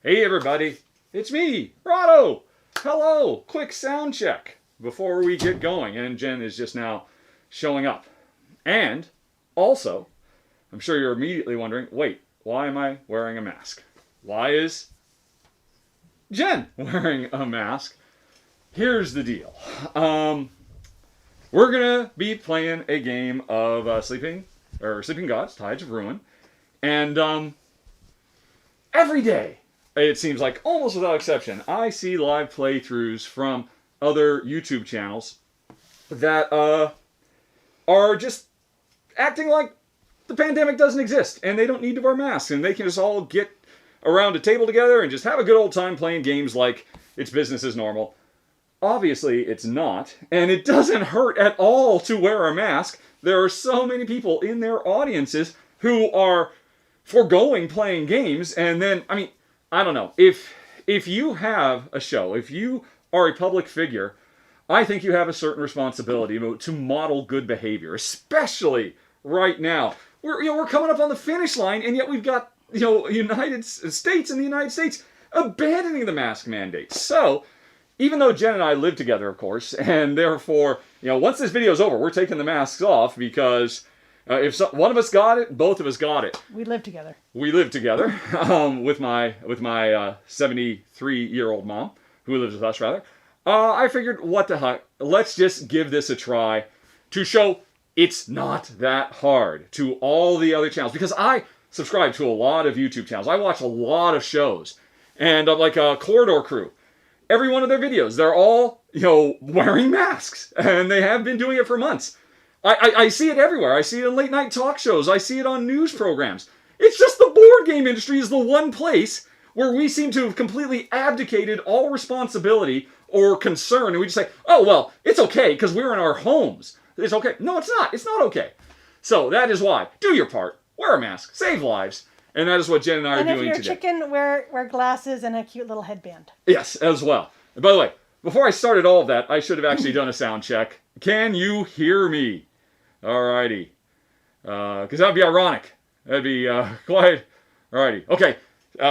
Hey everybody, it's me, Rahdo. Hello, quick sound check before we get going. And Jen is just now showing up. And also, I'm sure you're immediately wondering, wait, why am I wearing a mask? Why is Jen wearing a mask? Here's the deal. We're gonna be playing a game of Sleeping Gods, Tides of Ruin, and every day, it seems like almost without exception, I see live playthroughs from other YouTube channels that are just acting like the pandemic doesn't exist and they don't need to wear masks and they can just all get around a table together and just have a good old time playing games like it's business as normal. Obviously, it's not, and it doesn't hurt at all to wear a mask. There are so many people in their audiences who are foregoing playing games, and then, I don't know. If you have a show, if you are a public figure, I think you have a certain responsibility to model good behavior, especially right now. We're coming up on the finish line, and yet we've got United States and the United States abandoning the mask mandate. So, even though Jen and I live together, of course, and therefore, once this video is over, we're taking the masks off because if one of us got it, both of us got it. We live together. We live together with my 73-year-old mom, who lives with us, rather. I figured, what the heck, let's just give this a try to show it's not that hard to all the other channels. Because I subscribe to a lot of YouTube channels. I watch a lot of shows. And like Corridor Crew. Every one of their videos, they're all, wearing masks. And they have been doing it for months. I see it everywhere. I see it in late night talk shows. I see it on news programs. It's just the board game industry is the one place where we seem to have completely abdicated all responsibility or concern. And we just say, oh, well, it's okay because we're in our homes. It's okay. No, it's not. It's not okay. So that is why. Do your part. Wear a mask. Save lives. And that is what Jen and I are doing today. And if you're a chicken, wear glasses and a cute little headband. Yes, as well. And by the way, before I started all of that, I should have actually done a sound check. Can you hear me? Alrighty. Because that would be ironic. That'd be quite... Alrighty. Okay.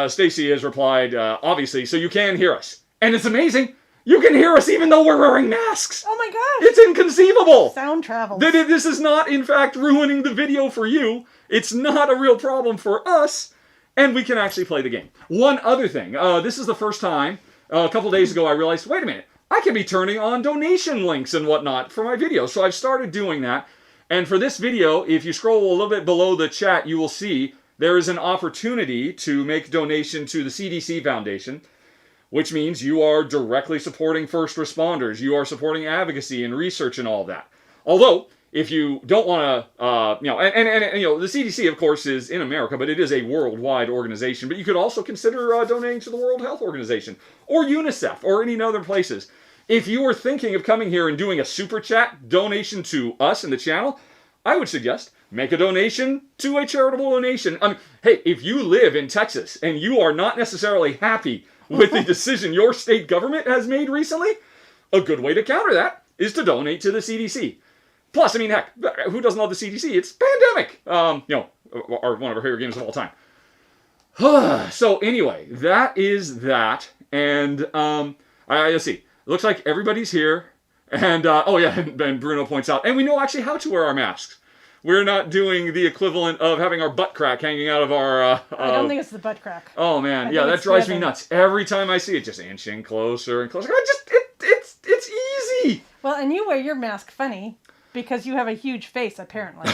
Stacy has replied, obviously, so you can hear us. And it's amazing. You can hear us even though we're wearing masks. Oh my gosh. It's inconceivable. Sound travels. This is not, in fact, ruining the video for you. It's not a real problem for us. And we can actually play the game. One other thing. This is the first time, a couple days ago, I realized, wait a minute. I can be turning on donation links and whatnot for my videos. So I've started doing that. And for this video, if you scroll a little bit below the chat, you will see there is an opportunity to make a donation to the CDC Foundation, which means you are directly supporting first responders. You are supporting advocacy and research and all that. Although, if you don't want to, the CDC, of course, is in America, but it is a worldwide organization. But you could also consider donating to the World Health Organization or UNICEF or any other places. If you were thinking of coming here and doing a super chat donation to us and the channel, I would suggest make a donation to a charitable donation. Hey, if you live in Texas and you are not necessarily happy with the decision your state government has made recently, a good way to counter that is to donate to the CDC. Plus, heck, who doesn't love the CDC? It's pandemic. One of our favorite games of all time. So anyway, that is that. And let's see. Looks like everybody's here. And, and Bruno points out, and we know actually how to wear our masks. We're not doing the equivalent of having our butt crack hanging out of our... I don't think it's the butt crack. Oh, man. Yeah, that drives me nuts. Every time I see it, just inching closer and closer. It's easy. Well, and you wear your mask funny because you have a huge face, apparently.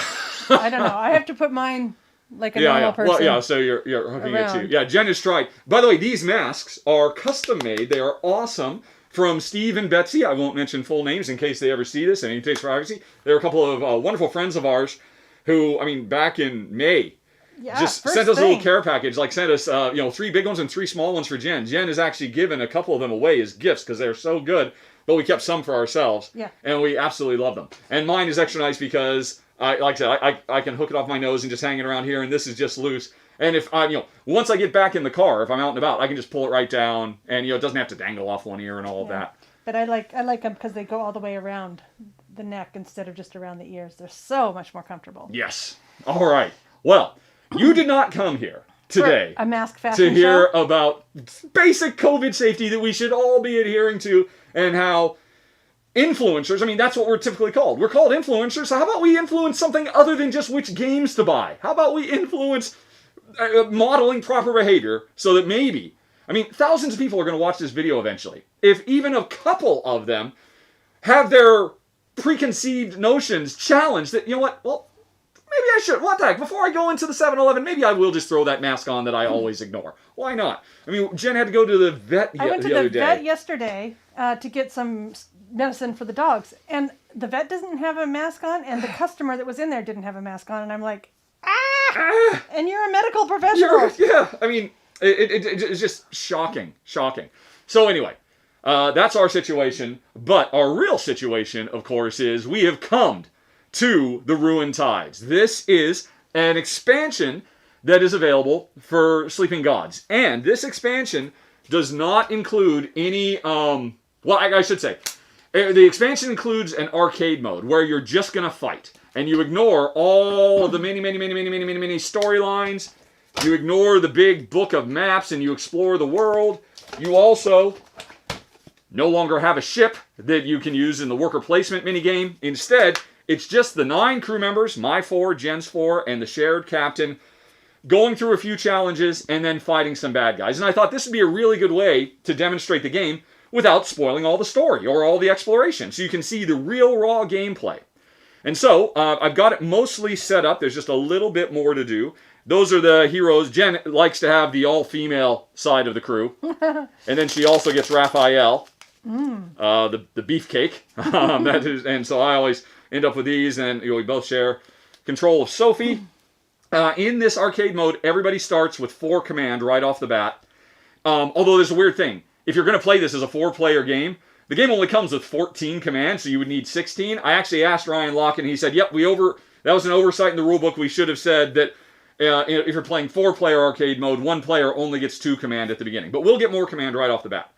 I don't know. I have to put mine like a normal person. Well, yeah, so you're hooking it to... Yeah, Jen has tried. By the way, these masks are custom made. They are awesome. From Steve and Betsy, I won't mention full names in case they ever see this, and in case privacy. They're a couple of wonderful friends of ours who, back in May, just sent us a little care package, sent us, 3 big ones and 3 small ones for Jen. Jen has actually given a couple of them away as gifts because they're so good, but we kept some for ourselves, and we absolutely love them. And mine is extra nice because, like I said, I can hook it off my nose and just hang it around here, and this is just loose. And if once I get back in the car, if I'm out and about, I can just pull it right down, and it doesn't have to dangle off one ear and all of that. But I like them because they go all the way around the neck instead of just around the ears. They're so much more comfortable. Yes. All right. Well, you did not come here today a mask fashion to hear show? about basic COVID safety that we should all be adhering to, and how influencers, I mean, that's what we're typically called. We're called influencers, so how about we influence something other than just which games to buy? How about we influence modeling proper behavior so that maybe, I mean, thousands of people are going to watch this video eventually. If even a couple of them have their preconceived notions challenged, that, you know what, well, maybe I should. What the heck? Before I go into the 7-Eleven, maybe I will just throw that mask on that I always ignore. Why not? I mean, Jen had to go to the vet I went to the other the day. vet yesterday to get some medicine for the dogs, and the vet doesn't have a mask on, and the customer that was in there didn't have a mask on, and I'm like, and you're a medical professional. Yeah, I mean, it's just shocking. So anyway, that's our situation. But our real situation, of course, is we have come to the Ruined Tides. This is an expansion that is available for Sleeping Gods. And this expansion does not include any, well, I should say, the expansion includes an arcade mode where you're just going to fight. And you ignore all of the many storylines. You ignore the big book of maps and you explore the world. You also no longer have a ship that you can use in the worker placement minigame. Instead, it's just the 9 crew members, my 4, Jen's 4, and the shared captain, going through a few challenges and then fighting some bad guys. And I thought this would be a really good way to demonstrate the game without spoiling all the story or all the exploration. So you can see the real raw gameplay. And so, I've got it mostly set up. There's just a little bit more to do. Those are the heroes. Jen likes to have the all-female side of the crew. And then she also gets Raphael, the beefcake. And so I always end up with these, and we both share control of Sophie. In this arcade mode, everybody starts with 4 command right off the bat. Although there's a weird thing. If you're going to play this as a 4-player game, the game only comes with 14 commands, so you would need 16. I actually asked Ryan Locke, and he said, yep, that was an oversight in the rulebook. We should have said that if you're playing 4-player arcade mode, 1 player only gets 2 command at the beginning. But we'll get more command right off the bat.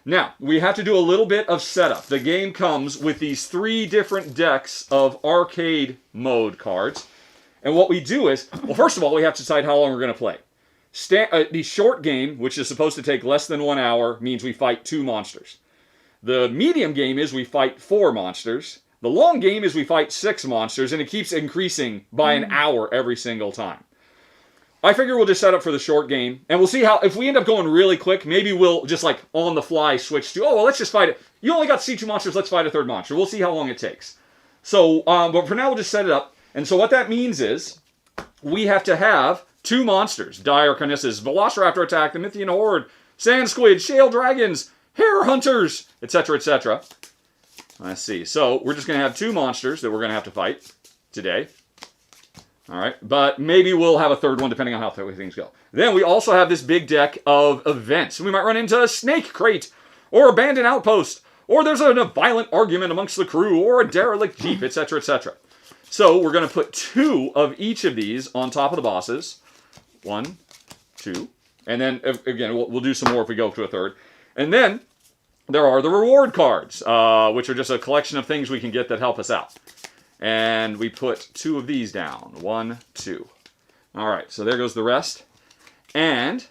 Now, we have to do a little bit of setup. The game comes with these 3 different decks of arcade mode cards. And what we do is, well, first of all, we have to decide how long we're going to play. The short game, which is supposed to take less than 1 hour, means we fight 2 monsters. The medium game is we fight 4 monsters. The long game is we fight 6 monsters, and it keeps increasing by an hour every single time. I figure we'll just set up for the short game, and we'll see how, if we end up going really quick, maybe we'll just like on the fly switch to, oh, well, let's just fight it. You only got to see 2 monsters, let's fight a 3rd monster. We'll see how long it takes. So, but for now, we'll just set it up. And so what that means is we have to have 2 monsters, Dire Carnissus, Velociraptor Attack, the Mythian Horde, Sand Squid, Shale Dragons, Hare Hunters, etc., etc. Let's see. So we're just going to have 2 monsters that we're going to have to fight today. All right. But maybe we'll have a 3rd one depending on how things go. Then we also have this big deck of events. We might run into a snake crate or abandoned outpost, or there's a violent argument amongst the crew, or a derelict jeep, etc., etc. So we're going to put 2 of each of these on top of the bosses. 1, 2. And then, again, we'll do some more if we go to a 3rd. And then there are the reward cards, which are just a collection of things we can get that help us out. And we put 2 of these down. 1, 2. All right, so there goes the rest. And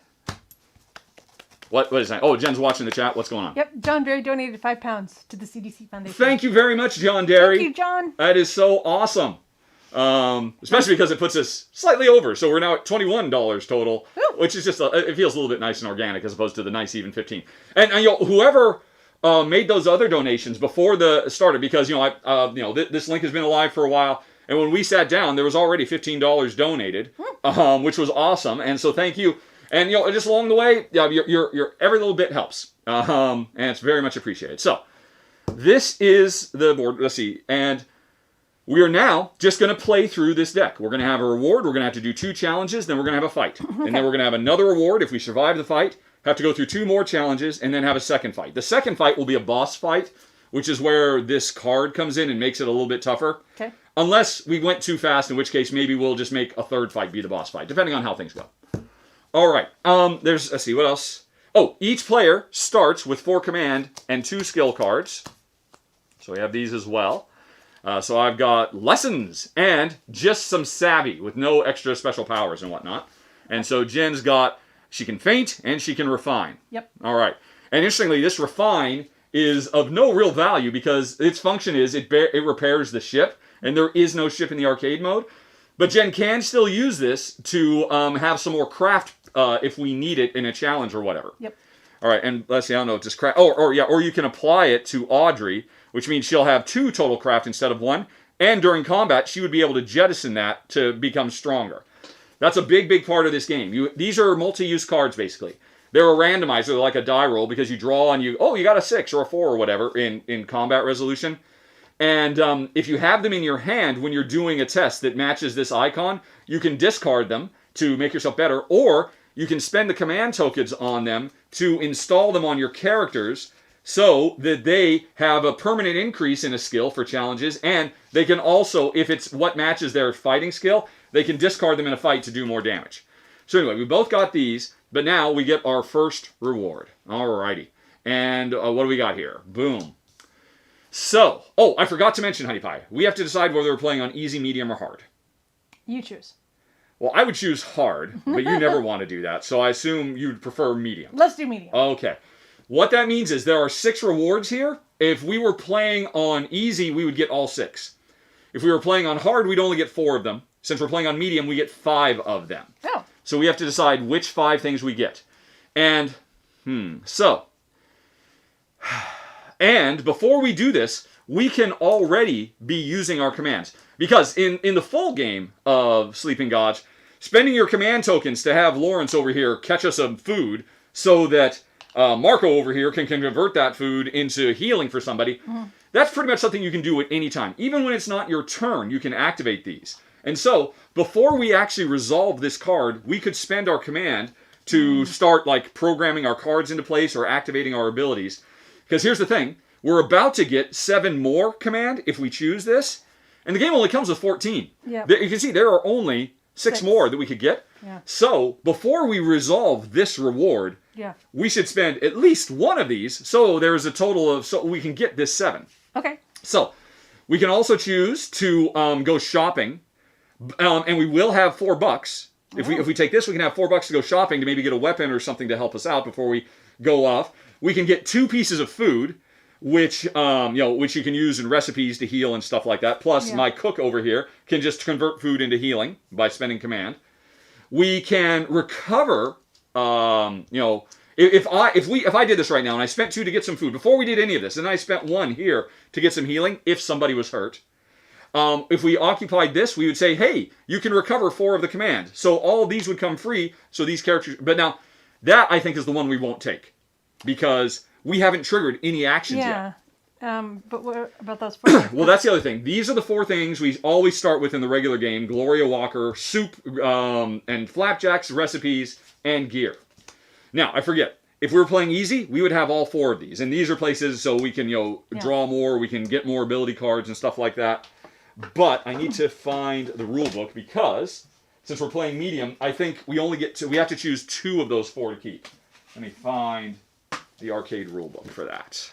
what is that? Oh, Jen's watching the chat. What's going on? Yep, John Derry donated £5 to the CDC Foundation. Thank you very much, John Derry. Thank you, John. That is so awesome. Especially because it puts us slightly over. So we're now at $21 total, which is just, it feels a little bit nice and organic as opposed to the nice even 15. And whoever made those other donations before the started, because, this link has been alive for a while. And when we sat down, there was already $15 donated, which was awesome. And so thank you. And, just along the way, your every little bit helps. And it's very much appreciated. So this is the board. Let's see. And we are now just going to play through this deck. We're going to have a reward. We're going to have to do 2 challenges. Then we're going to have a fight. Okay. And then we're going to have another reward if we survive the fight. Have to go through 2 more challenges and then have a second fight. The second fight will be a boss fight, which is where this card comes in and makes it a little bit tougher. Okay. Unless we went too fast, in which case maybe we'll just make a 3rd fight be the boss fight, depending on how things go. All right. Let's see, what else? Oh, each player starts with 4 command and 2 skill cards. So we have these as well. So I've got lessons and just some savvy with no extra special powers and whatnot. And so Jen's got, she can feint and she can refine. Yep. All right. And interestingly, this refine is of no real value because its function is it repairs the ship, and there is no ship in the arcade mode. But Jen can still use this to have some more craft if we need it in a challenge or whatever. Yep. All right, and let's see, I don't know, just craft. Or you can apply it to Audrey, which means she'll have 2 total craft instead of 1. And during combat, she would be able to jettison that to become stronger. That's a big, big part of this game. These are multi-use cards, basically. They're a randomizer, like a die roll, because you draw and you got a 6 or a 4 or whatever in combat resolution. And if you have them in your hand when you're doing a test that matches this icon, you can discard them to make yourself better, or you can spend the command tokens on them to install them on your characters so that they have a permanent increase in a skill for challenges, and they can also, if it's what matches their fighting skill, they can discard them in a fight to do more damage. So anyway, we both got these, but now we get our first reward. Alrighty. And what do we got here? Boom. So, I forgot to mention, Honey Pie. We have to decide whether we're playing on easy, medium, or hard. You choose. Well, I would choose hard, but you never want to do that, so I assume you'd prefer medium. Let's do medium. Okay. What that means is there are 6 rewards here. If we were playing on easy, we would get all 6. If we were playing on hard, we'd only get 4 of them. Since we're playing on medium, we get 5 of them. Oh. So we have to decide which 5 things we get. And, and before we do this, we can already be using our commands. Because in the full game of Sleeping Gods, spending your command tokens to have Lawrence over here catch us some food so that Marco over here can convert that food into healing for somebody, that's pretty much something you can do at any time. Even when it's not your turn, you can activate these. And so, before we actually resolve this card, we could spend our command to start like programming our cards into place or activating our abilities. Because here's the thing, we're about to get 7 more command if we choose this, and the game only comes with 14. Yep. You can see there are only 6 more that we could get. Yeah. So, before we resolve this reward, we should spend at least 1 of these, so there's a total of, so we can get this 7. Okay. So, we can also choose to go shopping, and we will have $4. If we take this, we can have $4 to go shopping to maybe get a weapon or something to help us out before we go off. We can get 2 pieces of food, which which you can use in recipes to heal and stuff like that. Plus, my cook over here can just convert food into healing by spending command. We can recover. If I did this right now and I spent 2 to get some food before we did any of this, and I spent 1 here to get some healing if somebody was hurt. If we occupied this, we would say, hey, you can recover 4 of the command. So all of these would come free. So these characters, but now that I think is the one we won't take because we haven't triggered any actions yet. But what about those 4? Well, that's the other thing. These are the 4 things we always start with in the regular game: Gloria Walker, soup, and flapjacks, recipes, and gear. Now, I forget. If we were playing easy, we would have all 4 of these. And these are places so we can, draw more, we can get more ability cards and stuff like that. But I need to find the rule book because since we're playing medium, I think we have to choose 2 of those 4 to keep. Let me find the arcade rule book for that.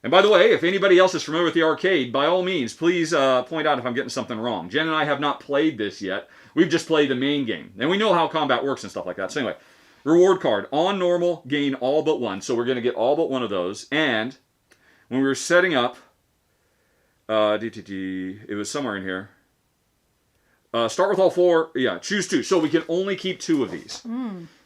And by the way, if anybody else is familiar with the arcade, by all means, please point out if I'm getting something wrong. Jen and I have not played this yet. We've just played the main game. And we know how combat works and stuff like that. So anyway, reward card. On normal, gain all but 1. So we're going to get all but 1 of those. And when we were setting up, it was somewhere in here. Start with all 4. Yeah, choose 2. So we can only keep 2 of these.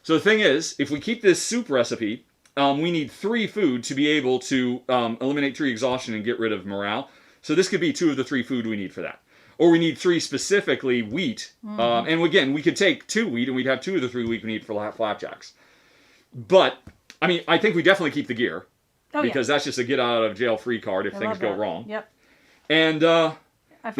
So the thing is, if we keep this soup recipe, we need 3 food to be able to eliminate 3 exhaustion and get rid of morale. So this could be 2 of the 3 food we need for that. Or we need 3 specifically wheat. And again, we could take 2 wheat and we'd have 2 of the 3 wheat we need for flapjacks. But, I mean, I think we definitely keep the gear. Because that's just a get out of jail free card if things go wrong. Yep. And the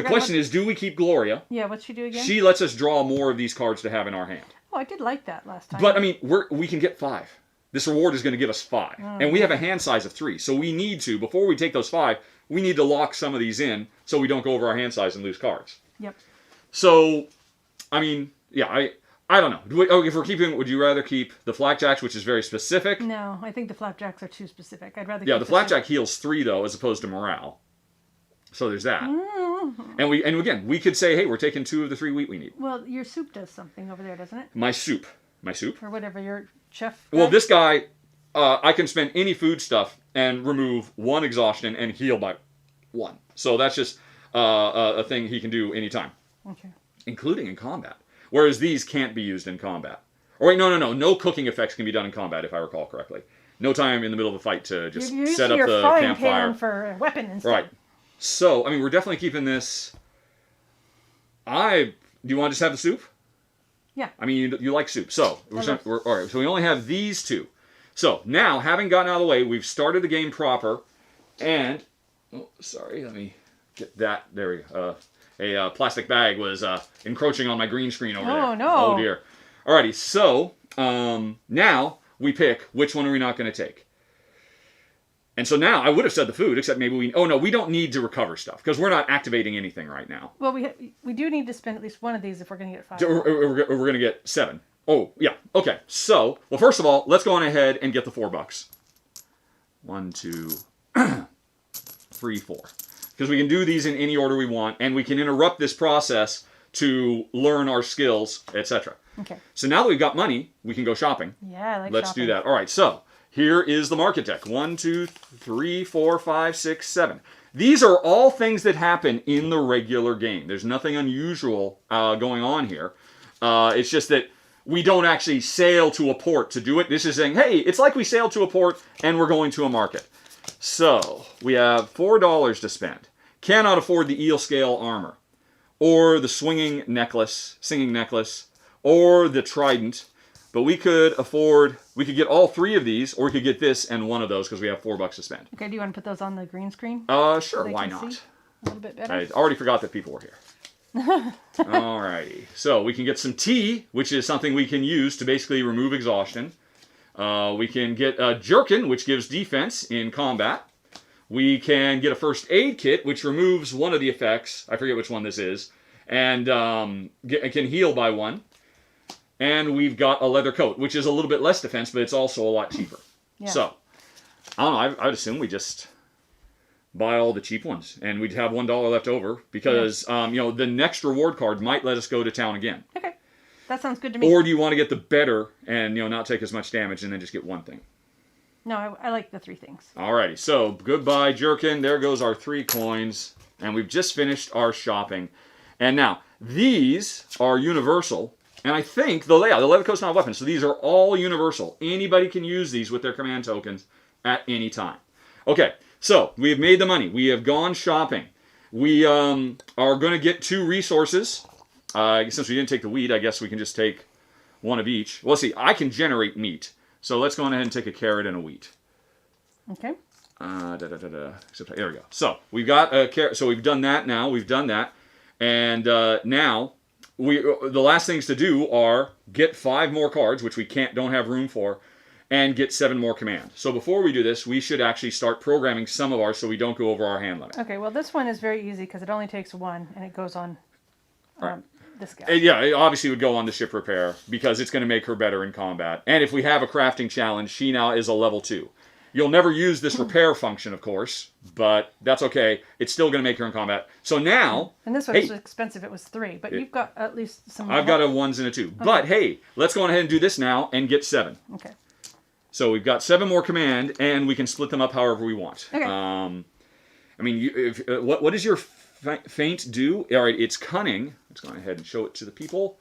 question is, do we keep Gloria? Yeah, what'd she do again? She lets us draw more of these cards to have in our hand. Oh, I did like that last time. But, I mean, we can get 5. This reward is going to give us 5. And we have a hand size of 3. So we need to, before we take those 5, we need to lock some of these in so we don't go over our hand size and lose cards. Yep. So, I mean, yeah, I don't know. If we're keeping, would you rather keep the flapjacks, which is very specific? No, I think the flapjacks are too specific. I'd rather keep the flapjack heals 3, though, as opposed to morale. So there's that. Mm-hmm. And again, we could say, hey, we're taking 2 of the 3 wheat we need. Well, your soup does something over there, doesn't it? My soup. Or whatever, your chef Well, guy? this guy, I can spend any food stuff and remove 1 exhaustion and heal by 1. So that's just a thing he can do anytime. Okay. Including in combat. Whereas these can't be used in combat. Or wait, no. No cooking effects can be done in combat, if I recall correctly. No time in the middle of a fight to just You're set up your the frying campfire. pan for a weapon instead. Right. So, I mean, we're definitely keeping this. Do you want to just have the soup? Yeah. I mean, you like soup. So, all right. So we only have these 2. So now, having gotten out of the way, we've started the game proper. And, oh, sorry, let me get that. There we go. A plastic bag was encroaching on my green screen over there. Oh, no. Oh, dear. Alrighty, so now we pick which one are we not going to take. And so now, I would have said the food, except maybe we... Oh, no, we don't need to recover stuff, because we're not activating anything right now. Well, we do need to spend at least one of these if we're going to get 5. We're going to get 7. Oh, yeah. Okay, so, well, first of all, let's go on ahead and get the $4. 1, 2, 3, 4. Because we can do these in any order we want, and we can interrupt this process to learn our skills, etc. Okay. So now that we've got money, we can go shopping. Yeah, I like Let's shopping. do that. All right, so here is the market deck. 1, 2, 3, 4, 5, 6, 7. These are all things that happen in the regular game. There's nothing unusual going on here. It's just that we don't actually sail to a port to do it. This is saying, hey, it's like we sailed to a port and we're going to a market. So we have $4 to spend. Cannot afford the eel scale armor, or the singing necklace, or the trident. But we could get all 3 of these, or we could get this and 1 of those because we have $4 to spend. Okay, do you want to put those on the green screen? Sure, why not? See a little bit better. I already forgot that people were here. Alrighty, so we can get some tea, which is something we can use to basically remove exhaustion. We can get a jerkin, which gives defense in combat. We can get a first aid kit, which removes 1 of the effects. I forget which one this is. And can heal by 1. And we've got a leather coat, which is a little bit less defense, but it's also a lot cheaper. Yeah. So, I don't know. I'd assume we just buy all the cheap ones. And we'd have $1 left over. Because, the next reward card might let us go to town again. Okay. That sounds good to me. Or do you want to get the better and, not take as much damage and then just get 1 thing? No, I like the 3 things. Alrighty, so goodbye, jerkin. There goes our 3 coins. And we've just finished our shopping. And now, these are universal. And I think the leather coat's not a weapon, so these are all universal. Anybody can use these with their command tokens at any time. Okay, so we have made the money. We have gone shopping. We are going to get 2 resources. Since we didn't take the wheat, I guess we can just take 1 of each. Well, let's see, I can generate meat. So let's go on ahead and take a carrot and a wheat. Okay. Except, there we go. So we've got a carrot. So we've done that now. We've done that. And now... the last things to do are get 5 more cards, which we don't have room for, and get 7 more command. So before we do this, we should actually start programming some of ours so we don't go over our hand limit. Okay, well this one is very easy because it only takes 1 and it goes on this guy. Yeah, it obviously would go on the ship repair because it's going to make her better in combat. And if we have a crafting challenge, she now is a level 2. You'll never use this repair function, of course, but that's okay. It's still going to make her in combat. So now... And this one was expensive. It was 3, but you've got at least some... I've got a 1s and a 2. Okay. But hey, let's go on ahead and do this now and get 7. Okay. So we've got 7 more command, and we can split them up however we want. Okay. What does your feint do? All right, it's cunning. Let's go ahead and show it to the people.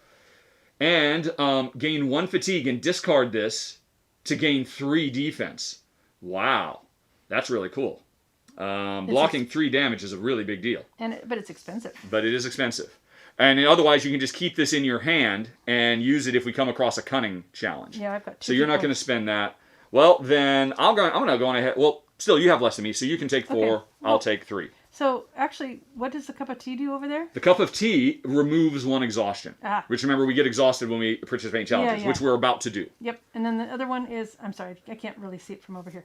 And gain 1 fatigue and discard this to gain 3 defense. Wow, that's really cool. Blocking 3 damage is a really big deal. But it's expensive. But it is expensive. And otherwise, you can just keep this in your hand and use it if we come across a cunning challenge. Yeah, I've got 2. So you're not going to spend that. Well, then I'm going to go on ahead. Well, still, you have less than me, so you can take 4. Okay. I'll take 3. So, actually, what does the cup of tea do over there? The cup of tea removes 1 exhaustion. Which, remember, we get exhausted when we participate in challenges, which we're about to do. Yep. And then the other one is... I'm sorry, I can't really see it from over here.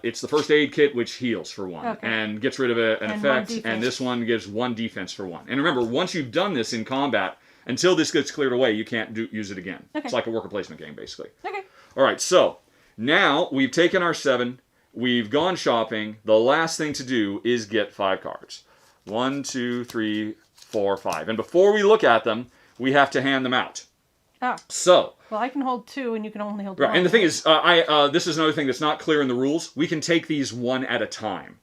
It's the first aid kit, which heals for 1. Okay. And gets rid of an effect. And this one gives 1 defense for 1. And remember, once you've done this in combat, until this gets cleared away, you can't use it again. Okay. It's like a worker placement game, basically. Okay. All right, so now we've taken our 7... We've gone shopping. The last thing to do is get 5 cards. 1, 2, 3, 4, 5. And before we look at them, we have to hand them out. Oh. So. Well, I can hold 2, and you can only hold Right, 1. and the thing is, this is another thing that's not clear in the rules. We can take these one at a time.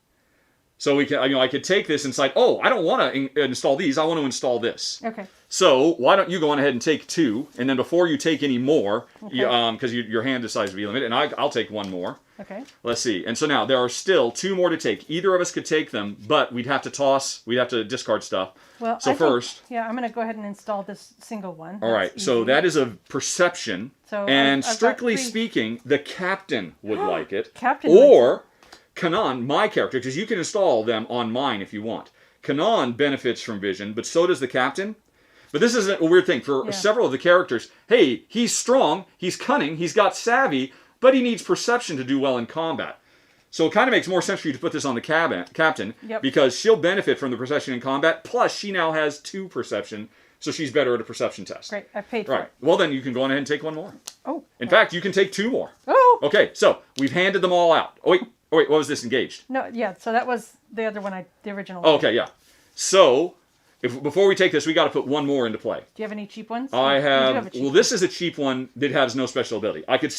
So we can, I could take this and decide, oh, I don't want to install these. I want to install this. Okay. So why don't you go on ahead and take 2, and then before you take any more, Okay. because your hand decides to be limited, and I'll take 1 more. Okay. Let's see. And so now there are still 2 more to take. Either of us could take them, but we'd have to discard stuff. Well, so first. Yeah, I'm going to go ahead and install this single one. All right. That's So easy. that is a perception. So and I've strictly got 3. speaking, the captain would like it. Captain or Kanan, my character, because you can install them on mine if you want. Kanan benefits from vision, but so does the captain. But this is a weird thing. For several of the characters, hey, he's strong, he's cunning, he's got savvy, but he needs perception to do well in combat. So it kind of makes more sense for you to put this on the captain, because she'll benefit from the perception in combat, plus she now has 2 perception, so she's better at a perception test. Great, I paid for it. Well, then you can go on ahead and take 1 more. Oh. In fact, you can take 2 more. Oh. Okay, so we've handed them all out. Oh, wait, what was this, engaged? No, yeah, so that was the other one, the original Oh, one. okay, yeah. So, before we take this, we got to put 1 more into play. Do you have any cheap ones? I You do have. a cheap Well, this is a cheap one that has no special ability. I could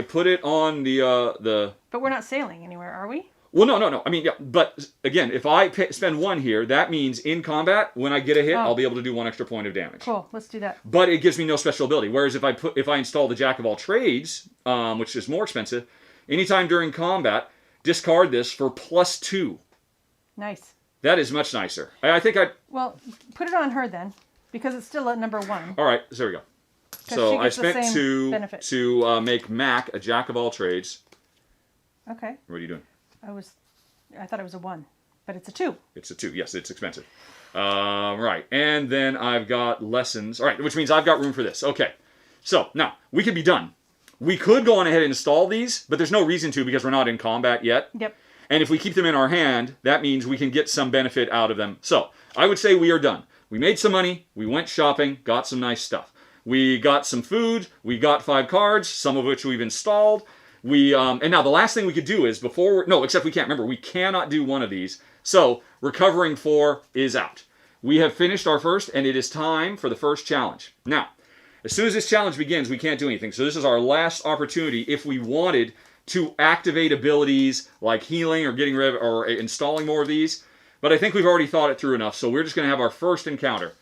put it on the. But we're not sailing anywhere, are we? Well, no. I mean, yeah, but again, if I spend 1 here, that means in combat, when I get a hit, I'll be able to do 1 extra point of damage. Cool, let's do that. But it gives me no special ability. Whereas if I install the Jack of all trades, which is more expensive, anytime during combat, discard this for +2. Nice. That is much nicer. I think I. Well, put it on her then, because it's still at number 1. All right, so there we go. So I spent 2 to make Mac a Jack of all trades. Okay. What are you doing? I thought it was a 1, but it's a 2. It's a 2. Yes, it's expensive. Right, and then I've got lessons. All right, which means I've got room for this. Okay, so now we could be done. We could go on ahead and install these, but there's no reason to because we're not in combat yet. Yep. And if we keep them in our hand, that means we can get some benefit out of them. So I would say we are done. We made some money. We went shopping, got some nice stuff. We got some food. We got 5 cards, some of which we've installed. And now the last thing we could do is except we can't. Remember, we cannot do 1 of these. So recovering 4 is out. We have finished our first, and it is time for the first challenge. Now, as soon as this challenge begins, we can't do anything. So this is our last opportunity if we wanted to activate abilities like healing or getting rid of or installing more of these. But I think we've already thought it through enough, so we're just going to have our first encounter.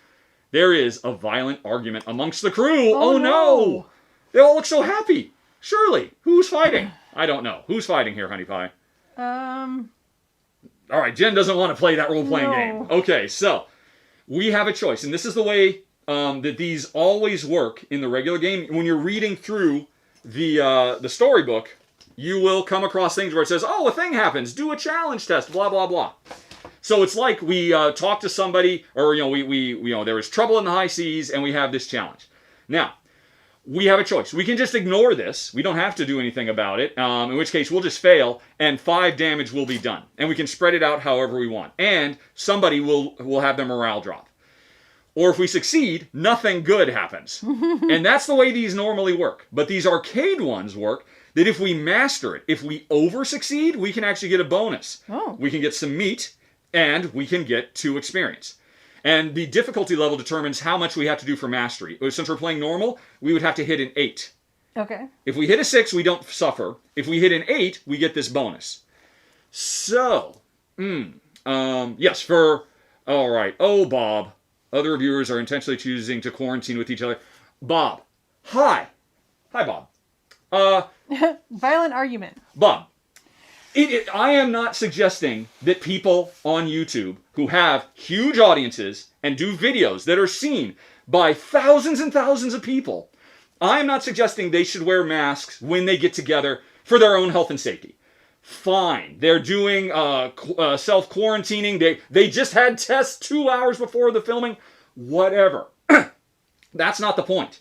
There is a violent argument amongst the crew. Oh no! They all look so happy. Surely. Who's fighting? I don't know. Who's fighting here, Honey Pie? All right, Jen doesn't want to play that role-playing game. Okay, so we have a choice, and this is the way that these always work in the regular game. When you're reading through the storybook, you will come across things where it says, oh, a thing happens, do a challenge test, blah, blah, blah. So it's like we talk to somebody, or, there is trouble in the high seas, and we have this challenge. Now, we have a choice. We can just ignore this. We don't have to do anything about it, in which case we'll just fail, and 5 damage will be done. And we can spread it out however we want. And somebody will have their morale drop. Or if we succeed, nothing good happens. And that's the way these normally work. But these arcade ones work that if we master it, if we over-succeed, we can actually get a bonus. Oh. We can get some meat, and we can get 2 experience. And the difficulty level determines how much we have to do for mastery. Since we're playing normal, we would have to hit an 8. Okay. If we hit a 6, we don't suffer. If we hit an 8, we get this bonus. So, yes, all right. Oh, Bob. Other reviewers are intentionally choosing to quarantine with each other. Bob. Hi. Hi, Bob. Violent argument. Bob. I am not suggesting that people on YouTube who have huge audiences and do videos that are seen by thousands and thousands of people, I am not suggesting they should wear masks when they get together for their own health and safety. Fine. They're doing self-quarantining. They just had tests 2 hours before the filming. Whatever. That's not the point.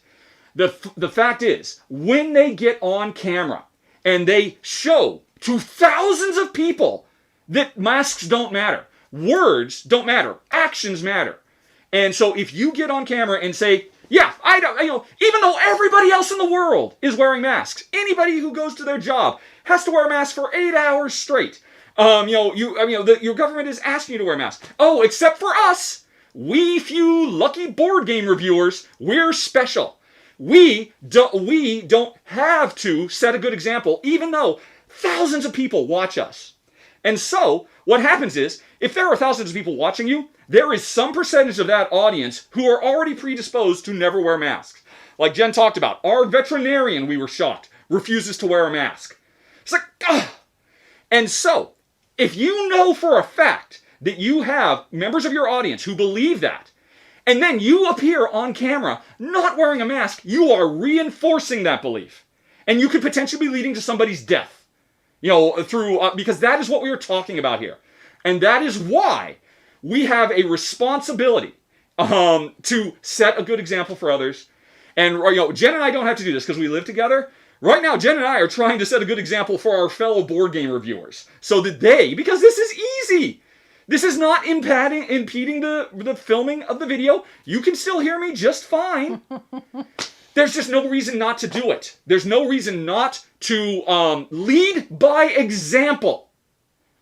The fact is, when they get on camera and they show to thousands of people that masks don't matter, words don't matter, actions matter. And so if you get on camera and say, yeah, even though everybody else in the world is wearing masks, anybody who goes to their job has to wear a mask for 8 hours straight. Your government is asking you to wear a mask. Oh, except for us. We few lucky board game reviewers, we're special. We don't have to set a good example, even though thousands of people watch us. And so, what happens is, if there are thousands of people watching you, there is some percentage of that audience who are already predisposed to never wear masks. Like Jen talked about, our veterinarian, we were shocked, refuses to wear a mask. It's like, ugh. And so, if you know for a fact that you have members of your audience who believe that, and then you appear on camera not wearing a mask, you are reinforcing that belief. And you could potentially be leading to somebody's death. Because that is what we are talking about here. And that is why we have a responsibility to set a good example for others. And Jen and I don't have to do this because we live together. Right now, Jen and I are trying to set a good example for our fellow board game reviewers. So that because this is easy. This is not impeding the filming of the video. You can still hear me just fine. There's just no reason not to do it. There's no reason not to lead by example.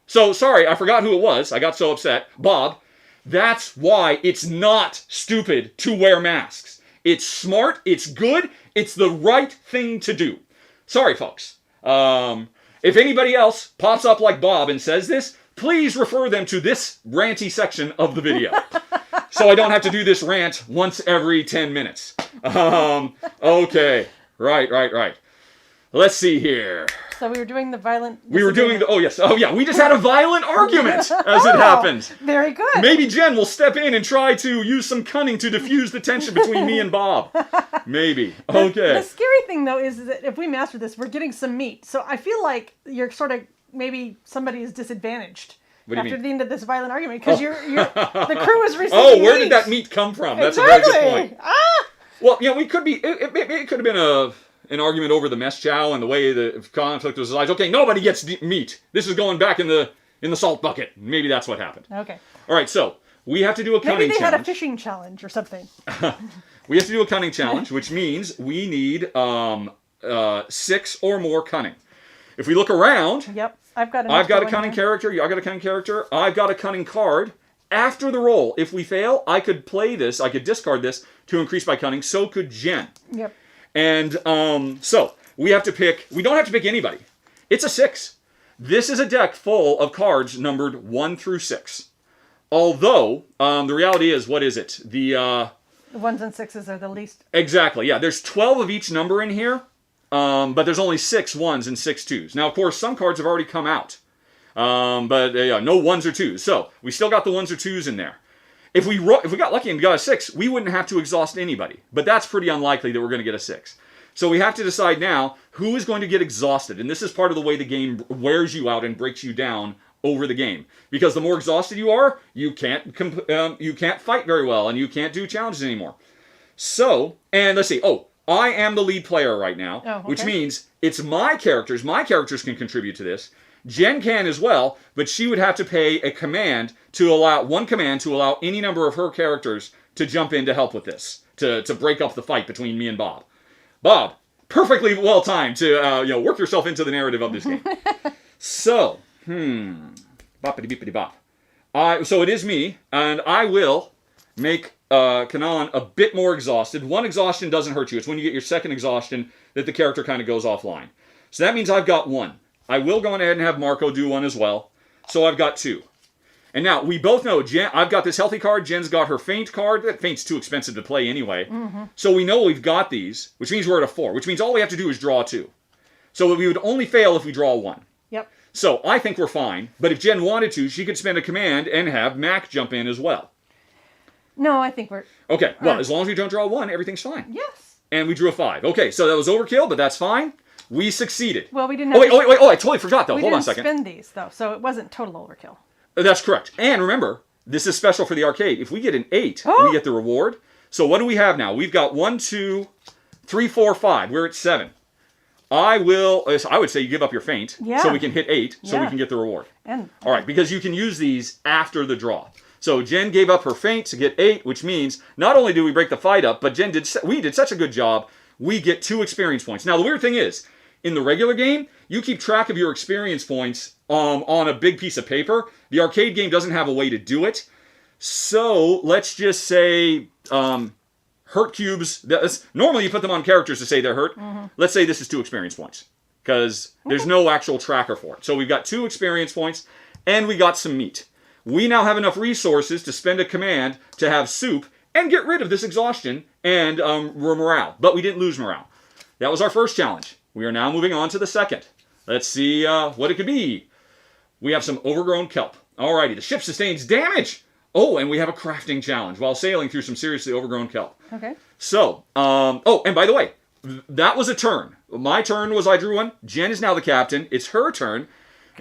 So, sorry, I forgot who it was. I got so upset. Bob. That's why it's not stupid to wear masks. It's smart, it's good, it's the right thing to do. Sorry, folks. If anybody else pops up like Bob and says this, please refer them to this ranty section of the video. So I don't have to do this rant once every 10 minutes. Okay. Right. Let's see here. So we were doing the violent... We just had a violent argument, as it happens. Very good. Maybe Jen will step in and try to use some cunning to diffuse the tension between me and Bob. Maybe. Okay. The scary thing, though, is that if we master this, we're getting some meat. So I feel like you're sort of... Maybe somebody is disadvantaged after the end of this violent argument because the crew is receiving Oh, where did that meat come from? That's exactly. a very good point. Well, we could be... It could have been an argument over the mess chow and the way the conflict was decided. Okay, nobody gets meat. This is going back in the salt bucket. Maybe that's what happened. Okay. All right, so we have to do a cunning challenge. Maybe they had a fishing challenge or something. We have to do a cunning challenge, which means we need 6 or more cunning. If we look around... Yep. I've got a cunning character. I've got a cunning character. I've got a cunning card. After the roll, if we fail, I could play this. I could discard this to increase my cunning. So could Jen. Yep. And so we have to pick. We don't have to pick anybody. It's a 6. This is a deck full of cards numbered 1 through 6. Although the reality is, what is it? The 1s and 6s are the least. Exactly. Yeah. There's 12 of each number in here. But there's only 6 1s and 6 2s. Now, of course, some cards have already come out. But no 1s or 2s. So we still got the 1s or 2s in there. If we got lucky and got a 6, we wouldn't have to exhaust anybody. But that's pretty unlikely that we're going to get a 6. So we have to decide now who is going to get exhausted. And this is part of the way the game wears you out and breaks you down over the game. Because the more exhausted you are, you can't fight very well and you can't do challenges anymore. So, and let's see. I am the lead player right now, which means it's my characters. My characters can contribute to this. Jen can as well, but she would have to pay a command to allow any number of her characters to jump in to help with this, to break up the fight between me and Bob. Bob, perfectly well timed to work yourself into the narrative of this game. So, boppity beepity bop. So it is me, and I will make Kanan a bit more exhausted. 1 exhaustion doesn't hurt you. It's when you get your 2nd exhaustion that the character kind of goes offline. So that means I've got 1. I will go ahead and have Marco do 1 as well. So I've got 2. And now, we both know, I've got this healthy card. Jen's got her faint card. That faint's too expensive to play anyway. Mm-hmm. So we know we've got these, which means we're at a 4. Which means all we have to do is draw 2. So we would only fail if we draw 1. Yep. So I think we're fine. But if Jen wanted to, she could spend a command and have Mac jump in as well. No, I think we're... Okay, well, as long as we don't draw 1, everything's fine. Yes. And we drew a 5. Okay, so that was overkill, but that's fine. We succeeded. Well, we didn't have wait, I totally forgot, though. Hold on a second. We didn't spend these, though, so it wasn't total overkill. That's correct. And remember, this is special for the arcade. If we get an 8, we get the reward. So what do we have now? We've got 1, 2, 3, 4, 5. We're at 7. I would say you give up your feint so we can hit 8 so we can get the reward. All right, because you can use these after the draw. So Jen gave up her feint to get 8, which means not only do we break the fight up, but we did such a good job, we get 2 experience points. Now, the weird thing is, in the regular game, you keep track of your experience points on a big piece of paper. The arcade game doesn't have a way to do it. So let's just say hurt cubes. Normally you put them on characters to say they're hurt. Let's say this is 2 experience points because there's no actual tracker for it. So we've got 2 experience points and we got some meat. We now have enough resources to spend a command to have soup and get rid of this exhaustion and morale. But we didn't lose morale. That was our first challenge. We are now moving on to the second. Let's see what it could be. We have some overgrown kelp. Alrighty, the ship sustains damage. Oh, and we have a crafting challenge while sailing through some seriously overgrown kelp. Okay. So, oh, and by the way, that was a turn. My turn was I drew one. Jen is now the captain. It's her turn. Okay.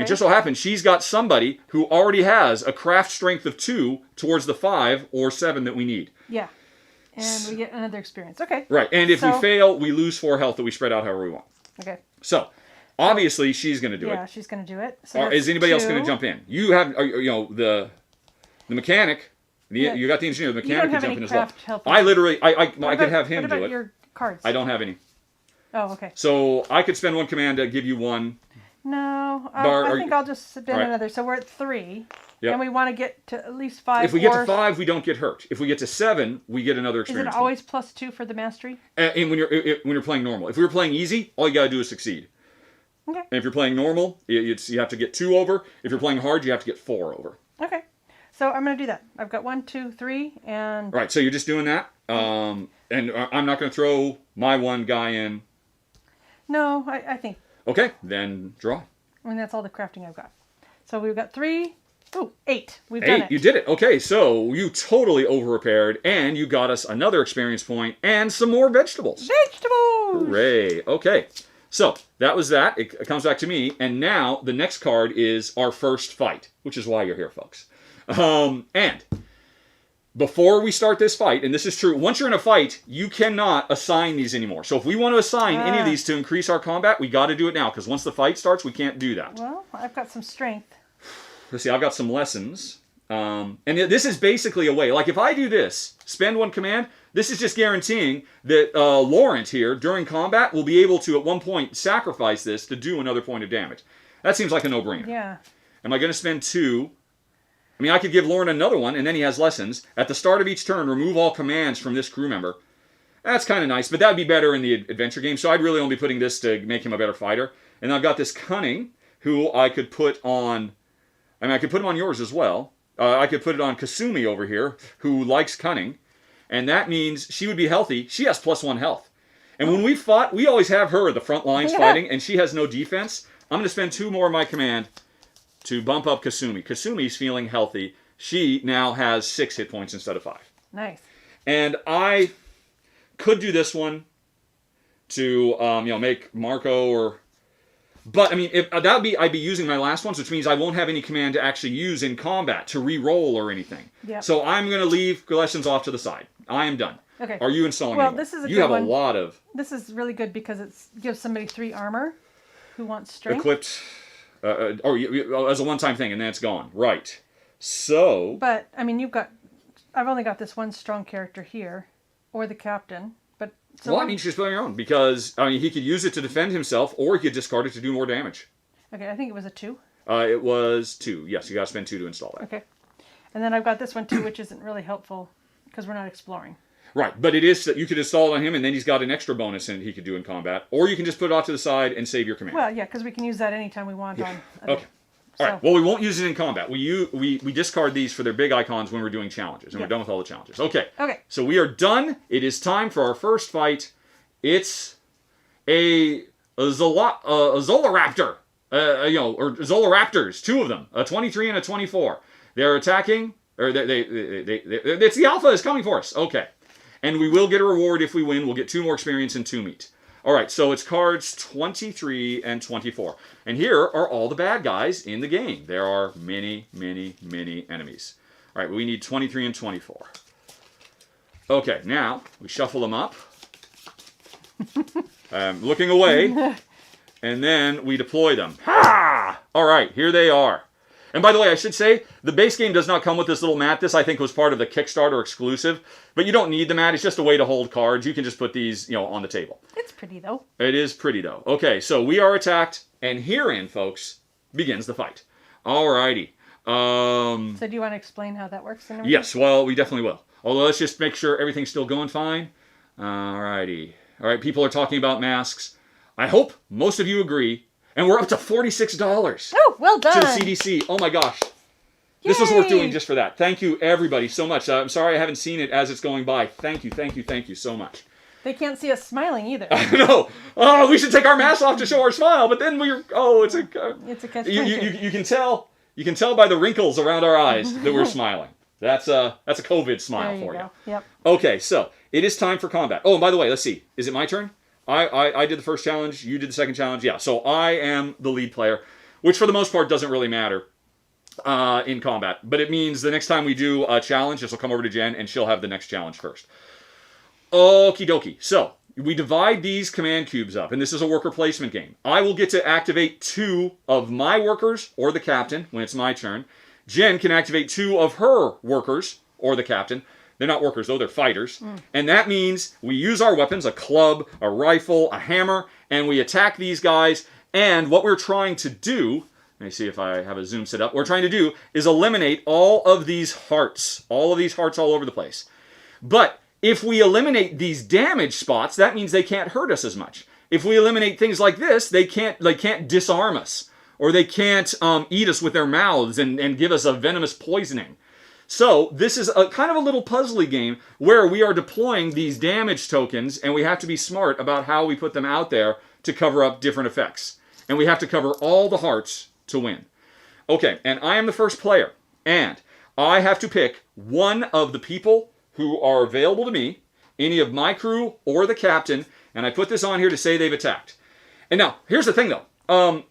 And just so happens she's got somebody who already has a craft strength of 2 towards the 5 or 7 that we need. Yeah. And we get another experience. Okay. Right. And if we fail, we lose 4 health that we spread out however we want. Okay. So, obviously, she's going to do it. Yeah, she's going to do it. So is anybody else going to jump in? You have, the mechanic. You got the engineer. The mechanic can jump in as well. I literally, I could have him do it. What about your cards? I don't have any. Oh, okay. So I could spend 1 command to give you 1. No, I think I'll just spend another. So we're at 3. Yep. And we want to get to at least 5. If we get to 5, we don't get hurt. If we get to 7, we get another experience. Is it always +2 for the mastery? And when you're playing normal. If we were playing easy, all you got to do is succeed. Okay. And if you're playing normal, you have to get 2 over. If you're playing hard, you have to get 4 over. Okay. So I'm going to do that. I've got 1, 2, 3, and... Right, so you're just doing that. And I'm not going to throw my 1 guy in. No, I think... Okay, then draw. I mean, that's all the crafting I've got. So we've got 3... Oh, 8. We've done it. 8, you did it. Okay, so you totally over-repaired, and you got us another experience point and some more vegetables. Vegetables! Hooray. Okay, so that was that. It comes back to me, and now the next card is our first fight, which is why you're here, folks. And before we start this fight, and this is true, once you're in a fight, you cannot assign these anymore. So if we want to assign any of these to increase our combat, we got to do it now, because once the fight starts, we can't do that. Well, I've got some strength. Let's see, I've got some lessons. And this is basically a way, like if I do this, spend 1 command, this is just guaranteeing that Laurent here, during combat, will be able to, at one point, sacrifice this to do another point of damage. That seems like a no-brainer. Yeah. Am I going to spend 2? I mean, I could give Laurent another one, and then he has lessons. At the start of each turn, remove all commands from this crew member. That's kind of nice, but that would be better in the adventure game, so I'd really only be putting this to make him a better fighter. And I've got this Cunning, who I could put on... I mean, I could put him on yours as well. I could put it on Kasumi over here, who likes Cunning. And that means she would be healthy. She has +1 health. And when we fought, we always have her at the front lines fighting, and she has no defense. I'm going to spend 2 more of my command to bump up Kasumi. Kasumi's feeling healthy. She now has 6 hit points instead of 5. Nice. And I could do this one to, make Marco or... But, I mean, I'd be using my last ones, which means I won't have any command to actually use in combat, to re-roll or anything. Yep. So I'm going to leave lessons off to the side. I am done. Okay. Are you installing Well, anyone? this is a You good have one. a lot of... This is really good because it gives somebody 3 armor who wants strength. Equipped... as a one-time thing, and then it's gone. Right. So... But, I mean, I've only got this 1 strong character here, or the captain. But so well, I mean, just put on your own, because, I mean, he could use it to defend himself, or he could discard it to do more damage. Okay, I think it was a 2. It was 2. Yes, you got to spend 2 to install that. Okay. And then I've got this one, too, which isn't really helpful, because we're not exploring. Right, but it is that you could install it on him, and then he's got an extra bonus he could do in combat. Or you can just put it off to the side and save your command. Well, yeah, because we can use that anytime we want on... Okay. All right. Well, we won't use it in combat. We discard these for their big icons when we're doing challenges, and we're done with all the challenges. Okay. Okay. So we are done. It is time for our first fight. It's a Zolaraptor, or Zolaraptors, 2 of them, a 23 and a 24. They're attacking, or it's the Alpha is coming for us. Okay. And we will get a reward if we win. We'll get 2 more experience and 2 meat. All right, so it's cards 23 and 24. And here are all the bad guys in the game. There are many, many, many enemies. All right, we need 23 and 24. Okay, now we shuffle them up. Looking away. And then we deploy them. Ha! All right, here they are. And by the way, I should say, the base game does not come with this little mat. This, I think, was part of the Kickstarter exclusive. But you don't need the mat. It's just a way to hold cards. You can just put these, on the table. It's pretty, though. It is pretty, though. Okay, so we are attacked. And herein, folks, begins the fight. Alrighty. So do you want to explain how that works? And everything? Yes, well, we definitely will. Although let's just make sure everything's still going fine. Alrighty. All right, people are talking about masks. I hope most of you agree. And we're up to $46. Oh, well done. To the CDC. Oh my gosh. This was worth doing just for that. Thank you, everybody, so much. I'm sorry I haven't seen it as it's going by. Thank you so much. They can't see us smiling either. No. Oh, we should take our masks off to show our smile, but then it's a catch. You can tell. You can tell by the wrinkles around our eyes that we're smiling. That's a COVID smile for you. Yep. Okay, so it is time for combat. Oh, and by the way, let's see. Is it my turn? I did the first challenge. You did the second challenge. Yeah, so I am the lead player, which for the most part doesn't really matter in combat. But it means the next time we do a challenge, this will come over to Jen, and she'll have the next challenge first. Okie dokie. So we divide these command cubes up, and this is a worker placement game. I will get to activate 2 of my workers, or the captain, when it's my turn. Jen can activate 2 of her workers, or the captain. They're not workers, though. They're fighters. And that means we use our weapons, a club, a rifle, a hammer, and we attack these guys. And what we're trying to do, let me see if I have a zoom set up. What we're trying to do is eliminate all of these hearts. All of these hearts all over the place. But if we eliminate these damage spots, that means they can't hurt us as much. If we eliminate things like this, they can't disarm us. Or they can't eat us with their mouths and give us a venomous poisoning. So this is a kind of a little puzzly game where we are deploying these damage tokens, and we have to be smart about how we put them out there to cover up different effects. And we have to cover all the hearts to win. Okay, and I am the first player. And I have to pick one of the people who are available to me, any of my crew or the captain, and I put this on here to say they've attacked. And now, here's the thing though.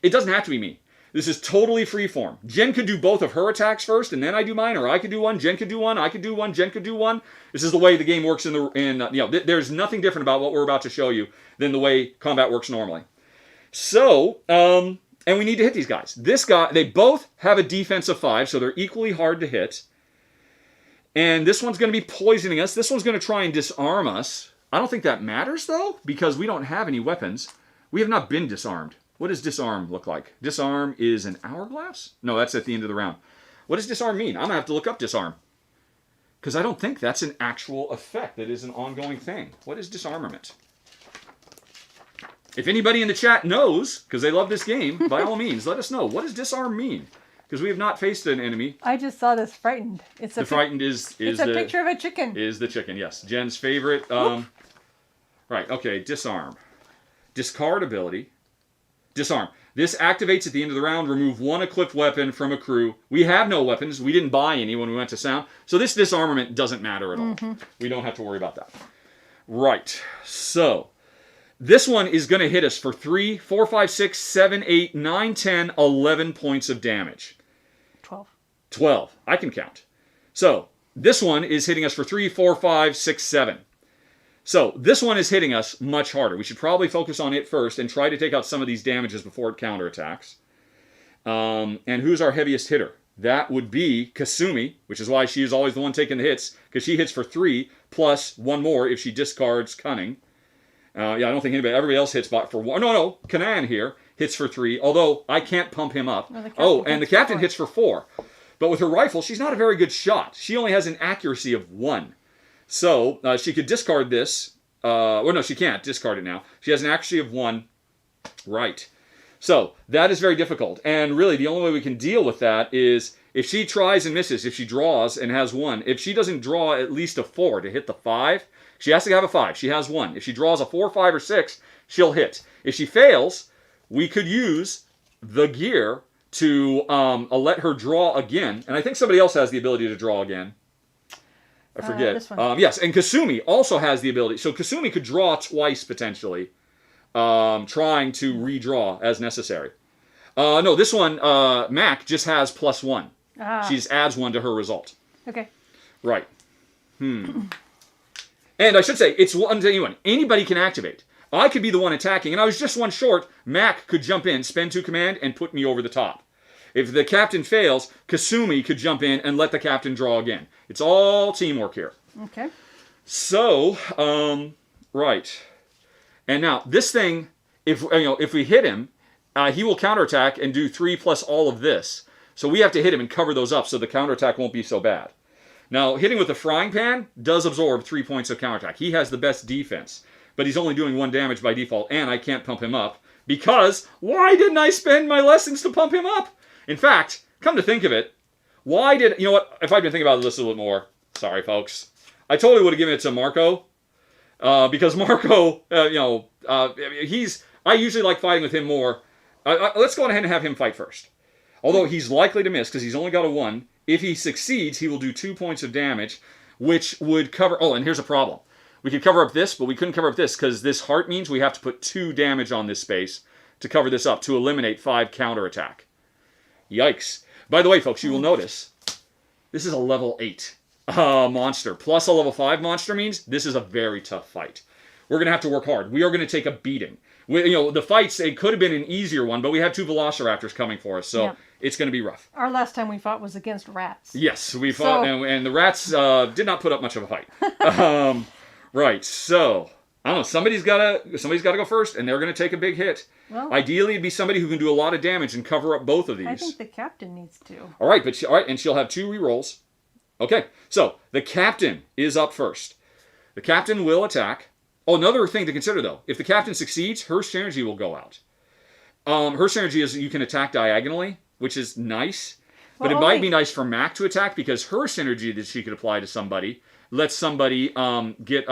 It doesn't have to be me. This is totally freeform. Jen could do both of her attacks first, and then I do mine, or I could do one, Jen could do one, I could do one, Jen could do one. This is the way the game works there's nothing different about what we're about to show you than the way combat works normally. So, and we need to hit these guys. This guy, they both have a defense of 5, so they're equally hard to hit. And this one's going to be poisoning us. This one's going to try and disarm us. I don't think that matters, though, because we don't have any weapons. We have not been disarmed. What does disarm look like? Disarm is an hourglass? No, that's at the end of the round. What does disarm mean? I'm going to have to look up disarm. Because I don't think that's an actual effect that is an ongoing thing. What is disarmament? If anybody in the chat knows, because they love this game, by all means, let us know. What does disarm mean? Because we have not faced an enemy. I just saw this frightened. It's a frightened is it's a picture of a chicken. Is the chicken, yes. Jen's favorite. Right, okay, disarm. Discard ability. Disarm. This activates at the end of the round. Remove 1 equipped weapon from a crew. We have no weapons. We didn't buy any when we went to sound. So this disarmament doesn't matter at all. We don't have to worry about that. Right. So this one is going to hit us for 3, 4, 5, 6, 7, 8, 9, 10, 11 points of damage. 12. I can count. So this one is hitting us for 3, 4, 5, 6, 7. So this one is hitting us much harder. We should probably focus on it first and try to take out some of these damages before it counterattacks. And who's our heaviest hitter? That would be Kasumi, which is why she is always the one taking the hits, because she hits for 3 plus 1 more if she discards Cunning. I don't think everybody else hits for 1. No, Kanan here hits for 3, although I can't pump him up. And the captain hits for 4. But with her rifle, she's not a very good shot. She only has an accuracy of 1. So, she could discard this. No, she can't discard it now. She has an accuracy of 1. Right. So, that is very difficult. And really, the only way we can deal with that is if she tries and misses, if she draws and has 1. If she doesn't draw at least a 4 to hit the 5, she has to have a 5. She has 1. If she draws a 4, 5, or 6, she'll hit. If she fails, we could use the gear to let her draw again. And I think somebody else has the ability to draw again. I forget. This one. Yes, and Kasumi also has the ability. So Kasumi could draw twice, potentially, trying to redraw as necessary. No, this one, Mac, just has +1. She just adds 1 to her result. Okay. Right. And I should say, it's one to anyone. Anybody can activate. I could be the one attacking, and I was just 1 short. Mac could jump in, spend 2 command, and put me over the top. If the captain fails, Kasumi could jump in and let the captain draw again. It's all teamwork here. Okay. So, right. And now, this thing, if we hit him, he will counterattack and do 3 plus all of this. So we have to hit him and cover those up so the counterattack won't be so bad. Now, hitting with the frying pan does absorb 3 points of counterattack. He has the best defense, but he's only doing 1 damage by default, and I can't pump him up because why didn't I spend my lessons to pump him up? In fact, come to think of it, why did, you know what, if I'd been thinking about this a little bit more, sorry folks, I totally would have given it to Marco, because Marco, I usually like fighting with him more. Let's go ahead and have him fight first. Although he's likely to miss because he's only got a 1. If he succeeds, he will do 2 points of damage, which would cover... Oh, and here's a problem. We could cover up this, but we couldn't cover up this because this heart means we have to put 2 damage on this space to cover this up to eliminate 5 counterattack. Yikes. By the way, folks, you will notice this is a level 8 monster. Plus a level 5 monster means this is a very tough fight. We're going to have to work hard. We are going to take a beating. The fights, it could have been an easier one, but we have 2 Velociraptors coming for us, so it's going to be rough. Our last time we fought was against rats. Yes, we fought, and the rats did not put up much of a fight. Right, so, I don't know, somebody's got to go first, and they're going to take a big hit. Well, ideally, it'd be somebody who can do a lot of damage and cover up both of these. I think the captain needs to. All right, and she'll have 2 rerolls. Okay, so the captain is up first. The captain will attack. Oh, another thing to consider, though. If the captain succeeds, her synergy will go out. Her synergy is you can attack diagonally, which is nice. But it might be nice for Mac to attack because her synergy that she could apply to somebody lets somebody get,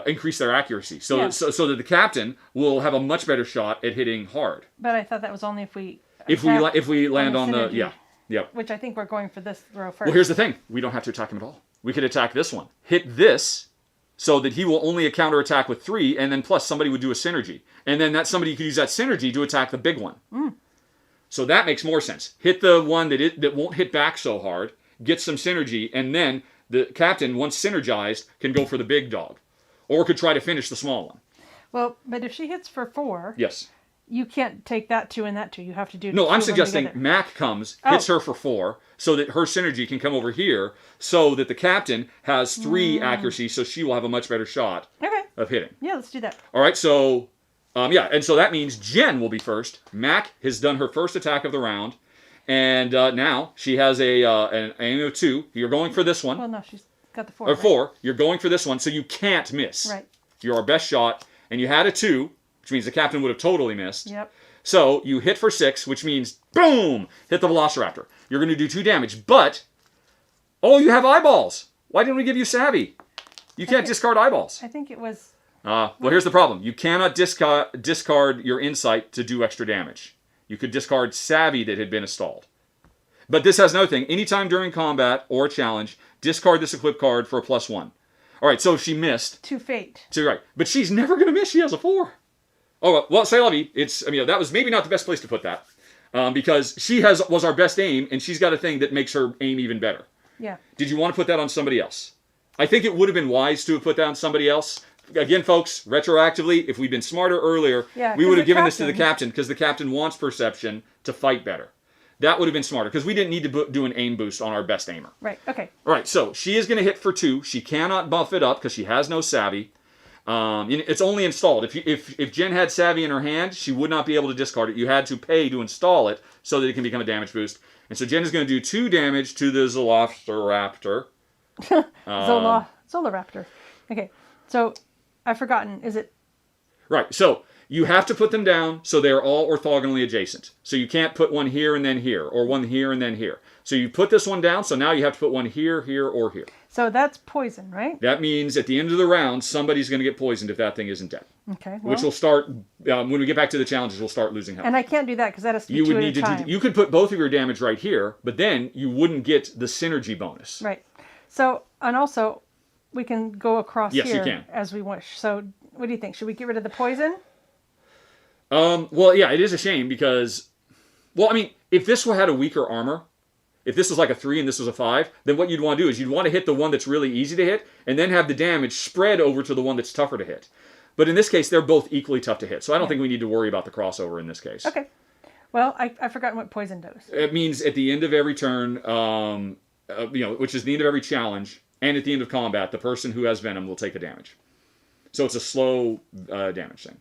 increase their accuracy. So that the captain will have a much better shot at hitting hard. But I thought that was only if we land on the... Yeah. Which I think we're going for this row first. Well, here's the thing. We don't have to attack him at all. We could attack this one. Hit this... so that he will only counterattack with 3, and then plus somebody would do a synergy. And then that somebody could use that synergy to attack the big one. So that makes more sense. Hit the one that won't hit back so hard, get some synergy, and then the captain, once synergized, can go for the big dog. Or could try to finish the small one. Well, but if she hits for 4... Yes. You can't take that 2 and that 2. You have to do... No, I'm suggesting Mac comes, hits her for 4, so that her synergy can come over here, so that the captain has 3 accuracy, so she will have a much better shot of hitting. Yeah, let's do that. All right, so, and so that means Jen will be first. Mac has done her first attack of the round, and now she has an aim of 2. You're going for this one. Well, no, she's got the 4. Or 4. You're going for this one, so you can't miss. Right. You're our best shot, and you had a 2, which means the captain would have totally missed. Yep. So you hit for 6, which means, boom, hit the Velociraptor. You're going to do 2 damage, but, you have eyeballs. Why didn't we give you Savvy? You can't discard eyeballs. I think it was... well, here's the problem. You cannot discard your Insight to do extra damage. You could discard Savvy that had been installed. But this has another thing. Anytime during combat or a challenge, discard this equip card for a +1. All right, so she missed. To fate. Right. But she's never going to miss. She has a 4. Oh, well, say Lovey, that was maybe not the best place to put that. Because she was our best aim, and she's got a thing that makes her aim even better. Yeah. Did you want to put that on somebody else? I think it would have been wise to have put that on somebody else. Again, folks, retroactively, if we'd been smarter earlier, we would have given this to the captain, because the captain wants perception to fight better. That would have been smarter, because we didn't need to do an aim boost on our best aimer. Right, okay. All right, so she is going to hit for 2. She cannot buff it up, because she has no Savvy. It's only installed. If Jen had Savvy in her hand, she would not be able to discard it. You had to pay to install it so that it can become a damage boost. And so Jen is going to do 2 damage to the Velociraptor. Zolaraptor. Okay, so I've forgotten. Is it... Right, so you have to put them down so they're all orthogonally adjacent. So you can't put one here and then here, or one here and then here. So you put this one down, so now you have to put one here, here, or here. So that's poison, right? That means at the end of the round, somebody's going to get poisoned if that thing isn't dead. Okay. Well, which will start, when we get back to the challenges, we'll start losing health. And I can't do that because that has to be 2 at a time. You could put both of your damage right here, but then you wouldn't get the synergy bonus. Right. So, and also, we can go across here as we wish. So, what do you think? Should we get rid of the poison? Well, yeah, it is a shame because, well, I mean, if this had a weaker armor, if this was like a 3 and this was a 5, then what you'd want to do is you'd want to hit the one that's really easy to hit and then have the damage spread over to the one that's tougher to hit. But in this case, they're both equally tough to hit. So I don't think we need to worry about the crossover in this case. Okay. Well, I've forgotten what poison does. It means at the end of every turn, which is the end of every challenge, and at the end of combat, the person who has Venom will take a damage. So it's a slow damage thing.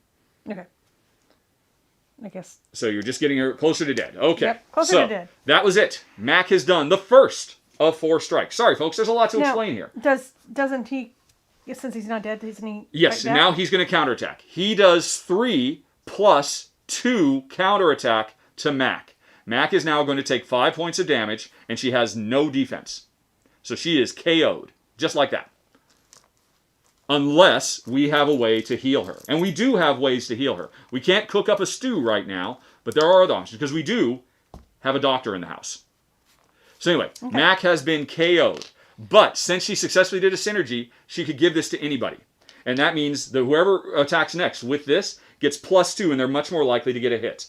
Okay. I guess. So you're just getting her closer to dead. Okay. Yep, closer so to dead. That was it. Mac has done the first of 4 strikes. Sorry, folks. There's a lot to Now, explain here. Doesn't he, since he's not dead, doesn't he? Yes, fight back? now he's going to counterattack. He does 3 plus 2 counterattack to Mac. Mac is now going to take 5 points of damage, and she has no defense. So she is KO'd, just like that. Unless we have a way to heal her. And we do have ways to heal her. We can't cook up a stew right now, but there are other options, because we do have a doctor in the house. So anyway, okay. Mac has been KO'd. But since she successfully did a synergy, she could give this to anybody. And that means that whoever attacks next with this gets +2, and they're much more likely to get a hit.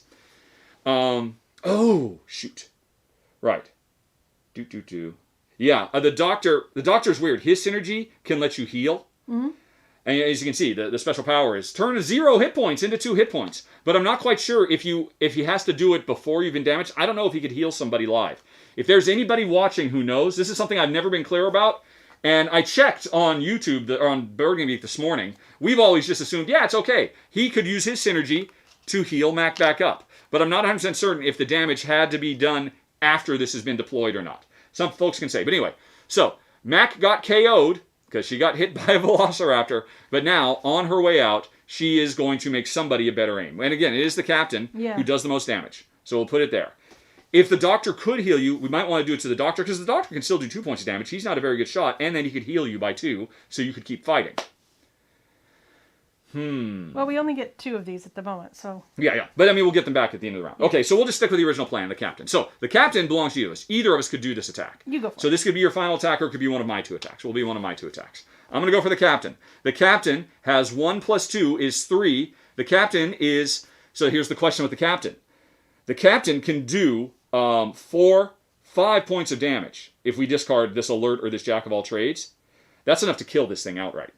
Oh, shoot. Right. Yeah, the doctor's weird. His synergy can let you heal. Mm-hmm. And as you can see, the special power is turn 0 hit points into 2 hit points. But I'm not quite sure if he has to do it before you've been damaged. I don't know if he could heal somebody live. If there's anybody watching who knows, this is something I've never been clear about. And I checked on YouTube, or on Board Game Geek this morning. We've always just assumed, yeah, it's okay. He could use his synergy to heal Mac back up. But I'm not 100% certain if the damage had to be done after this has been deployed or not. Some folks can say. But anyway, so Mac got KO'd because she got hit by a Velociraptor. But now, on her way out, she is going to make somebody a better aim. And again, it is the captain who does the most damage. So we'll put it there. If the doctor could heal you, we might want to do it to the doctor, because the doctor can still do 2 points of damage. He's not a very good shot, and then he could heal you by 2, so you could keep fighting. Well, we only get 2 of these at the moment, so... Yeah. But, I mean, we'll get them back at the end of the round. Okay, so we'll just stick with the original plan, the captain. So, the captain belongs to you. Either of us could do this attack. You go for it. So this could be your final attack, or it could be one of my 2 attacks. Will be one of my 2 attacks. I'm going to go for the captain. The captain has 1 plus 2 is 3. The captain is... So here's the question with the captain. The captain can do 5 points of damage if we discard this alert or this jack of all trades. That's enough to kill this thing outright.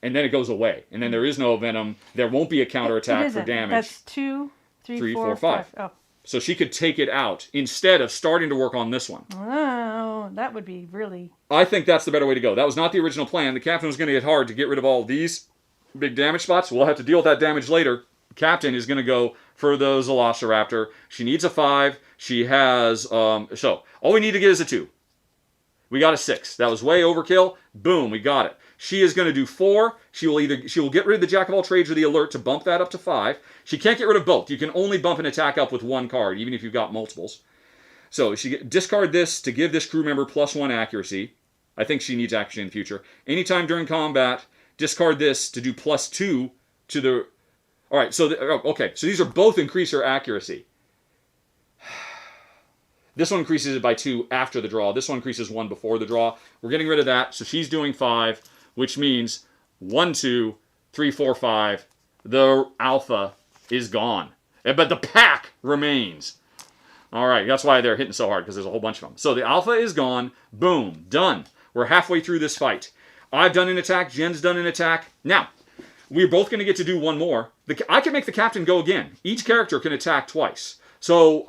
And then it goes away. And then there is no venom. There won't be a counterattack for damage. That's 2, 3, 4, 5. Oh. So she could take it out instead of starting to work on this one. Oh, that would be really... I think that's the better way to go. That was not the original plan. The captain was going to get hard to get rid of all these big damage spots. We'll have to deal with that damage later. Captain is going to go for the Velociraptor. She needs a 5. She has... so, all we need to get is a 2. We got a 6. That was way overkill. Boom, we got it. She is going to do 4. She will get rid of the Jack of all trades or the alert to bump that up to 5. She can't get rid of both. You can only bump an attack up with 1 card, even if you've got multiples. So she discard this to give this crew member +1 accuracy. I think she needs accuracy in the future. Anytime during combat, discard this to do +2 to the... All right, so okay. So these are both increase her accuracy. This one increases it by 2 after the draw. This one increases 1 before the draw. We're getting rid of that. So she's doing 5, which means 1, 2, 3, 4, 5. The alpha is gone. But the pack remains. All right, that's why they're hitting so hard, because there's a whole bunch of them. So the alpha is gone. Boom, done. We're halfway through this fight. I've done an attack. Jen's done an attack. Now, we're both going to get to do one more. I can make the captain go again. Each character can attack twice. So,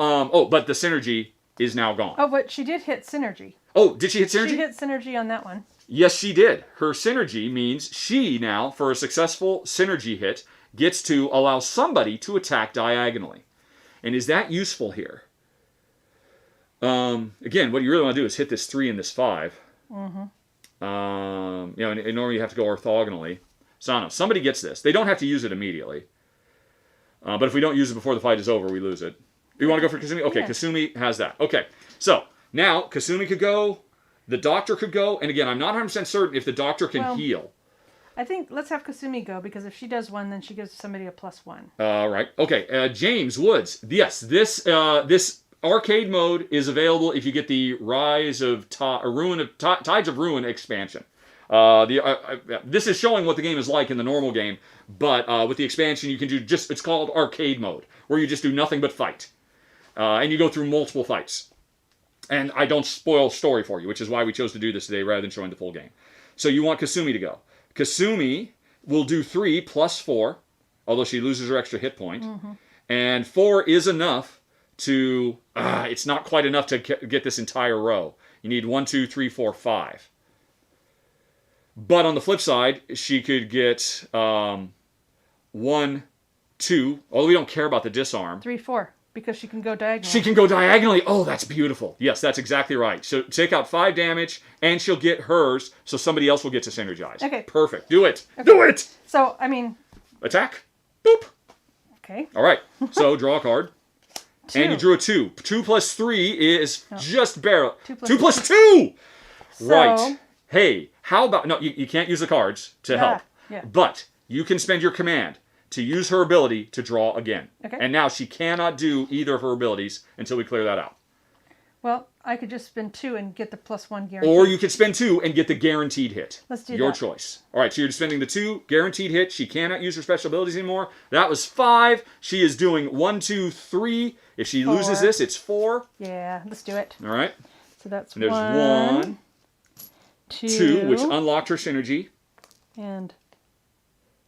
but the synergy is now gone. Oh, but she did hit synergy. Oh, did she hit synergy? She hit synergy on that one. Yes, she did. Her synergy means she now, for a successful synergy hit, gets to allow somebody to attack diagonally. And is that useful here? Again, what you really want to do is hit this 3 and this 5. Mm-hmm. And normally you have to go orthogonally. So I don't know. Somebody gets this. They don't have to use it immediately. But if we don't use it before the fight is over, we lose it. You want to go for Kasumi? Okay, yeah. Kasumi has that. Okay, so now Kasumi could go, the doctor could go, and again, I'm not 100% certain if the doctor can heal. I think let's have Kasumi go, because if she does 1, then she gives somebody a +1. Right. Okay, James Woods. Yes, this arcade mode is available if you get the Tides of Ruin expansion. This is showing what the game is like in the normal game, but with the expansion you can do it's called arcade mode, where you just do nothing but fight. And you go through multiple fights. And I don't spoil story for you, which is why we chose to do this today rather than showing the full game. So you want Kasumi to go. Kasumi will do 3 plus 4, although she loses her extra hit point. Mm-hmm. And 4 is enough to... it's not quite enough to get this entire row. You need 1, 2, 3, 4, 5. But on the flip side, she could get 1, 2. Although we don't care about the disarm. 3, 4, because she can go diagonally. She can go diagonally. Oh, that's beautiful. Yes, that's exactly right. So take out 5 damage, and she'll get hers, so somebody else will get to synergize. Okay. Perfect. Do it. Okay. Do it! So, I mean... Attack. Boop. Okay. All right. So draw a card. 2. And you drew a 2. 2 plus 3 is just barely. 2 plus 2! So, Right. Hey, how about... No, you can't use the cards to help. Yeah. But you can spend your command to use her ability to draw again. Okay. And now she cannot do either of her abilities until we clear that out. Well, I could just spend 2 and get the +1 guarantee. Or you could spend 2 and get the guaranteed hit. Let's do Your that. choice. All right, so you're spending the 2, guaranteed hit. She cannot use her special abilities anymore. That was 5. She is doing 1, 2, 3. If she 4. loses this, it's 4. Yeah, let's do it. All right. So that's And there's 1, 1, 2, 2, which unlocked her synergy. and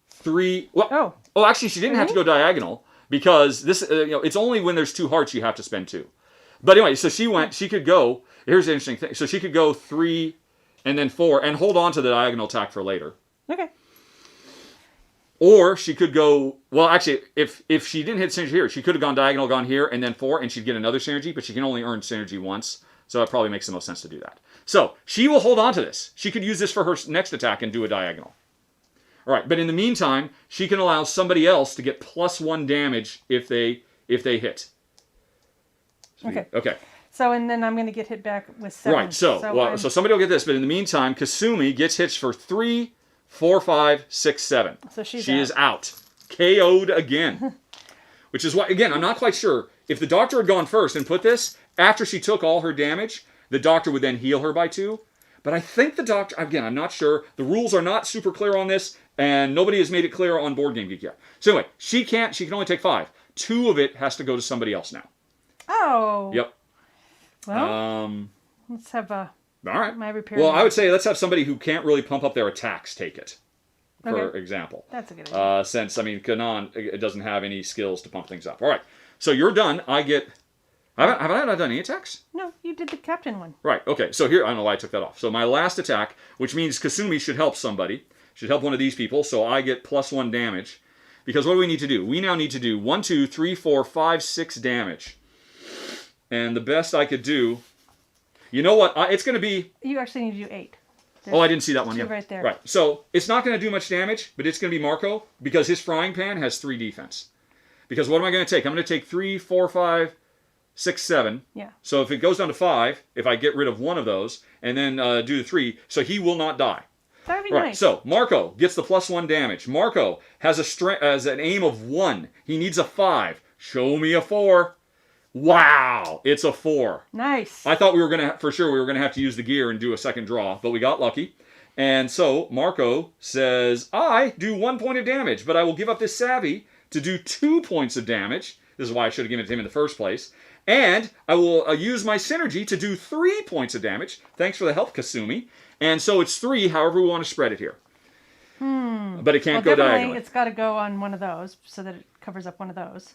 3. Well, oh, actually, she didn't have to go diagonal because this. It's only when there's 2 hearts you have to spend 2. But anyway, so she went. She could go. Here's the interesting thing. So she could go 3, and then 4, and hold on to the diagonal attack for later. okay. Or she could go. Well, actually, if she didn't hit synergy here, she could have gone diagonal, gone here, and then 4, and she'd get another synergy. But she can only earn synergy once, so it probably makes the most sense to do that. So she will hold on to this. She could use this for her next attack and do a diagonal. All right, but in the meantime, she can allow somebody else to get +1 damage if they hit. Okay. Okay. So, and then I'm going to get hit back with 7. Right. So somebody will get this, but in the meantime, Kasumi gets hits for 3, 4, 5, 6, 7. So she is out. KO'd again. Which is why, again, I'm not quite sure. If the doctor had gone first and put this, after she took all her damage, the doctor would then heal her by 2. But I think the doctor, again, I'm not sure. The rules are not super clear on this, and nobody has made it clear on Board Game Geek yet. So anyway, she can only take 5. 2 of it has to go to somebody else now. Oh. Yep. Well, let's have all right. my repair. Well, I would say let's have somebody who can't really pump up their attacks take it, for example. That's a good idea. Since, Kanan, it doesn't have any skills to pump things up. All right. So you're done. I get... Have I not done any attacks? No, you did the captain one. Right. Okay. So here, I don't know why I took that off. So my last attack, which means Kasumi should help somebody, should help one of these people, so I get +1 damage. Because what do we need to do? We now need to do 1, 2, 3, 4, 5, 6 damage. And the best I could do... You know what? It's going to be... You actually need to do 8. I didn't see that one. 2 Yeah. right there. Right. So it's not going to do much damage, but it's going to be Marco, because his frying pan has 3 defense. Because what am I going to take? I'm going to take 3, 4, 5, 6, 7. Yeah. So if it goes down to 5, if I get rid of one of those, and then do the 3, so he will not die. That would be Right. nice. So Marco gets the +1 damage. Marco has an aim of 1. He needs a 5. Show me a 4. Wow, it's a 4. Nice. I thought we were gonna have to use the gear and do a second draw, but we got lucky. And so Marco says, I do 1 point of damage, but I will give up this savvy to do 2 points of damage. This is why I should have given it to him in the first place. And I will use my synergy to do 3 points of damage. Thanks for the help, Kasumi. And so it's 3, however we want to spread it here. But it can't go diagonally. It's got to go on one of those so that it covers up one of those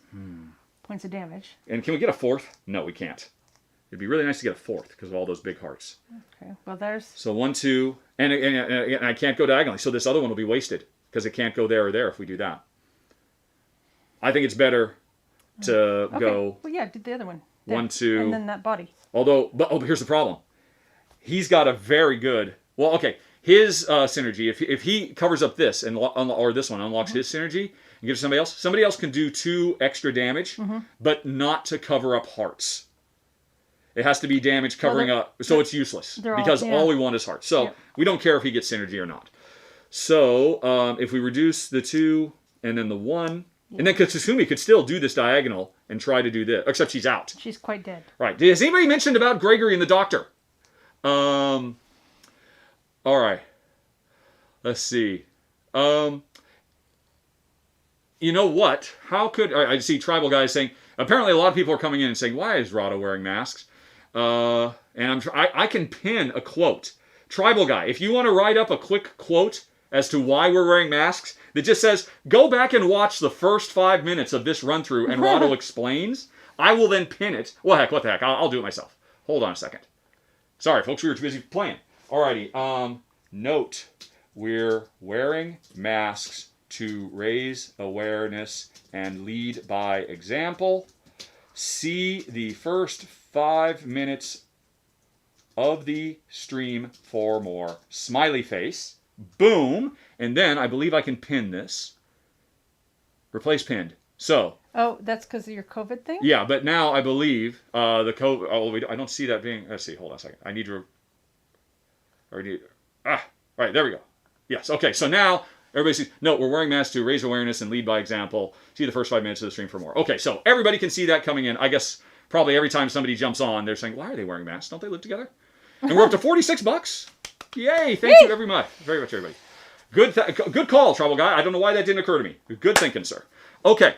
points of damage. And can we get a 4th? No, we can't. It'd be really nice to get a 4th because of all those big hearts. Okay. Well, there's... So 1, 2, and I can't go diagonally. So this other one will be wasted because it can't go there or there if we do that. I think it's better to go... Well, yeah, did the other one. There. 1, 2... And then that body. But here's the problem. He's got a very good... Well, okay. His synergy, if he covers up this, or this one unlocks his synergy, and gives it to somebody else can do 2 extra damage, but not to cover up hearts. It has to be damage covering up, so it's useless. Because all we want is hearts. So we don't care if he gets synergy or not. So if we reduce the 2 and then the 1, and then Kasumi could still do this diagonal and try to do this, except she's out. She's quite dead. Right. Has anybody mentioned about Gregory and the doctor? All right. Let's see. You know what? How could... I see tribal guys saying... Apparently a lot of people are coming in and saying, why is Rahdo wearing masks? And I can pin a quote. Tribal guy, if you want to write up a quick quote as to why we're wearing masks, that just says, go back and watch the first 5 minutes of this run-through and Rahdo explains, I will then pin it. Well, heck, what the heck? I'll do it myself. Hold on a second. Sorry, folks, we were too busy playing. Alrighty, note, we're wearing masks to raise awareness and lead by example. See the first 5 minutes of the stream for more. Smiley face. Boom. And then I believe I can pin this. Replace pinned. So. Oh, that's because of your COVID thing? Yeah, but now I believe the COVID. Oh, I don't see that being. Let's see. Hold on a second. I need to. All right, there we go. Yes. Okay. So now everybody sees. No, we're wearing masks to raise awareness and lead by example. See the first 5 minutes of the stream for more. Okay. So everybody can see that coming in. I guess probably every time somebody jumps on, they're saying, "Why are they wearing masks? Don't they live together?" And we're up to $46. Yay! Thank you very much, everybody. Good call, Trouble Guy. I don't know why that didn't occur to me. Good thinking, sir. Okay.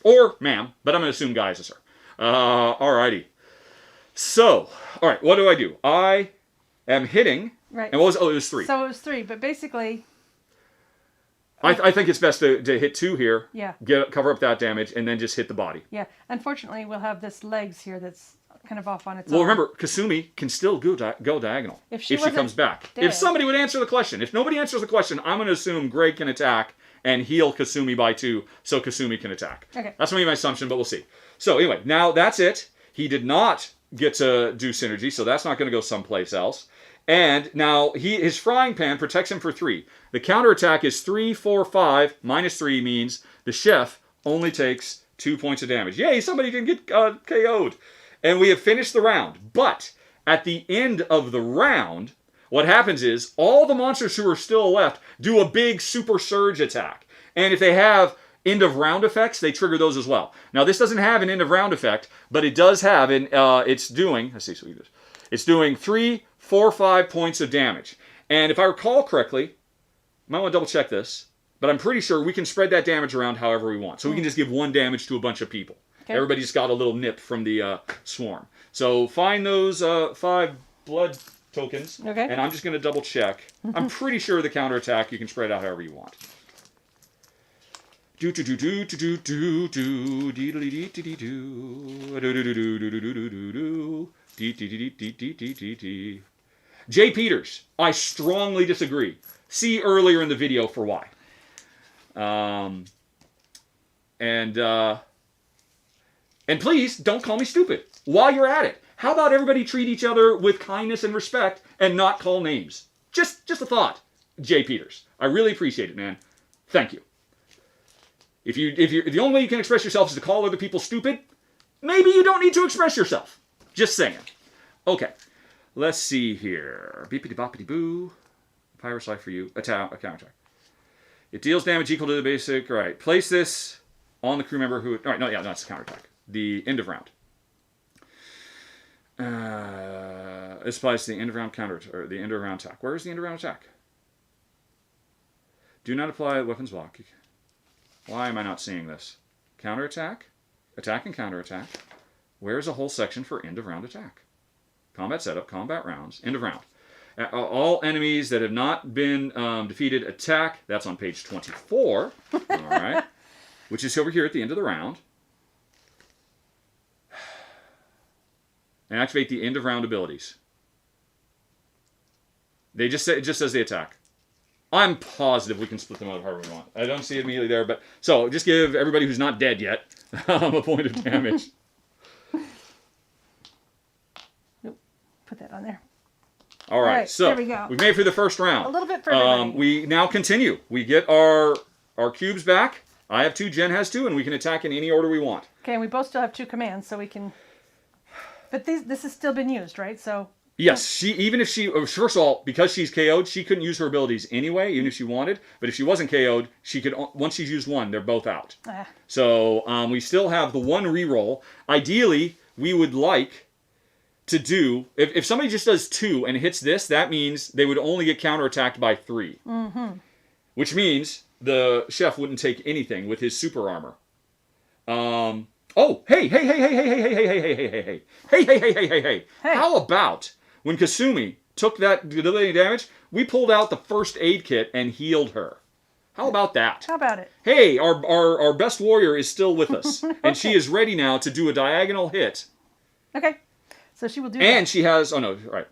Or ma'am, but I'm going to assume guy is a sir. Alrighty. So, all right, what do? I am hitting. Right. And what was? Oh, it was 3. So it was 3, but basically. I think it's best to hit 2 here. Yeah. Cover up that damage, and then just hit the body. Yeah. Unfortunately, we'll have this legs here that's kind of off on its own. Well, remember, Kasumi can still go diagonal if she comes back. Dead. If somebody would answer the question. If nobody answers the question, I'm going to assume Greg can attack and heal Kasumi by 2 so Kasumi can attack. Okay. That's going to be my assumption, but we'll see. So anyway, now that's it. He did not get to do synergy, so that's not going to go someplace else. And now his frying pan protects him for 3. The counterattack is 3, 4, 5. Minus 3 means the chef only takes 2 points of damage. Yay, somebody can get KO'd. And we have finished the round. But at the end of the round, what happens is all the monsters who are still left do a big super surge attack. And if they have end of round effects, they trigger those as well. Now, this doesn't have an end of round effect, but it does have it's doing, let's see, so we do this. It's doing 3, 4, 5 points of damage. And if I recall correctly, I might want to double check this, but I'm pretty sure we can spread that damage around however we want. So we can just give 1 damage to a bunch of people. Okay. Everybody's got a little nip from the swarm. So find those 5 blood tokens, okay. And I'm just going to double check. I'm pretty sure the counterattack you can spread out however you want. Jay Peters, I strongly disagree. See earlier in the video for why. And please don't call me stupid while you're at it. How about everybody treat each other with kindness and respect and not call names? Just a thought, Jay Peters. I really appreciate it, man. Thank you. If the only way you can express yourself is to call other people stupid, maybe you don't need to express yourself. Just saying. Okay. Let's see here. Beepity boppity boo. Pyrus life for you. A counterattack. It deals damage equal to the basic. All right. Place this on the crew member who. All right. No, yeah, that's a counterattack. The end of round. This applies to the end of round counter or the end of round attack. Where is the end of round attack? Do not apply weapons block. Why am I not seeing this? Counterattack, attack and counterattack. Where is a whole section for end of round attack? Combat setup, combat rounds, end of round. All enemies that have not been defeated attack. That's on page 24. All right, which is over here at the end of the round. And activate the end of round abilities. They just say, it just says the attack. I'm positive we can split them out however we want. I don't see it immediately there, but so just give everybody who's not dead yet a point of damage. Nope. Put that on there. All right, so there we go. We've made it through the first round. A little bit for everybody. We now continue. We get our cubes back. I have 2, Jen has 2, and we can attack in any order we want. Okay, and we both still have 2 commands, so we can... But this has still been used, right? So... Yes, even if she, first of all, because she's KO'd, she couldn't use her abilities anyway, even if she wanted. But if she wasn't KO'd, she could, once she's used 1, they're both out. So we still have the 1 reroll. Ideally, we would like to do, if somebody just does 2 and hits this, that means they would only get counterattacked by 3. Mm-hmm. Which means the chef wouldn't take anything with his super armor. Oh, hey. How about when Kasumi took that delaying damage, we pulled out the first aid kit and healed her. How about that? How about it? Hey, our best warrior is still with us, and she is ready now to do a diagonal hit. Okay, so she will do that. And she has, oh no, right.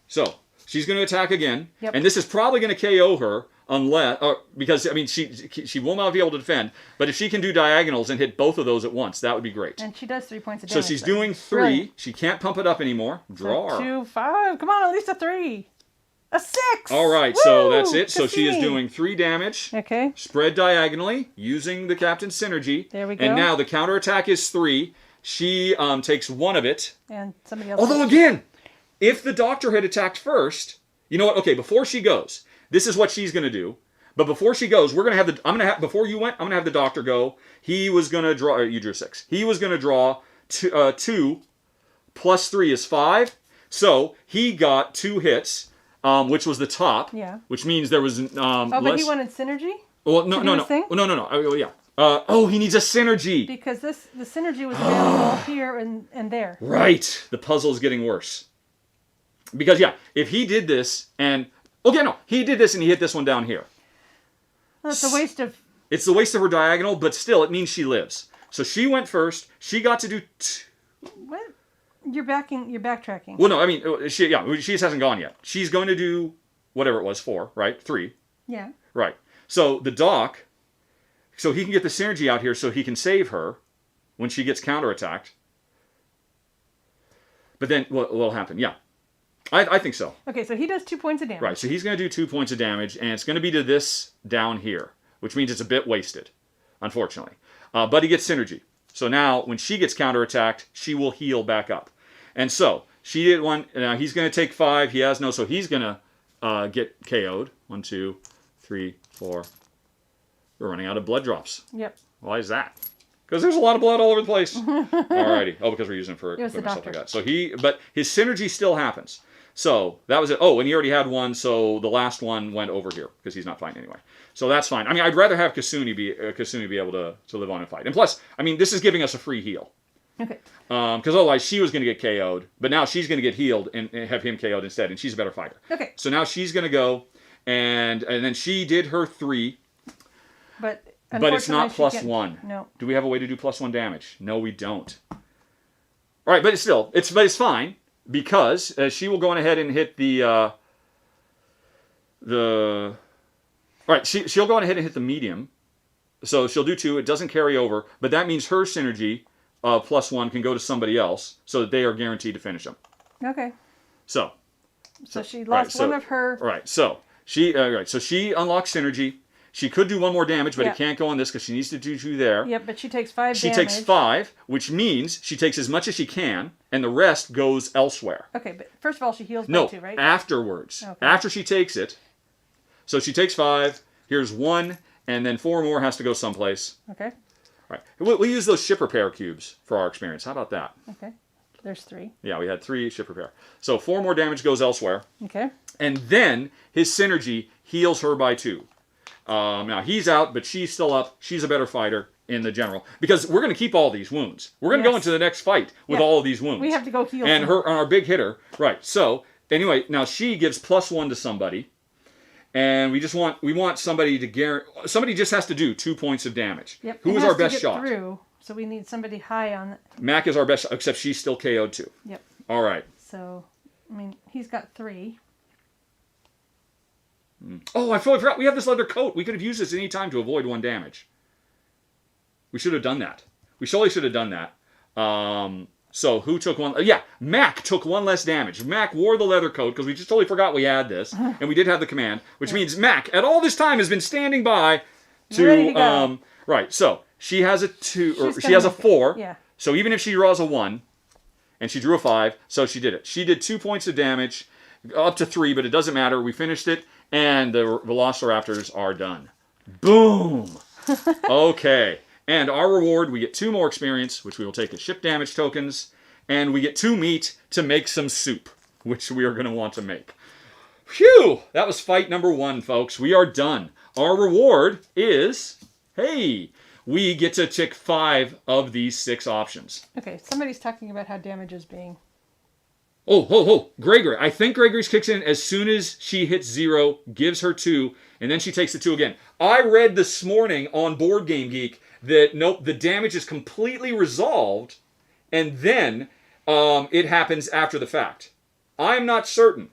So she's going to attack again, yep. And this is probably going to KO her unless because I mean she will not be able to defend. But if she can do diagonals and hit both of those at once, that would be great. And she does 3 points of So damage. she's doing 3. Brilliant. She can't pump it up anymore. Draw. So 2, 5. Come on, at least a 3. A 6. All right, Woo! so that's it. So she is Cassini. doing 3 damage. Okay. Spread diagonally using the captain's synergy. There we go. And now the counterattack is 3. She takes 1 of it. And somebody else. Although again, if the doctor had attacked first, you know what? Okay, before she goes, this is what she's going to do. But before she goes, we're going to have the. Before you went, I'm going to have the doctor go. He was going to draw. You drew 6. He was going to draw 2 plus 3 is 5. So he got 2 hits, which was the top. Yeah. Which means there was but he wanted synergy. Well, no. He needs a synergy. Because the synergy was available here and there. Right. The puzzle's getting worse. Because if he did this and he did this and he hit this one down here. Well, it's a waste of. It's the waste of her diagonal, but still, it means she lives. So she went first. She got to do. What? You're backtracking. Well, no, I mean she just hasn't gone yet. She's going to do whatever it was 4, right? 3. Yeah. Right. So the doc, so he can get the synergy out here, so he can save her when she gets counterattacked. But then what'll happen? Yeah. I think so. Okay, so he does 2 points of damage. Right, so he's going to do 2 points of damage, and it's going to be to this down here, which means it's a bit wasted, unfortunately. But he gets synergy. So now, when she gets counterattacked, she will heal back up. And so, she did 1, now he's going to take 5, he has no, so he's going to get KO'd. 1, 2, 3, 4. We're running out of blood drops. Yep. Why is that? Because there's a lot of blood all over the place. Alrighty. Oh, because we're using it for equipment stuff like that. So but his synergy still happens. So that was it. Oh, and he already had 1, so the last one went over here because he's not fighting anyway. So that's fine. I mean, I'd rather have Cassini be able to live on and fight. And plus, I mean, this is giving us a free heal. Okay. Because otherwise she was going to get KO'd, but now she's going to get healed and have him KO'd instead, and she's a better fighter. Okay. So now she's going to go, and then she did her 3. But it's not +1. No. Do we have a way to do +1 damage? No, we don't. All right, but it's fine because she will go on ahead and hit the right. She'll go on ahead and hit the medium, so she'll do 2. It doesn't carry over, but that means her synergy +1 can go to somebody else, so that they are guaranteed to finish them. Okay. So she lost one of her. Right. So she unlocks synergy. She could do 1 more damage, but it can't go on this because she needs to do 2 there. Yep, but she takes 5 damage. She takes 5, which means she takes as much as she can, and the rest goes elsewhere. Okay, but first of all, she heals by 2, right? Afterwards. Okay. After she takes it. So she takes 5, here's 1, and then 4 more has to go someplace. Okay. All right. We'll use those ship repair cubes for our experience. How about that? Okay. There's 3. Yeah, we had 3 ship repair. So 4 more damage goes elsewhere. Okay. And then his synergy heals her by 2. Now he's out, but she's still up. She's a better fighter in the general because we're going to keep all these wounds. We're going to go into the next fight with all of these wounds. We have to go heal. And our big hitter, right? So anyway, now she gives +1 to somebody, and we want somebody to guarantee. Somebody just has to do 2 points of damage. Yep. Who is our best shot? Through, so we need somebody high on. Mac is our best, except she's still KO'd too. Yep. All right. So, I mean, he's got 3. Oh, I forgot. We have this leather coat. We could have used this any time to avoid 1 damage. We should have done that. We surely should have done that. So who took 1? Yeah, Mac took 1 less damage. Mac wore the leather coat because we just totally forgot we had this, and we did have the command, which means Mac at all this time has been standing by to ready to go. Right. So she has a 2, or she has a 4. Yeah. So even if she draws a 1, and she drew a 5, so she did it. She did 2 points of damage, up to 3, but it doesn't matter. We finished it. And the Velociraptors are done. Boom! Okay. And our reward, we get 2 more experience, which we will take as ship damage tokens. And we get 2 meat to make some soup, which we are going to want to make. Phew! That was fight number 1, folks. We are done. Our reward is, hey, we get to tick 5 of these 6 options. Okay, somebody's talking about how damage is being... Oh, Gregory. I think Gregory's kicks in as soon as she hits 0, gives her 2, and then she takes the 2 again. I read this morning on Board Game Geek that, nope, the damage is completely resolved, and then it happens after the fact. I'm not certain.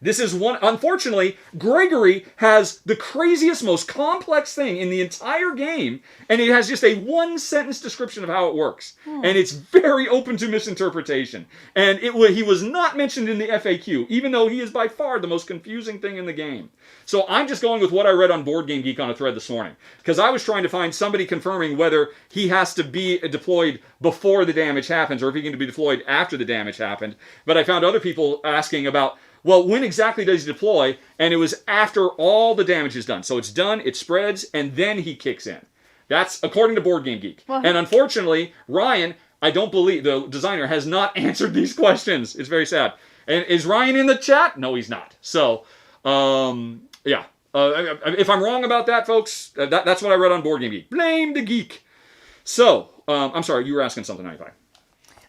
This is one, unfortunately, Gregory has the craziest, most complex thing in the entire game, and it has just a one-sentence description of how it works. And it's very open to misinterpretation. And he was not mentioned in the FAQ, even though he is by far the most confusing thing in the game. So I'm just going with what I read on Board Game Geek on a thread this morning, because I was trying to find somebody confirming whether he has to be deployed before the damage happens, or if he can be deployed after the damage happened. But I found other people asking about, well, when exactly does he deploy? And it was after all the damage is done. So it's done, it spreads, and then he kicks in. That's according to Board Game Geek. Well, and unfortunately, Ryan, I don't believe, the designer, has not answered these questions. It's very sad. And is Ryan in the chat? No, he's not. So, yeah. If I'm wrong about that, folks, that's what I read on Board Game Geek. Blame the geek. So, I'm sorry, you were asking something, 95.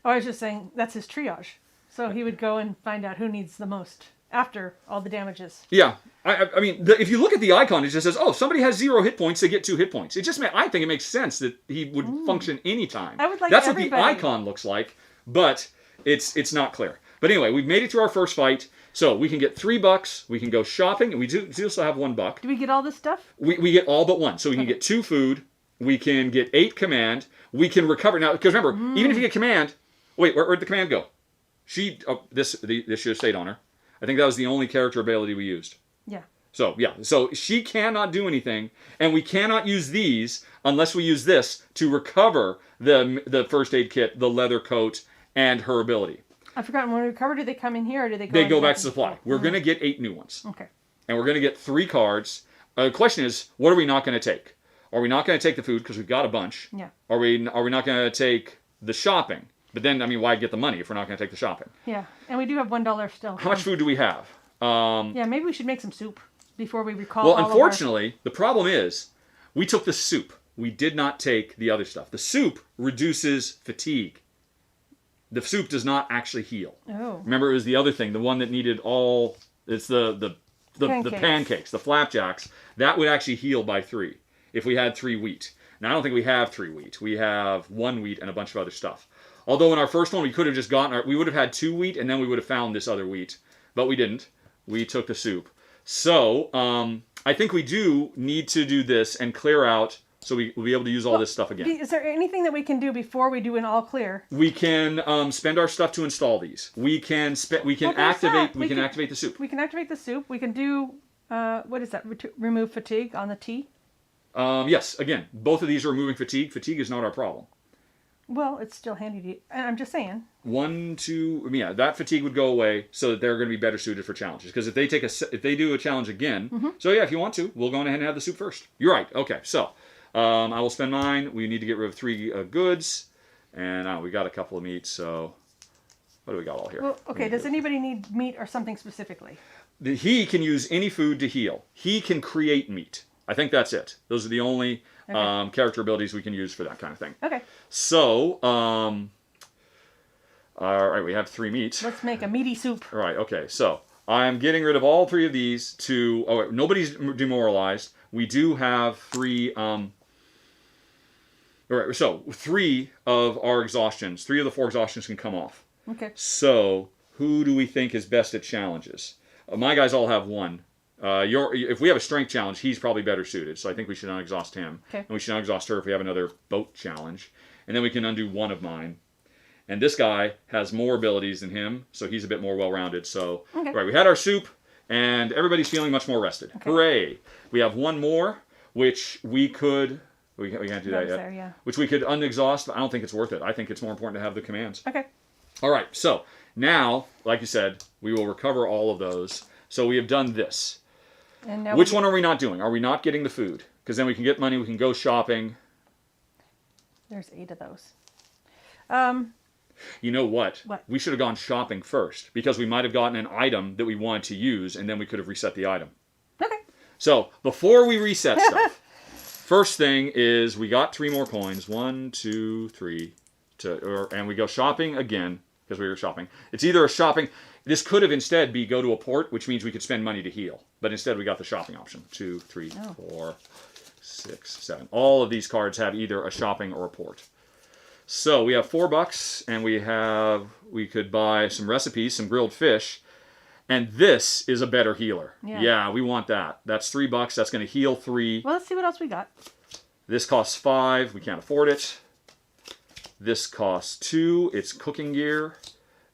Oh, I was just saying, that's his triage. So he would go and find out who needs the most after all the damages. Yeah. I mean, if you look at the icon, it just says, oh, if somebody has 0 hit points, they get 2 hit points. I think it makes sense that he would function anytime. I would like That's everybody. what the icon looks like, but it's not clear. But anyway, we've made it to our first fight. So we can get $3. We can go shopping, and we do still have $1. Do we get all this stuff? We get all but 1. So we can get 2 food. We can get 8 command. We can recover. Now, because remember, even if you get command... Wait, where'd the command go? This should have stayed on her. I think that was the only character ability we used. Yeah. So, yeah. So she cannot do anything, and we cannot use these unless we use this to recover the first aid kit, the leather coat, and her ability. I forgot, when we recover, do they come in here, or do they go... They go back to supply. We're going to get 8 new ones. Okay. And we're going to get 3 cards. The question is, what are we not going to take? Are we not going to take the food because we've got a bunch? Yeah. Are we not going to take the shopping? But then, I mean, why get the money if we're not going to take the shopping? Yeah, and we do have $1 still. How much food do we have? Yeah, maybe we should make some soup before we recall. Well, unfortunately, the problem is we took the soup. We did not take the other stuff. The soup reduces fatigue. The soup does not actually heal. Oh. Remember, it was the other thing, the one that needed all. It's the pancakes, the flapjacks. That would actually heal by 3 if we had 3 wheat. Now, I don't think we have 3 wheat. We have 1 wheat and a bunch of other stuff. Although in our first one, we could have just gotten we would have had 2 wheat, and then we would have found this other wheat. But we didn't. We took the soup. So, I think we do need to do this and clear out so we'll be able to use all this stuff again. Is there anything that we can do before we do an all clear? We can spend our stuff to install these. We can activate the soup. We can activate the soup. We can do, what is that? Remove fatigue on the T? Yes, again, both of these are removing fatigue. Fatigue is not our problem. Well, it's still handy to... And I'm just saying. 1, 2... Yeah, that fatigue would go away so that they're going to be better suited for challenges. Because if they do a challenge again... So yeah, if you want to, we'll go ahead and have the soup first. You're right. Okay, so I will spend mine. We need to get rid of 3 goods. And we got a couple of meats, so... What do we got all here? Well, okay, does anybody need meat or something specifically? He can use any food to heal. He can create meat. I think that's it. Those are the only... Okay. Character abilities we can use for that kind of thing. Okay. So, all right, we have 3 meats. Let's make a meaty soup. All right, okay. So, I'm getting rid of all 3 of these to... Oh, wait, nobody's demoralized. We do have 3... all right, so 3 of our exhaustions, 3 of the 4 exhaustions can come off. Okay. So, who do we think is best at challenges? My guys all have 1. If we have a strength challenge, he's probably better suited. So I think we should unexhaust him. Okay. And we should unexhaust her if we have another boat challenge. And then we can undo 1 of mine. And this guy has more abilities than him, so he's a bit more well-rounded. So, right, we had our soup, and everybody's feeling much more rested. Okay. Hooray! We have 1 more, which we could... We can't do that yet. There, yeah. Which we could unexhaust, but I don't think it's worth it. I think it's more important to have the commands. Okay. All right, so now, like you said, we will recover all of those. So we have done this. And now which one are we not doing? Are we not getting the food? Because then we can get money, we can go shopping. There's 8 of those. You know what? What? We should have gone shopping first, because we might have gotten an item that we wanted to use, and then we could have reset the item. Okay. So, before we reset stuff, first thing is we got 3 more coins. 1, 2, 3. And we go shopping again, because we were shopping. It's either a shopping... This could have instead be go to a port, which means we could spend money to heal. But instead we got the shopping option. 2, 3, 4, 6, 7. All of these cards have either a shopping or a port. So we have $4, and we could buy some recipes, some grilled fish, And this is a better healer. Yeah. We want that. That's $3. That's going to heal 3. Well, let's see what else we got. This costs 5. We can't afford it. This costs 2. It's cooking gear.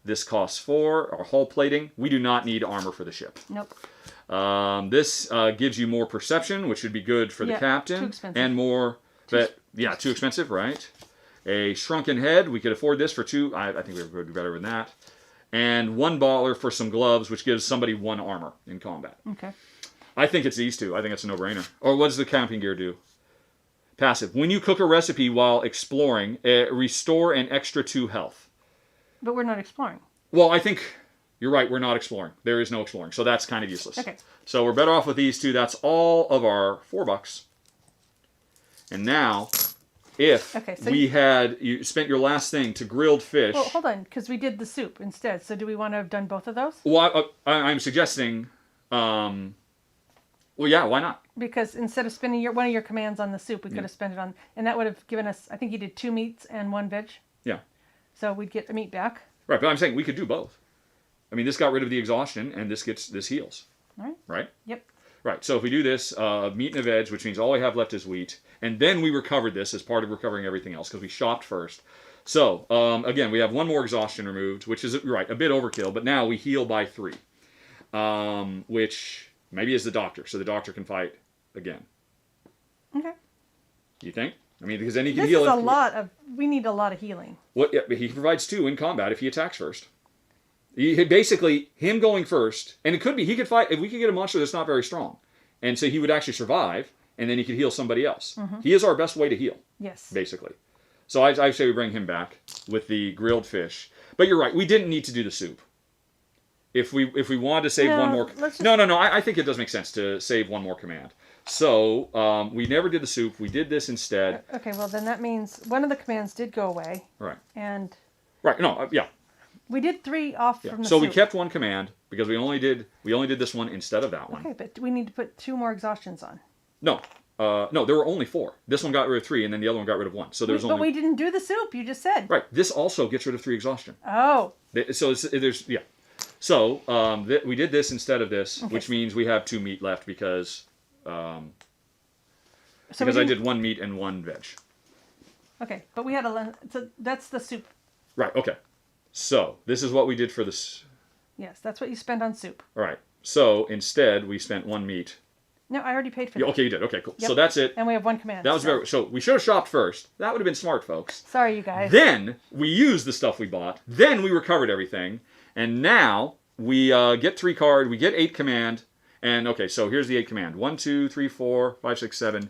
This costs 4. Our hull plating. We do not need armor for the ship. Nope. This gives you more perception, which would be good for the captain. Too expensive. And more... too expensive, right? A shrunken head. We could afford this for 2. I think we would do better than that. And 1 baller for some gloves, which gives somebody 1 armor in combat. Okay. I think it's these 2. I think it's a no-brainer. Or what does the camping gear do? Passive. When you cook a recipe while exploring, restore an extra 2 health. But we're not exploring. Well, I think you're right. We're not exploring. There is no exploring. So that's kind of useless. Okay. So we're better off with these 2. That's all of our $4. And now... If you spent your last thing to grilled fish... Well, hold on, because we did the soup instead. So do we want to have done both of those? Well, I'm suggesting... well, yeah, why not? Because instead of spending one of your commands on the soup, we could have spent it on... And that would have given us... I think you did 2 meats and 1 veg. Yeah. So we'd get the meat back. Right, but I'm saying we could do both. I mean, this got rid of the exhaustion, and this heals. All right. Right? Yep. Right, so if we do this, meat and a veg, which means all we have left is wheat, and then we recovered this as part of recovering everything else, because we shopped first. So, again, we have 1 more exhaustion removed, which is, right, a bit overkill, but now we heal by 3, which maybe is the doctor, so the doctor can fight again. Okay. You think? I mean, because then he can heal... We need a lot of healing. Well, yeah, but he provides 2 in combat if he attacks first. Basically, him going first, and it could be, he could fight, if we could get a monster that's not very strong, and so he would actually survive, and then he could heal somebody else. Mm-hmm. He is our best way to heal. Yes. Basically. So I say we bring him back with the grilled fish. But you're right, we didn't need to do the soup. If we wanted to save 1 more... No, I think it does make sense to save 1 more command. So, we never did the soup, we did this instead. Okay, well then that means one of the commands did go away. Right. And... Right, no, yeah. We did 3 off from the So soup. we kept 1 command because we only did this one instead of that one. Okay, but we need to put 2 more exhaustions on. No, there were only 4. This one got rid of 3, and then the other one got rid of 1. So But we didn't do the soup. You just said. Right. This also gets rid of 3 exhaustion. Oh. So there's So we did this instead of this, which means we have 2 meat left because I did 1 meat and 1 veg. Okay, but we had so that's the soup. Right. Okay. So, this is what we did for this. Yes, that's what you spent on soup. All right. So, instead, we spent 1 meat. No, I already paid for that. Okay, you did. Okay, cool. Yep. So, that's it. And we have 1 command. That was so we should have shopped first. That would have been smart, folks. Sorry, you guys. Then, we used the stuff we bought. Then, we recovered everything. And now, we get 3 card. We get 8 command. And, okay, so here's the 8 command. 1, 2, 3, 4, 5, 6, 7,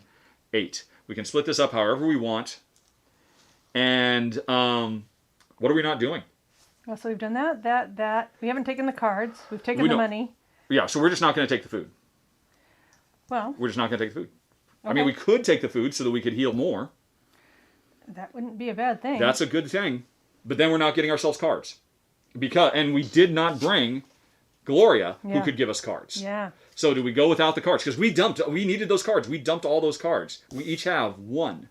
8. We can split this up however we want. And, what are we not doing? Well, so we've done that. We haven't taken the cards. We've taken the money. Yeah, so we're just not going to take the food. Well. We're just not going to take the food. Okay. I mean, we could take the food so that we could heal more. That wouldn't be a bad thing. That's a good thing. But then we're not getting ourselves cards. And we did not bring Gloria, who could give us cards. Yeah. So do we go without the cards? Because we needed those cards. We dumped all those cards. We each have 1.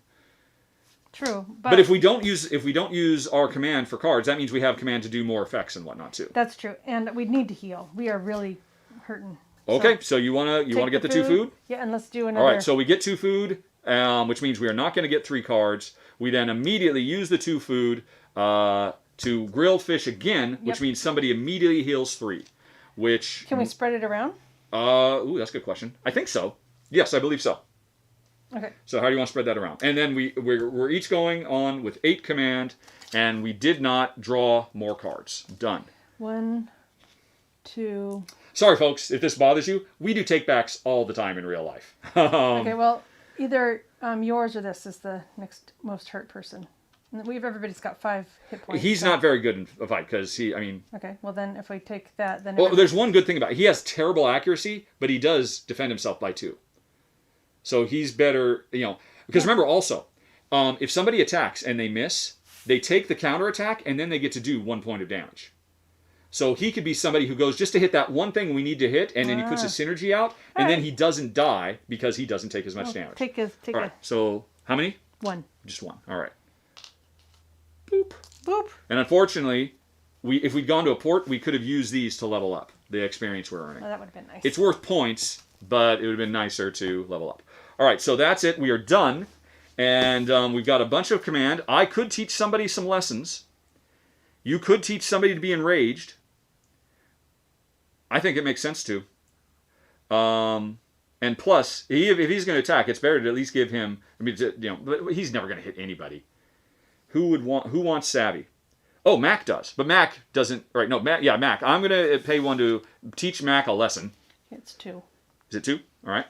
True, but if we don't use our command for cards, that means we have command to do more effects and whatnot too. That's true, and we need to heal. We are really hurting. Okay, so you wanna get the 2 food? Yeah, and let's do another. All right, so we get 2 food, which means we are not going to get 3 cards. We then immediately use the 2 food to grill fish again, which means somebody immediately heals 3. Which can we spread it around? Ooh, that's a good question. I think so. Yes, I believe so. Okay. So how do you want to spread that around? And then we're each going on with 8 command, and we did not draw more cards. Done. 1, 2. Sorry, folks, if this bothers you. We do take-backs all the time in real life. Okay, well, either yours or this is the next most hurt person. Everybody's got 5 hit points. He's not very good in a fight because Okay, well then if we take that, then. Well, there's one good thing about it. He has terrible accuracy, but he does defend himself by 2. So he's better, because remember also, if somebody attacks and they miss, they take the counterattack and then they get to do 1 point of damage. So he could be somebody who goes just to hit that one thing we need to hit, and then he puts his synergy out, and then he doesn't die because he doesn't take as much damage. All right, so how many? 1. Just 1. All right. Boop. Boop. And unfortunately, if we'd gone to a port, we could have used these to level up the experience we're earning. Oh, that would have been nice. It's worth points, but it would have been nicer to level up. All right, so that's it. We are done. And we've got a bunch of command. I could teach somebody some lessons. You could teach somebody to be enraged. I think it makes sense to. And plus, if he's going to attack, it's better to at least give him. I mean, he's never going to hit anybody. Who wants savvy? Oh, Mac does, but Mac doesn't. Right? No, Mac. Yeah, Mac. I'm going to pay one to teach Mac a lesson. It's 2. Is it 2? All right.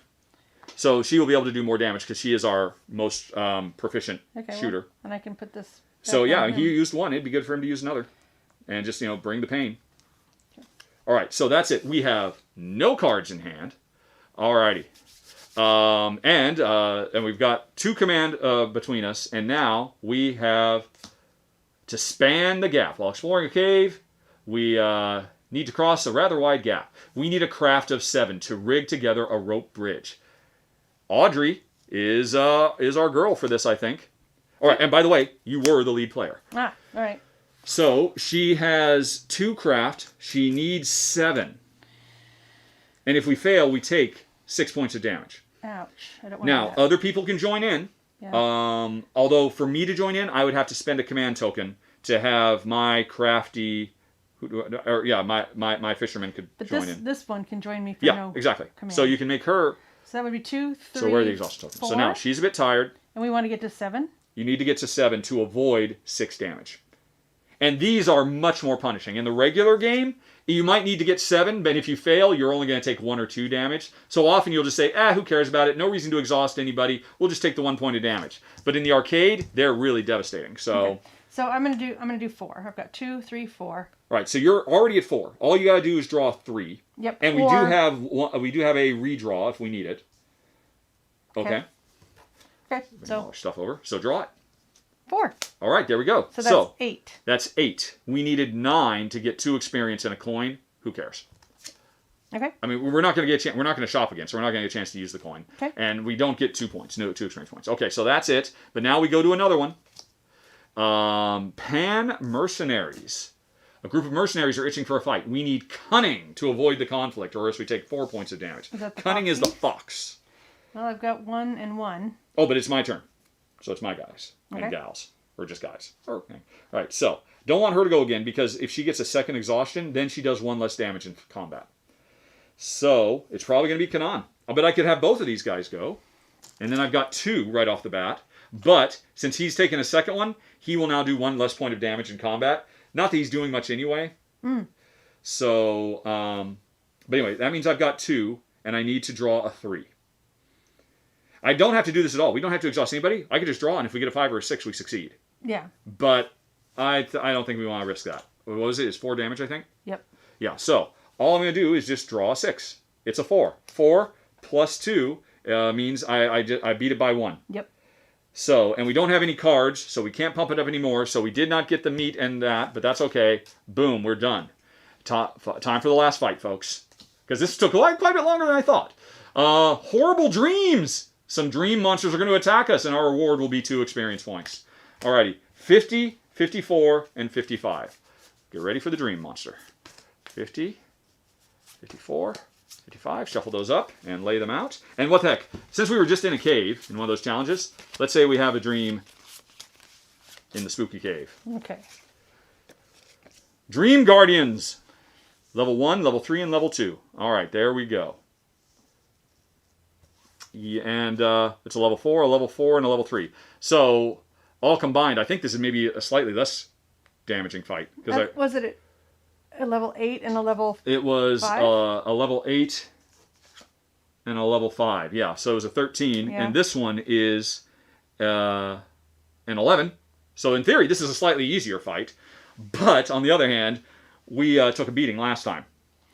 So she will be able to do more damage because she is our most proficient shooter. Well, and I can put this. So yeah, he used one. It'd be good for him to use another, and just bring the pain. Okay. All right. So that's it. We have no cards in hand. Alrighty. And we've got 2 command between us, and now we have to span the gap. While exploring a cave, we need to cross a rather wide gap. We need a craft of 7 to rig together a rope bridge. Audrey is our girl for this, I think. All right, and by the way, you were the lead player. All right. So she has 2 craft. She needs 7. And if we fail, we take 6 points of damage. Ouch. I don't want Now, that. other people can join in. Yeah. Although, for me to join in, I would have to spend a command token to have my crafty... my fisherman could join in. This one can join me for no exactly. command. So you can make her... So that would be 2, 3, So where are the exhaustion tokens? 4? So now, she's a bit tired. And we want to get to 7? You need to get to 7 to avoid 6 damage. And these are much more punishing. In the regular game, you might need to get 7, but if you fail, you're only going to take 1 or 2 damage. So often you'll just say, who cares about it? No reason to exhaust anybody. We'll just take the 1 point of damage. But in the arcade, they're really devastating. So, okay. So I'm gonna do 4. I've got 2, 3, 4. All right. So you're already at 4. All you got to do is draw 3. Yep. And 4. we do have a redraw if we need it. Okay. Okay. So stuff over. So draw it. 4. All right, there we go. So that's 8. That's 8. We needed 9 to get 2 experience and a coin. Who cares? Okay. I mean, we're not going to get a chance. We're not going to shop again, so we're not going to get a chance to use the coin. Okay. And we don't get 2 points. No, 2 experience points. Okay, so that's it. But now we go to another one. Pan Mercenaries. A group of mercenaries are itching for a fight. We need cunning to avoid the conflict, or else we take 4 points of damage. Is that the cunning is the foxy? fox. Well, I've got 1 and 1. Oh, but it's my turn. So it's my guys and Okay. gals. Or just guys. Okay. All right, so don't want her to go again, because if she gets a second exhaustion, then she does 1 less damage in combat. So it's probably going to be Kanan. I bet I could have both of these guys go. And then I've got 2 right off the bat. But since he's taken a second one, he will now do 1 less point of damage in combat. Not that he's doing much anyway. So, but anyway, that means I've got 2, and I need to draw a 3. I don't have to do this at all. We don't have to exhaust anybody. I could just draw, and if we get a 5 or a 6, we succeed. Yeah. But I don't think we want to risk that. What was it? It's 4 damage, I think? Yep. Yeah, so all I'm going to do is just draw a 6. It's a 4. 4 plus 2 means I beat it by 1. Yep. So, and we don't have any cards, so we can't pump it up anymore. So we did not get the meat and that, but that's okay. Boom, we're done. Time for the last fight, folks. Because this took quite a bit longer than I thought. Horrible dreams! Some dream monsters are going to attack us, and our reward will be 2 experience points. Alrighty, 50, 54, and 55. Get ready for the dream monster. 50, 54, 55. Shuffle those up and lay them out. And what the heck? Since we were just in a cave, in one of those challenges, let's say we have a dream in the spooky cave. Okay. Dream Guardians. Level 1, level 3, and level 2. Alright, there we go. Yeah, and it's a level 4, a level 4, and a level 3. So, all combined, I think this is maybe a slightly less damaging fight. Was it a level 8 and a level It was 5? A level 8 and a level 5. Yeah, so it was a 13. Yeah. And this one is an 11. So in theory, this is a slightly easier fight. But on the other hand, we took a beating last time.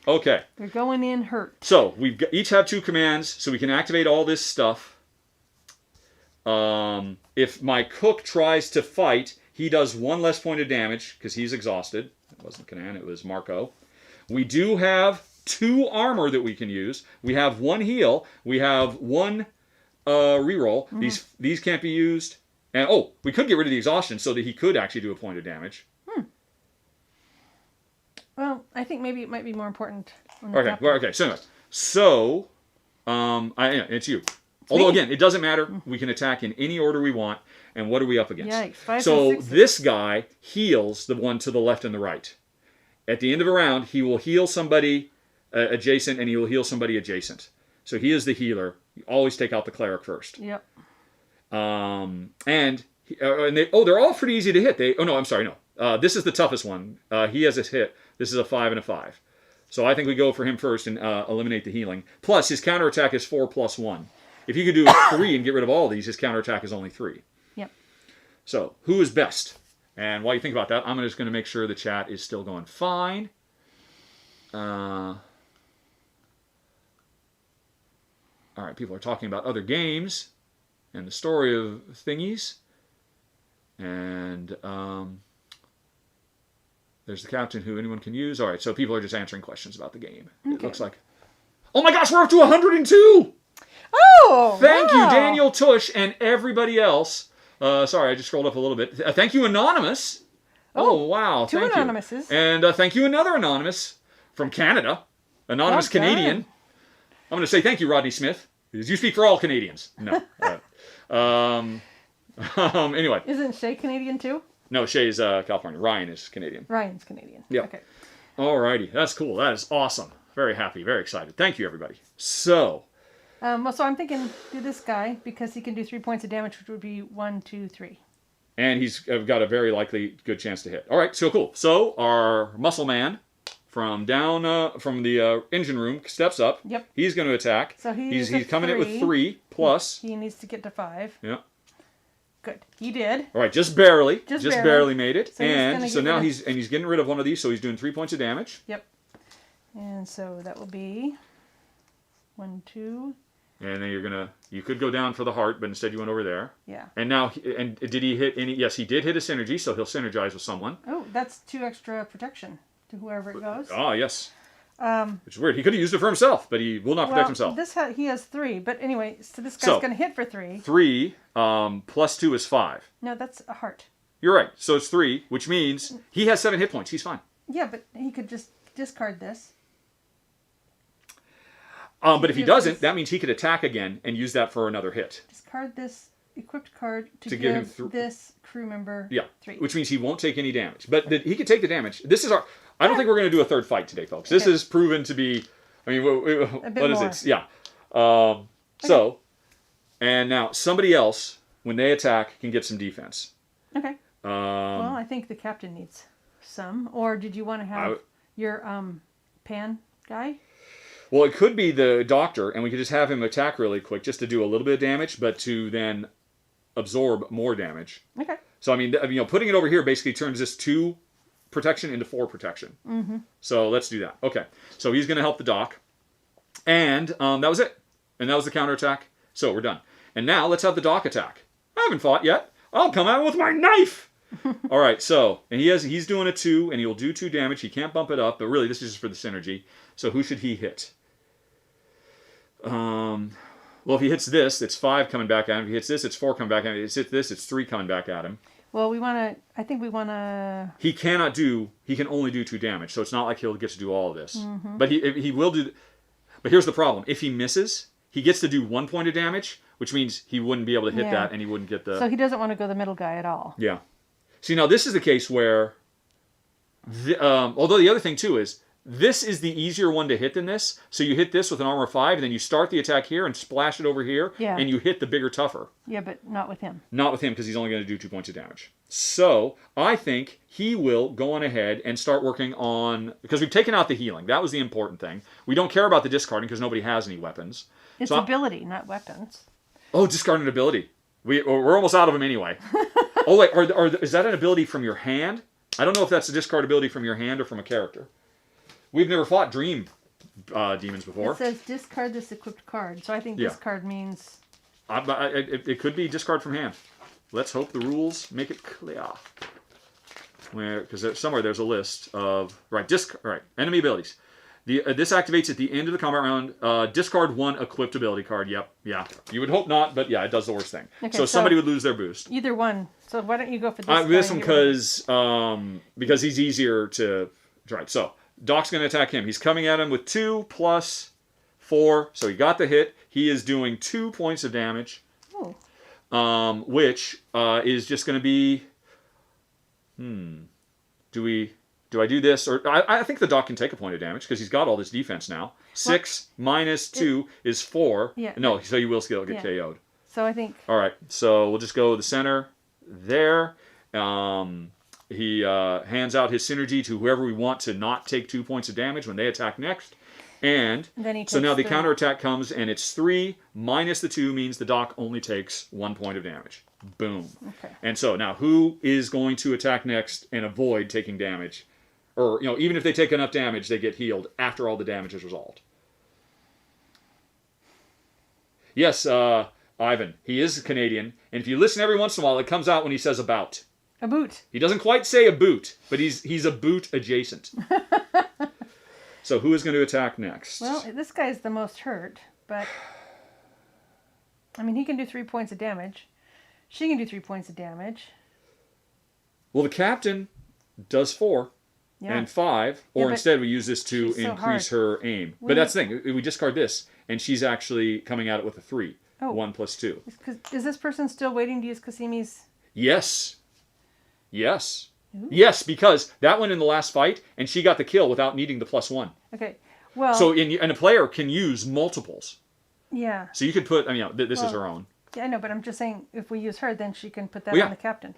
Okay. They're going in hurt. So we each have 2 commands, so we can activate all this stuff. If my cook tries to fight, he does 1 less point of damage because he's exhausted. It wasn't Kanan, it was Marco. We do have 2 armor that we can use. We have 1 heal. We have 1 reroll. Mm-hmm. These can't be used. And we could get rid of the exhaustion so that he could actually do a point of damage. Well, I think maybe it might be more important. On the Okay. captain. Well, okay. So anyway, yeah, it's you. Although again, it doesn't matter. We can attack in any order we want. And what are we up against? Yikes, 5s So and 6s. this guy heals the one to the left and the right. At the end of a round, he will heal somebody adjacent, and he will heal somebody adjacent. So he is the healer. You always take out the cleric first. Yep. They're all pretty easy to hit. This is the toughest one. He has a hit. This is a 5 and a 5. So I think we go for him first and eliminate the healing. Plus, his counterattack is 4 plus 1. If you could do 3 and get rid of all of these, his counterattack is only 3. Yep. So, who is best? And while you think about that, I'm just going to make sure the chat is still going fine. All right, people are talking about other games and the story of thingies. And there's the captain who anyone can use. All right, so people are just answering questions about the game. Okay. It looks like... Oh my gosh, we're up to 102! Oh! Thank wow. you, Daniel Tush, and everybody else. Sorry, I just scrolled up a little bit. Thank you, Anonymous. Oh wow, two thank Anonymouses. You. And thank you, another Anonymous from Canada. Anonymous Canadian. I'm going to say thank you, Rodney Smith. Because you speak for all Canadians. No. Anyway. Isn't Shay Canadian too? No, Shay's California. Ryan is Canadian. Ryan's Canadian. Yeah. Okay. Alrighty. That's cool. That is awesome. Very happy. Very excited. Thank you, everybody. So. So I'm thinking do this guy because he can do 3 points of damage, which would be 1, 2, 3. And he's got a very likely good chance to hit. All right. So cool. So our muscle man from down from the engine room steps up. Yep. He's going to attack. So he's coming in with 3 plus. He needs to get to 5. Yeah. Good. He did. All right, just barely. Just barely made it. So and so now he's getting rid of one of these, so he's doing 3 points of damage. Yep. And so that will be 1, 2. And then you could go down for the heart, but instead you went over there. Yeah. And now, and did he hit any? Yes, he did hit a synergy, so he'll synergize with someone. Oh, that's 2 extra protection to whoever it goes. Ah, yes. Which is weird. He could have used it for himself, but he will not protect himself. He has 3, but anyway, so this guy's going to hit for 3. 3 plus 2 is 5. No, that's a heart. You're right. So it's 3, which means he has 7 hit points. He's fine. Yeah, but he could just discard this. But if he doesn't, that means he could attack again and use that for another hit. Discard this equipped card to give him this crew member 3. Which means he won't take any damage. But he could take the damage. This is I don't think we're going to do a third fight today, folks. This is proven to be... I mean, a bit what is more. it? Yeah. So, and now somebody else, when they attack, can get some defense. Okay. Well, I think the captain needs some. Or did you want to have your pan guy? Well, it could be the doctor, and we could just have him attack really quick just to do a little bit of damage, but to then absorb more damage. Okay. So, I mean, putting it over here basically turns this 2 protection into 4 protection. Mm-hmm. So let's do that. Okay. So he's going to help the doc. And that was it. And that was the counterattack. So we're done. And now let's have the doc attack. I haven't fought yet. I'll come out with my knife. All right. So, and he's doing a 2, and he'll do 2 damage. He can't bump it up, but really this is just for the synergy. So who should he hit? Well, if he hits this, it's 5 coming back at him. If he hits this, it's 4 coming back at him. If he hits this, it's 3 coming back at him. Well, I think we want to... He can only do 2 damage, so it's not like he'll get to do all of this. Mm-hmm. But he will do... But here's the problem. If he misses, he gets to do 1 point of damage, which means he wouldn't be able to hit that, and he wouldn't get the... So he doesn't want to go the middle guy at all. Yeah. See, now this is the case where... although the other thing, too, is... This is the easier one to hit than this. So you hit this with an armor 5, and then you start the attack here and splash it over here, and you hit the bigger, tougher. Yeah, but not with him. Not with him, because he's only going to do 2 points of damage. So I think he will go on ahead and start working on... Because we've taken out the healing. That was the important thing. We don't care about the discarding, because nobody has any weapons. It's ability, not weapons. Oh, discarding ability. We're almost out of them anyway. Oh, wait, is that an ability from your hand? I don't know if that's a discard ability from your hand or from a character. We've never fought Dream Demons before. It says discard this equipped card. So I think discard means... It could be discard from hand. Let's hope the rules make it clear. Because somewhere there's a list of... enemy abilities. This activates at the end of the combat round. Discard 1 equipped ability card. Yep, yeah. You would hope not, but yeah, it does the worst thing. Okay, so somebody would lose their boost. Either one. So why don't you go for this This one because he's easier to... Right, so Doc's going to attack him. He's coming at him with 2 plus 4. So he got the hit. He is doing 2 points of damage. Oh. Which is just going to be... Do I do this? Or I think the Doc can take a point of damage because he's got all this defense now. 6 minus 2 is 4. Yeah. No, so you will still get KO'd. So I think... All right, so we'll just go the center there. He hands out his synergy to whoever we want to not take 2 points of damage when they attack next. And then so now the counterattack comes, and it's 3 minus the 2 means the Doc only takes 1 point of damage. Boom. Okay. And so now who is going to attack next and avoid taking damage? Or, even if they take enough damage, they get healed after all the damage is resolved. Yes, Ivan. He is Canadian, and if you listen every once in a while, it comes out when he says about. A boot. He doesn't quite say a boot, but he's a boot adjacent. So who is going to attack next? Well, this guy's the most hurt, but... I mean, he can do 3 points of damage. She can do 3 points of damage. Well, the captain does 4 and 5, or instead we use this to increase her aim. But that's the thing. We discard this, and she's actually coming at it with a 3. 1 plus 2. Is this person still waiting to use Kasimi's? Yes. Ooh. Yes, because that went in the last fight, and she got the kill without needing the +1. Okay, well... So, and a player can use multiples. Yeah. So you could put, this is her own. Yeah, I know, but I'm just saying, if we use her, then she can put that on the captain.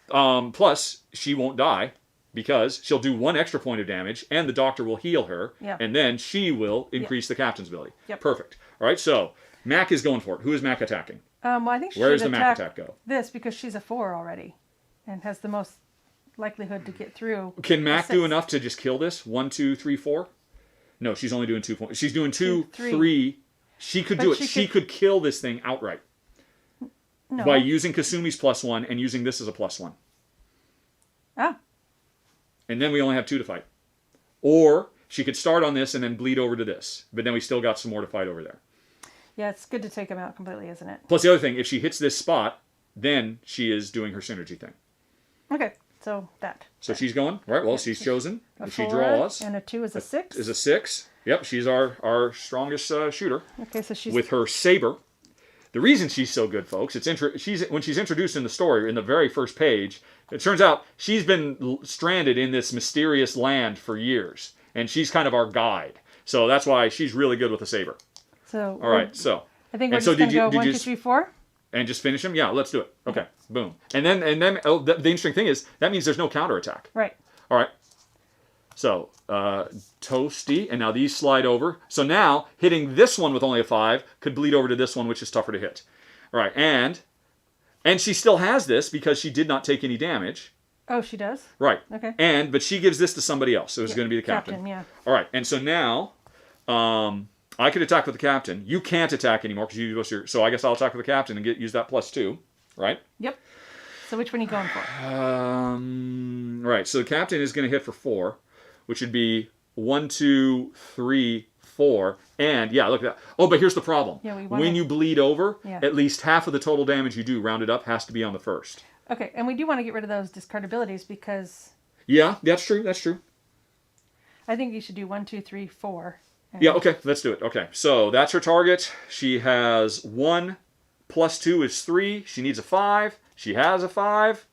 Plus, she won't die, because she'll do 1 extra point of damage, and the doctor will heal her, and then she will increase the captain's ability. Yep. Perfect. All right, so Mac is going for it. Who is Mac attacking? Well, I think she Where should does the Mac attack go? This, because she's a 4 already, and has the most likelihood to get through. Can Mac do enough to just kill this? 1, 2, 3, 4? No, she's only doing 2 points. She's doing 2, 3. She could do it. She could kill this thing outright. No. By using Kasumi's +1 and using this as a +1. Ah. And then we only have 2 to fight. Or she could start on this and then bleed over to this. But then we still got some more to fight over there. Yeah, it's good to take him out completely, isn't it? Plus the other thing, if she hits this spot, then she is doing her synergy thing. Okay, so that. So she's going. Right, well, she's chosen. A She 4 draws. And a 2 is a 6. Is a 6. Yep, she's our strongest shooter. Okay, so she's... With her saber. The reason she's so good, folks, when she's introduced in the story, in the very first page, it turns out she's been stranded in this mysterious land for years. And she's kind of our guide. So that's why she's really good with a saber. So... All right, so... I think we're just going to go 1, 2, 3, 4. And just finish him? Yeah, let's do it. Okay, boom. And then the interesting thing is, that means there's no counterattack. Right. All right. So, toasty, and now these slide over. So now, hitting this one with only a 5 could bleed over to this one, which is tougher to hit. All right, and she still has this because she did not take any damage. Oh, she does? Right. Okay. But she gives this to somebody else, so it's going to be the captain. Yeah. All right, and so now, I could attack with the captain. You can't attack anymore because you use your... So I guess I'll attack with the captain and use that +2, right? Yep. So which one are you going for? Right, so the captain is going to hit for 4, which would be 1, 2, 3, 4. And, yeah, look at that. Oh, but here's the problem. Yeah, when you bleed over, at least half of the total damage you do, rounded up, has to be on the first. Okay, and we do want to get rid of those discard abilities because... Yeah, that's true, that's true. I think you should do 1, 2, 3, 4. Yeah, okay, let's do it. Okay, so that's her target. She has 1 plus 2 is 3. She needs a 5. She has a 5.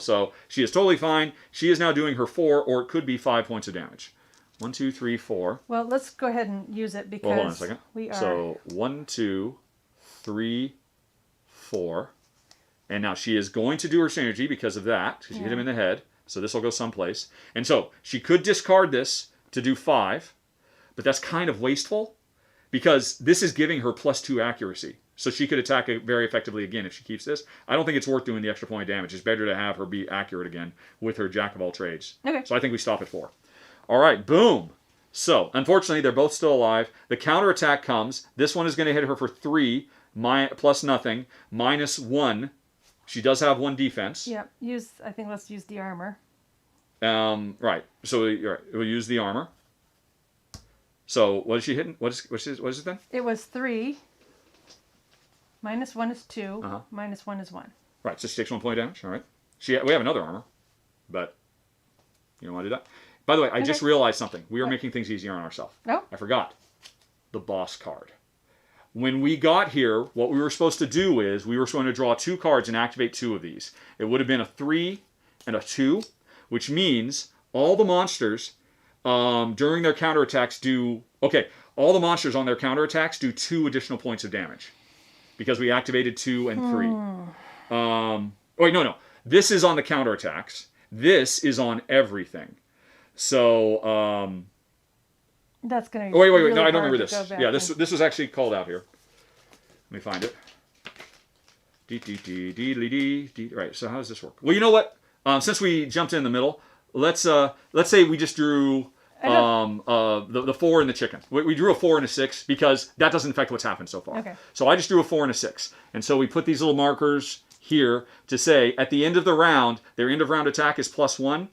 So she is totally fine. She is now doing her 4, or it could be 5 points of damage. 1, 2, 3, 4. Well, let's go ahead and use it because hold on a second. We are... So 1, 2, 3, 4. And now she is going to do her synergy because of that. Because she hit him in the head. So this will go someplace. And so she could discard this to do 5. But that's kind of wasteful because this is giving her +2 accuracy. So she could attack it very effectively again if she keeps this. I don't think it's worth doing the extra point of damage. It's better to have her be accurate again with her jack of all trades. Okay. So I think we stop at 4. All right, boom. So, unfortunately, they're both still alive. The counterattack comes. This one is going to hit her for 3, plus nothing, -1. She does have 1 defense. Yeah, I think let's use the armor. Right. So we'll use the armor. So what is she hitting? What is it then? It was 3. -1 is 2. -1 is 1. Right. So she takes 1 point of damage. All right. We have another armor, but you don't want to do that. By the way, I just Okay. realized something. We are What? making things easier on ourselves. Oh. I forgot. The boss card. When we got here, what we were supposed to do is we were going to draw 2 cards and activate 2 of these. It would have been a 3 and a 2, which means all the monsters during their counterattacks do... Okay, all the monsters on their counterattacks do 2 additional points of damage. Because we activated 2 and 3. Wait, no. This is on the counterattacks. This is on everything. So, That's going to wait. really No, I don't hard remember to go this. back Yeah, and- this was actually called out here. Let me find it. Right, so how does this work? Well, you know what? Since we jumped in the middle, let's say we just drew the 4 and the chicken. We drew a 4 and a 6 because that doesn't affect what's happened so far. Okay. So I just drew a 4 and a 6. And so we put these little markers here to say at the end of the round, their end of round attack is +1.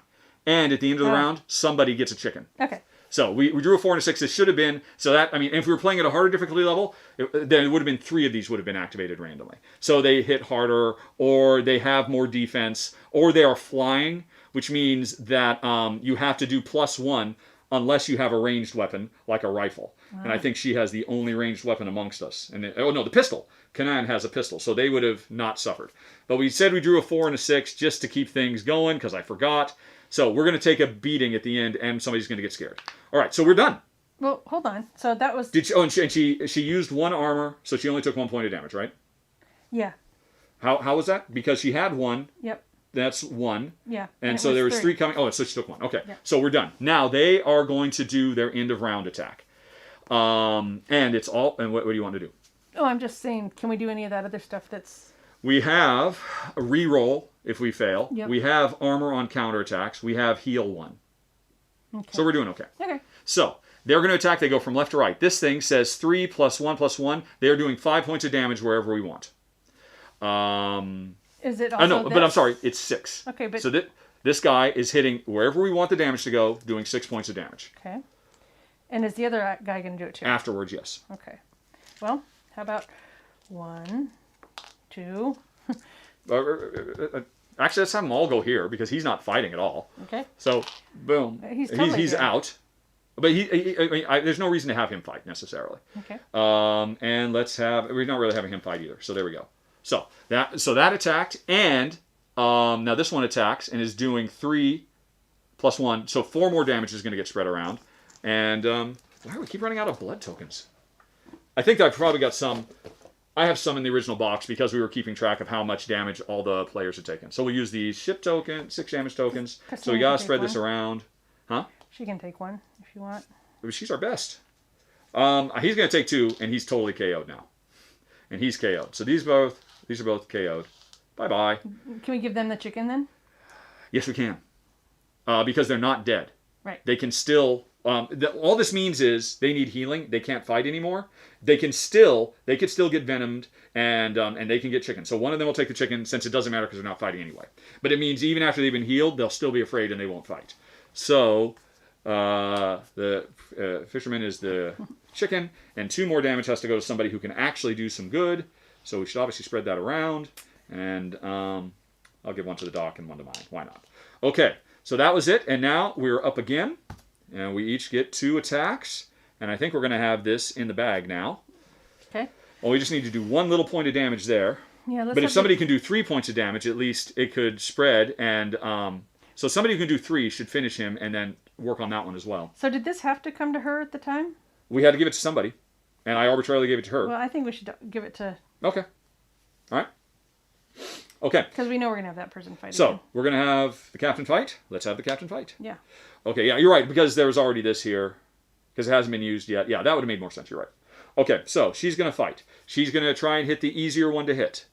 And at the end of the round, somebody gets a chicken. Okay. So we drew a 4 and a 6. It should have been, so that, I mean, if we were playing at a harder difficulty level, then it would have been 3 of these would have been activated randomly. So they hit harder, or they have more defense, or they are flying, which means that you have to do +1 unless you have a ranged weapon, like a rifle. And I think she has the only ranged weapon amongst us. And the pistol. Kanan has a pistol, so they would have not suffered. But we said we drew a 4 and a 6 just to keep things going, because I forgot. So we're going to take a beating at the end, and somebody's going to get scared. All right, so we're done. Well, hold on. So that was... And she used 1 armor, so she only took 1 point of damage, right? Yeah. How was that? Because she had 1. Yep. That's 1. Yeah. And so there was 3 coming. Oh, so she took 1. Okay, Yeah. so we're done. Now they are going to do their end of round attack. And it's all. And what do you want to do? Oh, I'm just saying, can we do any of that other stuff that's... We have a reroll if we fail. Yep. We have armor on counterattacks. We have heal 1. Okay. So we're doing okay. Okay. So they're going to attack. They go from left to right. This thing says 3 + 1 + 1. They are doing 5 points of damage wherever we want. Is it also No, this? but I'm sorry. It's 6. Okay, but... So this guy is hitting wherever we want the damage to go, doing 6 points of damage. Okay. And is the other guy going to do it too? Afterwards, yes. Okay. Well, how about 1, 2... Actually, let's have them all go here because he's not fighting at all. Okay. So, boom. He's totally he's dead. out. But there's no reason to have him fight necessarily. Okay. And we're not really having him fight either. So there we go. So that attacked, and now this one attacks and is doing 3 + 1. So 4 more damage is going to get spread around. And why do we keep running out of blood tokens? I think I've probably got some. I have some in the original box because we were keeping track of how much damage all the players had taken. So we'll use these ship token, 6 damage tokens. So we Christina gotta can spread take this one. around. Huh? She can take 1 if you want. She's our best. He's gonna take 2, and he's totally KO'd now. And he's KO'd. So these are both KO'd. Bye-bye. Can we give them the chicken then? Yes, we can. Because they're not dead. Right. They can still... all this means is they need healing. They can't fight anymore. They could still get venomed, and they can get chicken. So one of them will take the chicken, since it doesn't matter because they're not fighting anyway. But it means even after they've been healed, they'll still be afraid and they won't fight. So the fisherman is the chicken, and 2 more damage has to go to somebody who can actually do some good. So we should obviously spread that around, and I'll give 1 to the dock and 1 to mine. Why not? Okay, so that was it, and now we're up again, and we each get 2 attacks. And I think we're going to have this in the bag now. Okay. Well, we just need to do 1 little point of damage there. Yeah. Let's But if have somebody can do 3 points of damage, at least it could spread. And so somebody who can do 3 should finish him and then work on that one as well. So did this have to come to her at the time? We had to give it to somebody. And I arbitrarily gave it to her. Well, I think we should give it to... Okay. All right. Okay. Because we know we're going to have that person fight So again. we're going to have the captain fight. Let's have the captain fight. Yeah. Okay, yeah, you're right, because there was already this here. Because it hasn't been used yet. Yeah, that would have made more sense. You're right. Okay, so she's going to fight. She's going to try and hit the easier one to hit.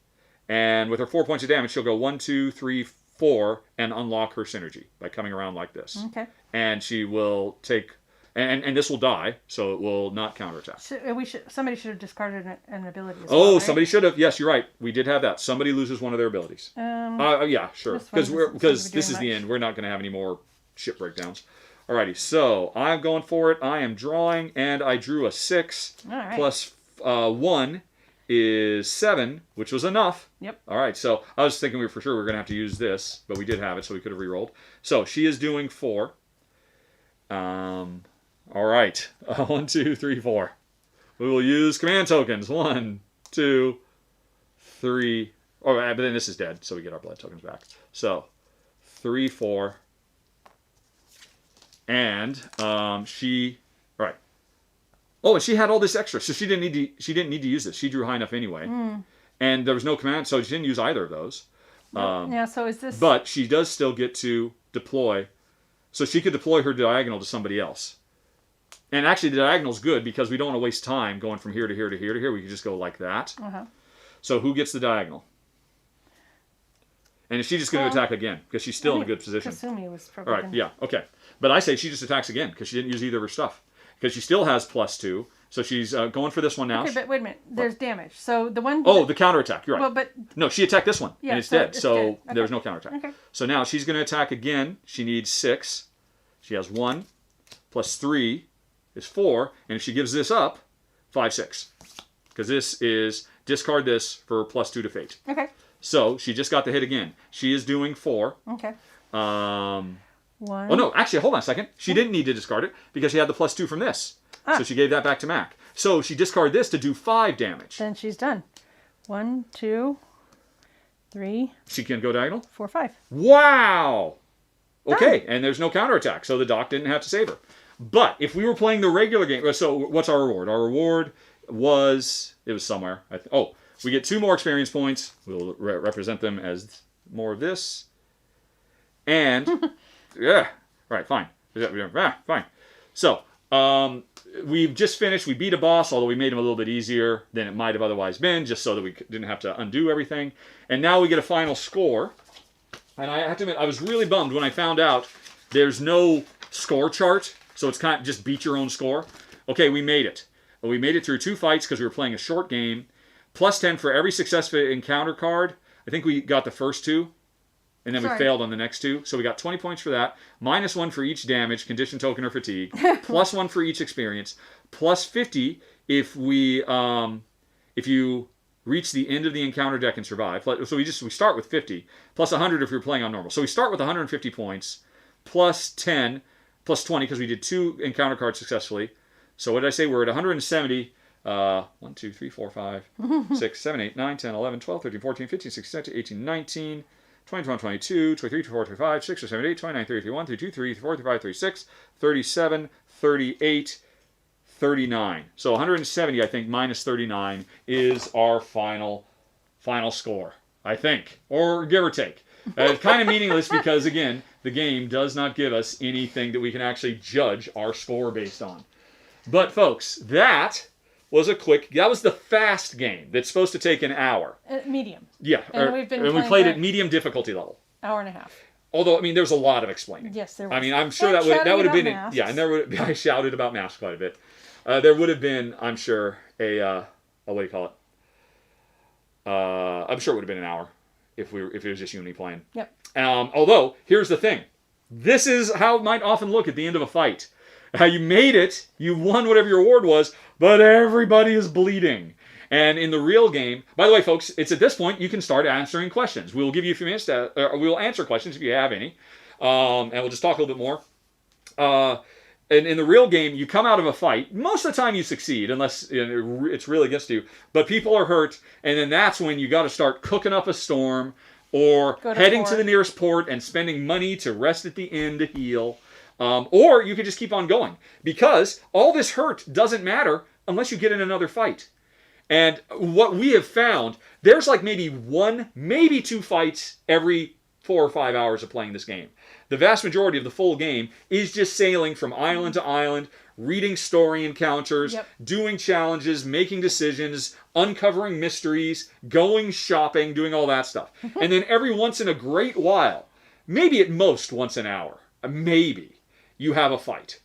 And with her 4 points of damage, she'll go 1, 2, 3, 4, and unlock her synergy by coming around like this. Okay. And she will take... And this will die, so it will not counterattack. So somebody should have discarded an ability as well, right? Somebody should have. Yes, you're right. We did have that. Somebody loses one of their abilities. Yeah, sure. This one doesn't seem to be Because this doing is the much. end. We're not going to have any more ship breakdowns. Alrighty, so I'm going for it. I am drawing, and I drew a 6. All right. Plus 1 is 7, which was enough. Yep. Alright, so I was thinking for sure we were going to have to use this, but we did have it, so we could have re-rolled. So she is doing 4. All right. 1, 2, 3, 4. We will use command tokens. 1, 2, 3. Oh, but then this is dead, so we get our blood tokens back. So 3, 4. And she. All right. Oh, and she had all this extra, so she didn't need to use this. She drew high enough anyway, and there was no command, so she didn't use either of those. Yeah. So is this? But she does still get to deploy, so she could deploy her diagonal to somebody else. And actually, the diagonal's good because we don't want to waste time going from here to here to here to here. We can just go like that. So who gets the diagonal? And is she just going to attack again because she's still in a good position? Kasumi was All probably. right. Yeah. Okay. But I say she just attacks again because she didn't use either of her stuff. Because she still has +2, so she's going for this one now. Okay, but wait a minute. There's damage. So the one. Oh, the counterattack. You're right. Well, but no, she attacked this one, yeah, and it's so dead. it's So dead. Okay. there's no counterattack. Okay. So now she's going to attack again. She needs 6. She has 1 plus 3 is 4, and if she gives this up, 5, 6. Because this is discard this for +2 to fate. Okay. So she just got the hit again. She is doing 4. Okay. 1. Oh no, actually, hold on a second. She didn't need to discard it because she had the +2 from this. So she gave that back to Mac. So she discarded this to do 5 damage. Then she's done. 1, 2, 3. She can go diagonal? 4, 5. Wow! Okay, and there's no counterattack, so the doc didn't have to save her. But if we were playing the regular game, so what's our reward? Our reward was, it was somewhere. We get 2 more experience points. We'll represent them as more of this. And, yeah, right, fine. Fine. So, we've just finished. We beat a boss, although we made him a little bit easier than it might have otherwise been, just so that we didn't have to undo everything. And now we get a final score. And I have to admit, I was really bummed when I found out there's no score chart, so it's kind of just beat your own score. Okay, we made it. We made it through 2 fights because we were playing a short game. +10 for every successful encounter card. I think we got the first 2. And then we failed on the next 2. So we got 20 points for that. -1 for each damage, condition, token, or fatigue. +1 for each experience. +50 if you reach the end of the encounter deck and survive. So we start with 50. +100 if you're playing on normal. So we start with 150 points. +10, +20 because we did 2 encounter cards successfully. So what did I say? We're at 170. 1, 2, 3, 4, 5, 6, 7, 8, 9, 10, 11, 12, 13, 14, 15, 16, 17, 18, 19... 20, 21, 22, 23, 24, 25, 6, 7, 8, 29, 30, 31, 32, 34, 35, 36, 37, 38, 39. So 170, I think, minus 39 is our final score, I think. Or give or take. It's kind of meaningless because, again, the game does not give us anything that we can actually judge our score based on. But, folks, that was the fast game that's supposed to take an hour. Medium. Yeah, And we played at medium difficulty level. Hour and a half. Although, I mean, there's a lot of explaining. Yes, there was. I mean, I'm sure And that would have been masks. yeah, and I shouted about masks quite a bit. There would have been, I'm sure, what do you call it? I'm sure it would have been an hour if it was just you and me playing. Yep. Although, here's the thing. This is how it might often look at the end of a fight. You made it, you won whatever your award was, but everybody is bleeding. And in the real game, by the way, folks, it's at this point you can start answering questions. We'll give you a few minutes we'll answer questions if you have any. And we'll just talk a little bit more. And in the real game, you come out of a fight. Most of the time you succeed, unless it's really against you. But people are hurt, and then that's when you got to start cooking up a storm or heading to the nearest port and spending money to rest at the inn to heal. Or you could just keep on going. Because all this hurt doesn't matter unless you get in another fight. And what we have found, there's like maybe 1, maybe 2 fights every 4 or 5 hours of playing this game. The vast majority of the full game is just sailing from island to island, reading story encounters, doing challenges, making decisions, uncovering mysteries, going shopping, doing all that stuff. And then every once in a great while, maybe at most once an hour, maybe, you have a fight.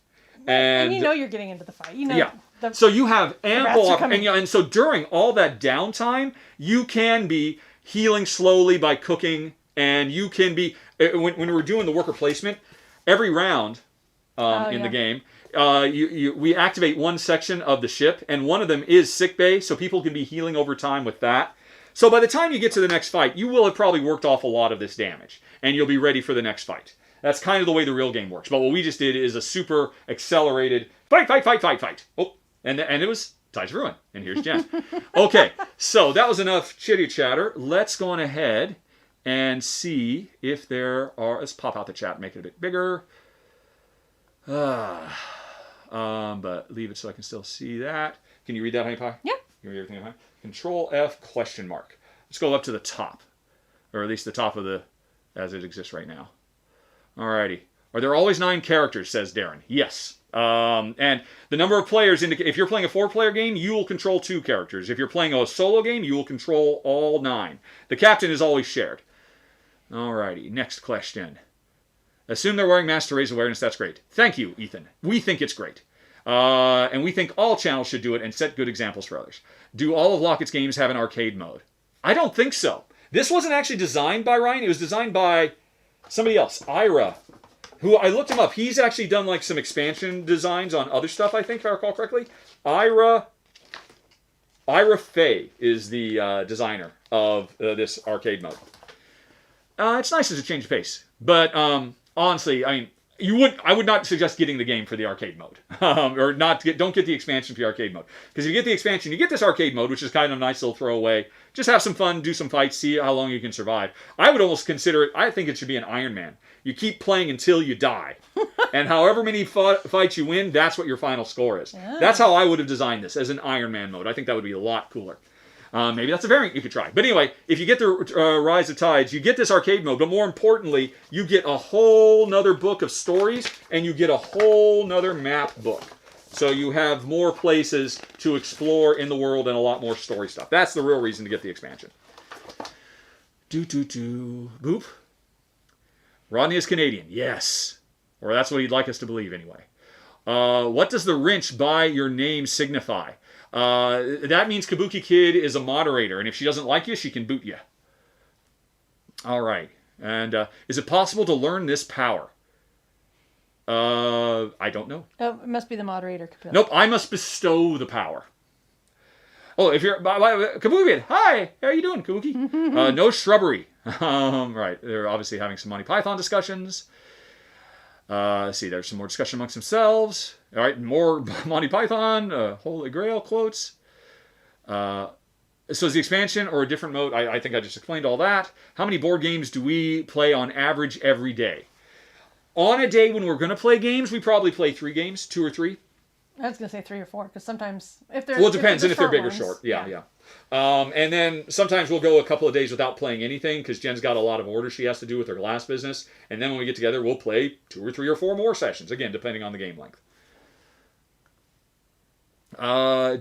And you know you're getting into the fight. You know. Yeah. So you have ample, and so during all that downtime, you can be healing slowly by cooking, and you can be, when we're doing the worker placement, every round in the game, we activate one section of the ship, and one of them is sick bay, so people can be healing over time with that. So by the time you get to the next fight, you will have probably worked off a lot of this damage, and you'll be ready for the next fight. That's kind of the way the real game works. But what we just did is a super accelerated fight. Oh, and it was Tides of Ruin. And here's Jen. Okay, so that was enough chitty chatter. Let's go on ahead and see if there are. Let's pop out the chat and make it a bit bigger. But leave it so I can still see that. Can you read that, Honey Pie? Yeah. You read everything, Honey? Control F question mark. Let's go up to the top, or at least the top of the as it exists right now. Alrighty. Are there always 9 characters? Says Darren. Yes. And the number of players indicate. If you're playing a 4-player game, you will control 2 characters. If you're playing a solo game, you will control all 9. The captain is always shared. Alrighty. Next question. Assume they're wearing masks to raise awareness. That's great. Thank you, Ethan. We think it's great. And we think all channels should do it and set good examples for others. Do all of Lockett's games have an arcade mode? I don't think so. This wasn't actually designed by Ryan. It was designed by somebody else, Ira, who I looked him up. He's actually done like some expansion designs on other stuff, I think, if I recall correctly. Ira Fay is the designer of this arcade mode. It's nice as a change of pace. But honestly, I mean, I would not suggest getting the game for the arcade mode, or don't get the expansion for the arcade mode, because if you get the expansion, you get this arcade mode, which is kind of a nice little throwaway. Just have some fun, do some fights, see how long you can survive. I would almost consider it. I think it should be an Iron Man. You keep playing until you die, and however many fights you win, that's what your final score is. Yeah. That's how I would have designed this, as an Iron Man mode. I think that would be a lot cooler. Maybe that's a variant you could try. But anyway, if you get the Rise of Tides, you get this arcade mode. But more importantly, you get a whole nother book of stories, and you get a whole nother map book. So you have more places to explore in the world and a lot more story stuff. That's the real reason to get the expansion. Boop. Rodney is Canadian. Yes. Or that's what he'd like us to believe anyway. What does the wrench by your name signify? That means Kabuki Kid is a moderator, and if she doesn't like you, she can boot you. All right. And is it possible to learn this power? I don't know. Oh, it must be the moderator. Kapil. Nope, I must bestow the power. Oh, if you're Kabuki Kid, hi, how are you doing, Kabuki? No shrubbery. Right, they're obviously having some Monty Python discussions. Let's see, there's some more discussion amongst themselves. All right, more Monty Python, Holy Grail quotes. So is the expansion or a different mode? I think I just explained all that. How many board games do we play on average every day? On a day when we're going to play games, we probably play 3 games, 2 or 3. I was going to say 3 or 4, because sometimes if they're... Well, it depends, and if they're big ones, or short. Yeah. And then sometimes we'll go a couple of days without playing anything, because Jen's got a lot of orders she has to do with her glass business. And then when we get together, we'll play 2 or 3 or 4 more sessions, again, depending on the game length.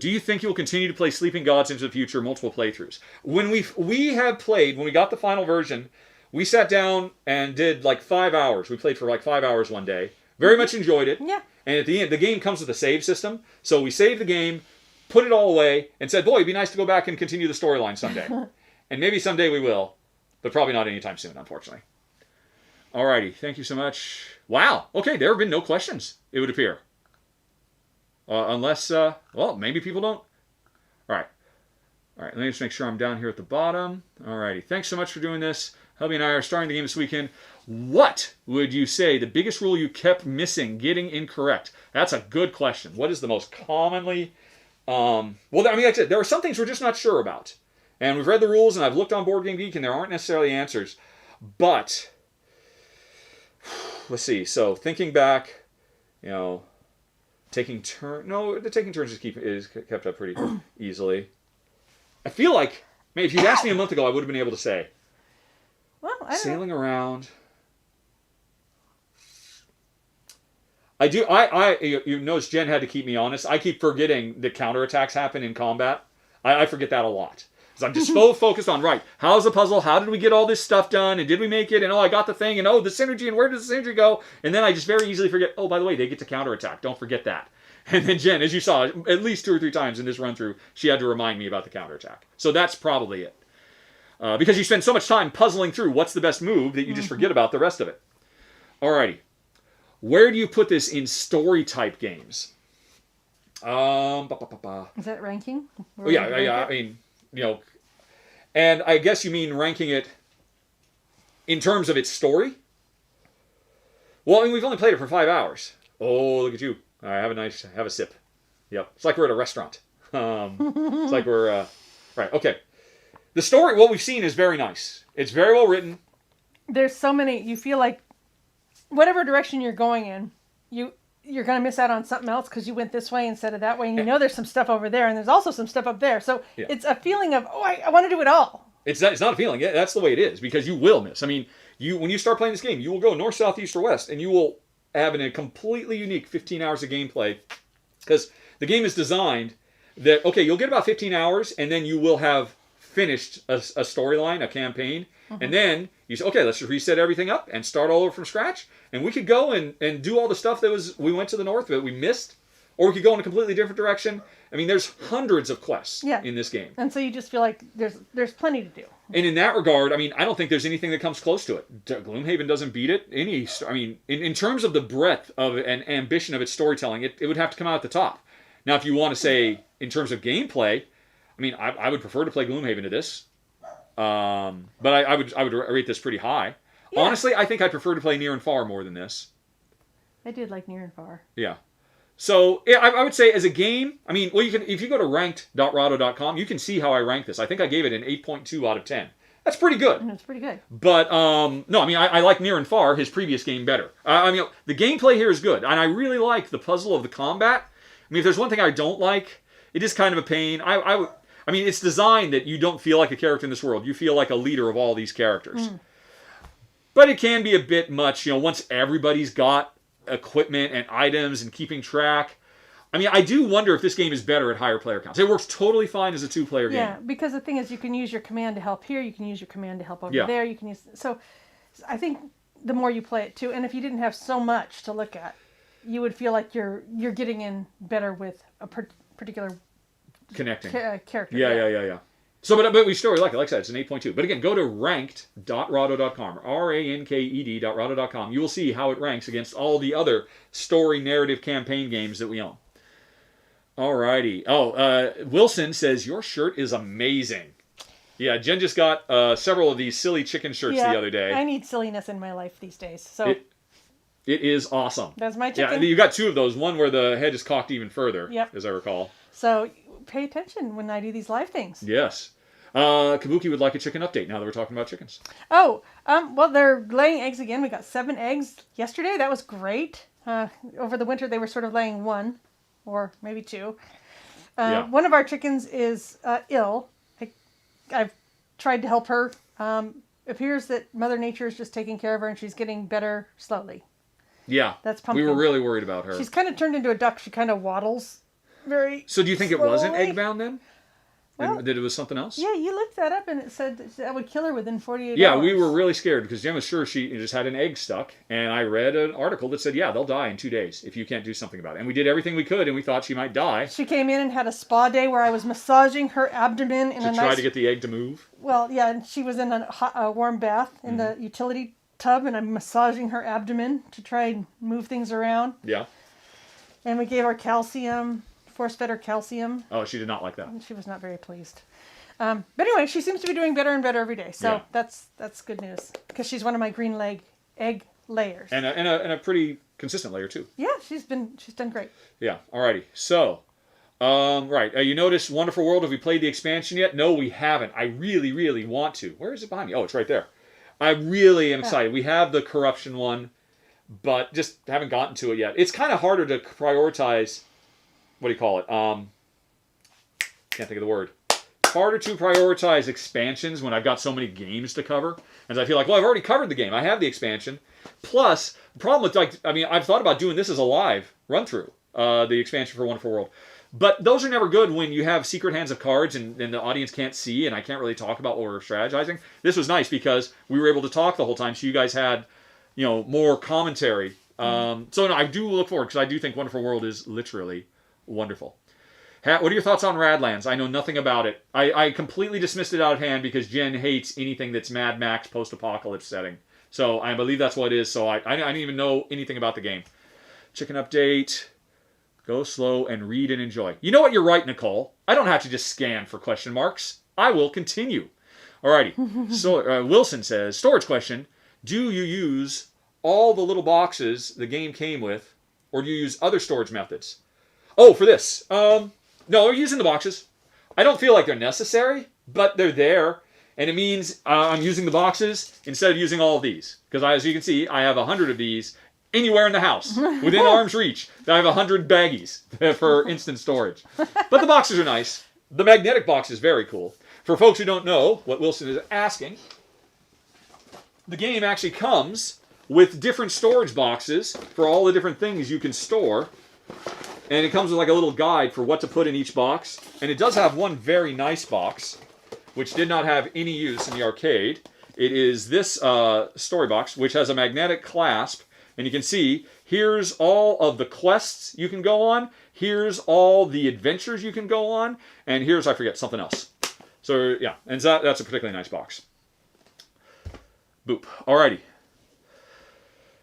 Do you think you'll continue to play Sleeping Gods into the future, multiple playthroughs? When we have played, when we got the final version, we sat down and did like 5 hours. We played for like 5 hours one day. Very much enjoyed it. Yeah. And at the end, the game comes with a save system. So we saved the game, put it all away, and said, boy, it'd be nice to go back and continue the storyline someday. And maybe someday we will, but probably not anytime soon, unfortunately. Alrighty, thank you so much. Wow, okay, there have been no questions, it would appear. Unless, well, maybe people don't. Alright, let me just make sure I'm down here at the bottom. Alrighty, thanks so much for doing this. Hubby and I are starting the game this weekend. What would you say the biggest rule you kept missing, getting incorrect? That's a good question. What is the most commonly... well, I mean, like I said, there are some things we're just not sure about. And we've read the rules, and I've looked on Board Game Geek, and there aren't necessarily answers. But, let's see. So, thinking back, taking turns... No, the taking turns is kept up pretty easily. I feel like, man, if you'd asked me a month ago, I would have been able to say. Well, I don't Sailing know. around... I do. You notice Jen had to keep me honest. I keep forgetting that counterattacks happen in combat. I forget that a lot. Because I'm just so focused on, right, how's the puzzle? How did we get all this stuff done? And did we make it? And I got the thing. And the synergy. And where does the synergy go? And then I just very easily forget, by the way, they get to counterattack. Don't forget that. And then Jen, as you saw, at least 2 or 3 times in this run through, she had to remind me about the counterattack. So that's probably it. Because you spend so much time puzzling through what's the best move that you just forget about the rest of it. Alrighty. Where do you put this in story-type games? Is that ranking? Yeah. I mean, and I guess you mean ranking it in terms of its story? Well, I mean, we've only played it for 5 hours. Oh, look at you. All right, have a sip. Yep. It's like we're at a restaurant. It's like we're, right, okay. The story, what we've seen is very nice. It's very well written. There's so many, you feel like whatever direction you're going in, you're going to miss out on something else because you went this way instead of that way. And you know there's some stuff over there and there's also some stuff up there. So it's a feeling of, I want to do it all. It's not a feeling. Yeah, that's the way it is because you will miss. I mean, when you start playing this game, you will go north, south, east, or west, and you will have a completely unique 15 hours of gameplay because the game is designed that, okay, you'll get about 15 hours and then you will have finished a storyline, a campaign, and then you say, okay, let's just reset everything up and start all over from scratch. And we could go and do all the stuff we went to the north that we missed, or we could go in a completely different direction. I mean, there's hundreds of quests in this game. And so you just feel like there's plenty to do. And in that regard, I mean, I don't think there's anything that comes close to it. Gloomhaven doesn't beat it. I mean, in terms of the breadth of and ambition of its storytelling, it would have to come out at the top. Now, if you want to say in terms of gameplay, I mean, I would prefer to play Gloomhaven to this. But I would rate this pretty high. Yeah. Honestly, I think I prefer to play Near and Far more than this. I did like Near and Far. Yeah. So yeah, I would say as a game, I mean, well, if you go to ranked.rahdo.com, you can see how I rank this. I think I gave it an 8.2 out of 10. That's pretty good. That's pretty good. But no, I mean, I like Near and Far, his previous game, better. I mean, the gameplay here is good, and I really like the puzzle of the combat. I mean, if there's one thing I don't like, it is kind of a pain. I mean, it's designed that you don't feel like a character in this world. You feel like a leader of all these characters. But it can be a bit much, once everybody's got equipment and items and keeping track. I mean, I do wonder if this game is better at higher player counts. It works totally fine as a 2-player game. Yeah, because the thing is, you can use your command to help here. You can use your command to help over there. You can use so. I think the more you play it too, and if you didn't have so much to look at, you would feel like you're getting in better with a particular connecting character. Yeah. So, but we still like it. Like I said, it's an 8.2. But again, go to ranked.rahdo.com, ranked.rahdo.com. You will see how it ranks against all the other story, narrative, campaign games that we own. Alrighty. Wilson says, your shirt is amazing. Yeah, Jen just got several of these silly chicken shirts the other day. I need silliness in my life these days. So it is awesome. That's my chicken. Yeah, you got 2 of those. One where the head is cocked even further, as I recall. So pay attention when I do these live things. Yes. Kabuki would like a chicken update now that we're talking about chickens. Oh, well, they're laying eggs again. We got 7 eggs yesterday. That was great. Over the winter, they were sort of laying 1 or maybe 2. One of our chickens is ill. I've tried to help her. Appears that Mother Nature is just taking care of her and she's getting better slowly. Yeah. That's Pumpkin. We were really worried about her. She's kind of turned into a duck. She kind of waddles very So do you think slowly. it wasn't egg-bound then? Well, and that it was something else? Yeah, you looked that up and it said that would kill her within 48 hours. Yeah, we were really scared because Jen was sure she just had an egg stuck. And I read an article that said, they'll die in 2 days if you can't do something about it. And we did everything we could and we thought she might die. She came in and had a spa day where I was massaging her abdomen in to try to get the egg to move? Well, yeah, and she was in a warm bath in the utility tub and I'm massaging her abdomen to try and move things around. Yeah. And we gave her calcium, force-fed her calcium. Oh, she did not like that. And she was not very pleased. But anyway, she seems to be doing better and better every day. So that's good news because she's one of my green egg layers. And a pretty consistent layer too. Yeah, she's done great. Yeah. Alrighty. So, right. You notice Wonderful World? Have we played the expansion yet? No, we haven't. I really, really want to. Where is it behind me? Oh, it's right there. I really am excited. We have the corruption one, but just haven't gotten to it yet. It's kind of harder to prioritize. What do you call it? Can't think of the word. Harder to prioritize expansions when I've got so many games to cover. And I feel like, I've already covered the game. I have the expansion. Plus, the problem with, I've thought about doing this as a live run-through, the expansion for Wonderful World. But those are never good when you have secret hands of cards and the audience can't see and I can't really talk about what we're strategizing. This was nice because we were able to talk the whole time, so you guys had, more commentary. So no, I do look forward because I do think Wonderful World is literally wonderful. What are your thoughts on Radlands? I know nothing about it. I completely dismissed it out of hand because Jen hates anything that's Mad Max post-apocalypse setting. So I believe that's what it is. So I didn't even know anything about the game. Chicken update. Go slow and read and enjoy. You know what? You're right, Nicole. I don't have to just scan for question marks. I will continue. Alrighty. So Wilson says, storage question. Do you use all the little boxes the game came with, or do you use other storage methods? Oh, for this. No, we're using the boxes. I don't feel like they're necessary, but they're there. And it means I'm using the boxes instead of using all of these. Because as you can see, I have 100 of these anywhere in the house, within arm's reach. I have 100 baggies for instant storage. But the boxes are nice. The magnetic box is very cool. For folks who don't know what Wilson is asking, the game actually comes with different storage boxes for all the different things you can store. And it comes with like a little guide for what to put in each box. And it does have one very nice box, which did not have any use in the arcade. It is this story box, which has a magnetic clasp. And you can see, here's all of the quests you can go on. Here's all the adventures you can go on. And here's, I forget, something else. So, yeah, and that's a particularly nice box. Boop. Alrighty.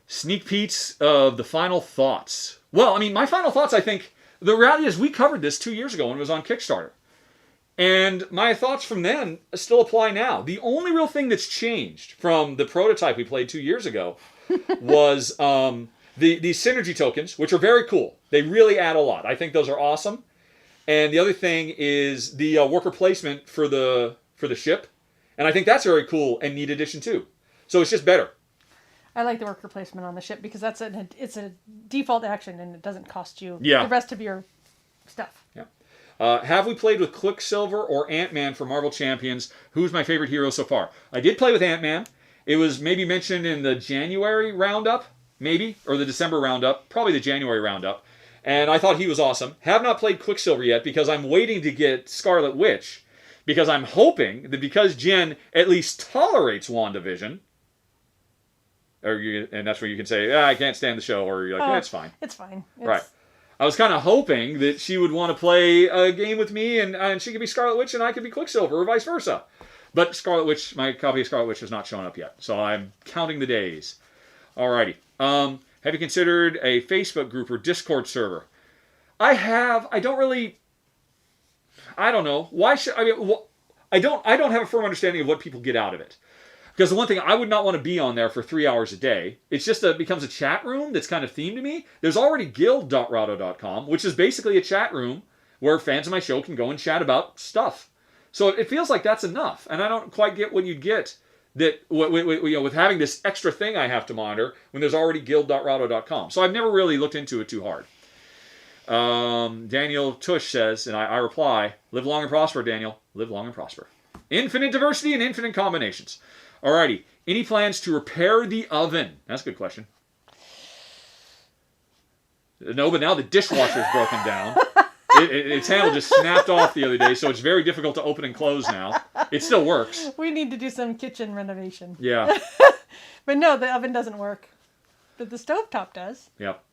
Sneak peeks of the final thoughts. Well, I mean, my final thoughts, I think, the reality is we covered this 2 years ago when it was on Kickstarter. And my thoughts from then still apply now. The only real thing that's changed from the prototype we played 2 years ago was these synergy tokens, which are very cool. They really add a lot. I think those are awesome. And the other thing is the worker placement for the ship. And I think that's a very cool and neat addition too. So it's just better. I like the worker placement on the ship because it's a default action and it doesn't cost you Yeah. the rest of your stuff. Yeah. Have we played with Quicksilver or Ant-Man for Marvel Champions? Who's my favorite hero so far? I did play with Ant-Man. It was maybe mentioned in the January roundup, maybe, or the December roundup, probably the January roundup. And I thought he was awesome. Have not played Quicksilver yet because I'm waiting to get Scarlet Witch, because I'm hoping that because Jen at least tolerates WandaVision, and that's where you can say, I can't stand the show, or you're like, it's fine. It's fine. Right. I was kind of hoping that she would want to play a game with me, and she could be Scarlet Witch and I could be Quicksilver, or vice versa. But Scarlet Witch, my copy of Scarlet Witch has not shown up yet, so I'm counting the days. Alrighty. Have you considered a Facebook group or Discord server? I have. I don't know. Why should I mean? I don't have a firm understanding of what people get out of it. Because the one thing, I would not want to be on there for 3 hours a day. It's just becomes a chat room that's kind of themed to me. There's already guild.rahdo.com, which is basically a chat room where fans of my show can go and chat about stuff. So it feels like that's enough. And I don't quite get what you'd get that with having this extra thing I have to monitor when there's already guild.rahdo.com. So I've never really looked into it too hard. Daniel Tush says, and I reply, live long and prosper, Daniel. Live long and prosper. Infinite diversity and infinite combinations. Alrighty. Any plans to repair the oven? That's a good question. No, but now the dishwasher's broken down. Its handle just snapped off the other day, so it's very difficult to open and close now. It still works. We need to do some kitchen renovation. Yeah. But no, the oven doesn't work. But the stovetop does. Yep.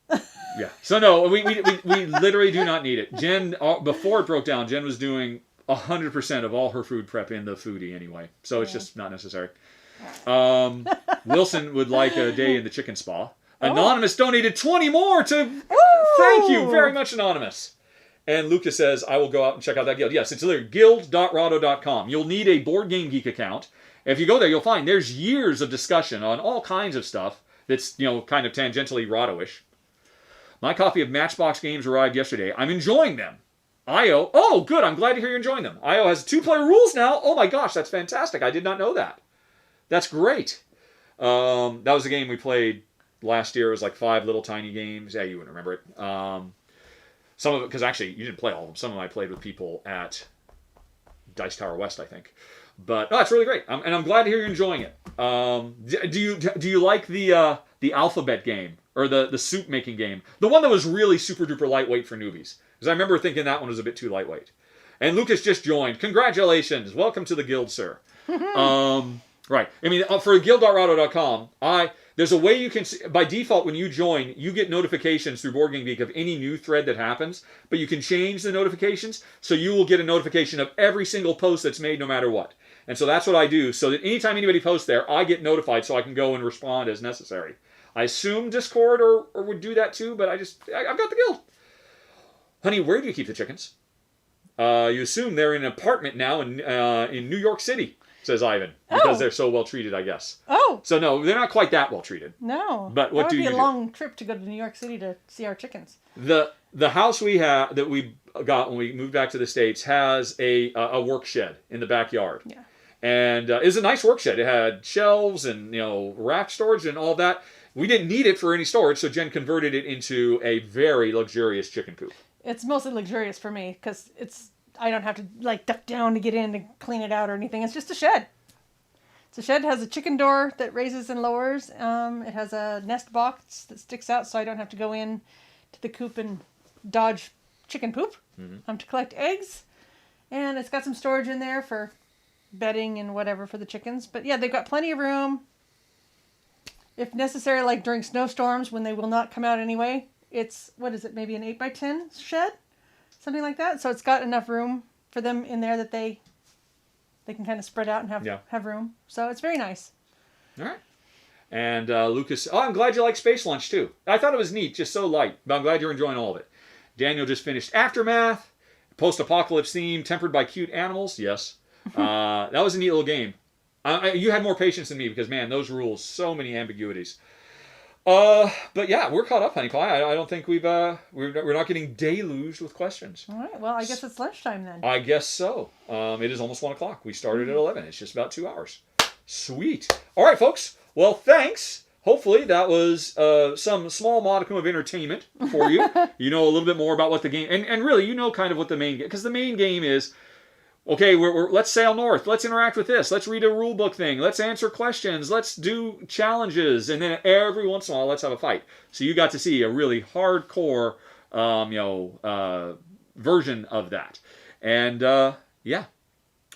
Yeah. So no, we literally do not need it. Jen, before it broke down, Jen was doing 100% of all her food prep in the foodie anyway. So it's just not necessary. Wilson would like a day in the chicken spa. Anonymous donated 20 more to... Thank you very much, Anonymous. And Lucas says, I will go out and check out that guild. Yes, it's literally guild.rahdo.com. You'll need a Board Game Geek account. If you go there, you'll find there's years of discussion on all kinds of stuff that's, kind of tangentially Rahdo-ish. My copy of Matchbox games arrived yesterday. I'm enjoying them. IO. Oh, good. I'm glad to hear you're enjoying them. IO has 2-player rules now. Oh my gosh, that's fantastic. I did not know that. That's great. That was the game we played last year. It was like 5 little tiny games. Yeah, you wouldn't remember it. Some of it, because actually you didn't play all of them. Some of them I played with people at Dice Tower West, I think. But it's really great, and I'm glad to hear you're enjoying it. Do you like the alphabet game or the soup making game? The one that was really super duper lightweight for newbies. Because I remember thinking that one was a bit too lightweight. And Lucas just joined. Congratulations! Welcome to the guild, sir. Right. I mean, for guild.rahdo.com, there's a way you can, by default, when you join, you get notifications through Board Game Geek of any new thread that happens, but you can change the notifications, so you will get a notification of every single post that's made no matter what. And so that's what I do, so that anytime anybody posts there, I get notified so I can go and respond as necessary. I assume Discord or would do that too, but I've got the guild. Honey, where do you keep the chickens? You assume they're in an apartment now in New York City. says Ivan, because Oh. they're so well treated, I guess. Oh, So no, they're not quite that well treated. no. But what that do would be you a do? long trip to go to New York City to see our chickens. The house we have that we got when we moved back to the States has a work shed in the backyard. Yeah. And it was a nice work shed. It had shelves and rack storage and all that. We didn't need it for any storage, so Jen converted it into a very luxurious chicken coop. It's mostly luxurious for me because I don't have to like duck down to get in to clean it out or anything. It's just a shed. It's a shed that has a chicken door that raises and lowers. It has a nest box that sticks out, so I don't have to go in to the coop and dodge chicken poop. To collect eggs, and it's got some storage in there for bedding and whatever for the chickens. But yeah, they've got plenty of room. If necessary, like during snowstorms when they will not come out anyway, it's, what is it, maybe an 8x10 shed? Something like that. So it's got enough room for them in there that they can kind of spread out and have room. So it's very nice. All right. And Lucas, I'm glad you like Space Lunch too. I thought it was neat, just so light, but I'm glad you're enjoying all of it. Daniel just finished Aftermath, post-apocalypse theme, tempered by cute animals. Yes. That was a neat little game. You had more patience than me because, man, those rules, so many ambiguities. But yeah, we're caught up, Honey Pie. I don't think we're not getting deluged with questions. All right. Well, I guess it's lunchtime then. I guess so. It is almost 1 o'clock. We started at 11. It's just about 2 hours. Sweet. All right, folks. Well, thanks. Hopefully that was some small modicum of entertainment for you. You know a little bit more about what the game... And really, you know kind of what the main game... Because the main game is... Okay, let's sail north. Let's interact with this. Let's read a rule book thing. Let's answer questions. Let's do challenges. And then every once in a while, let's have a fight. So you got to see a really hardcore, version of that. And, yeah.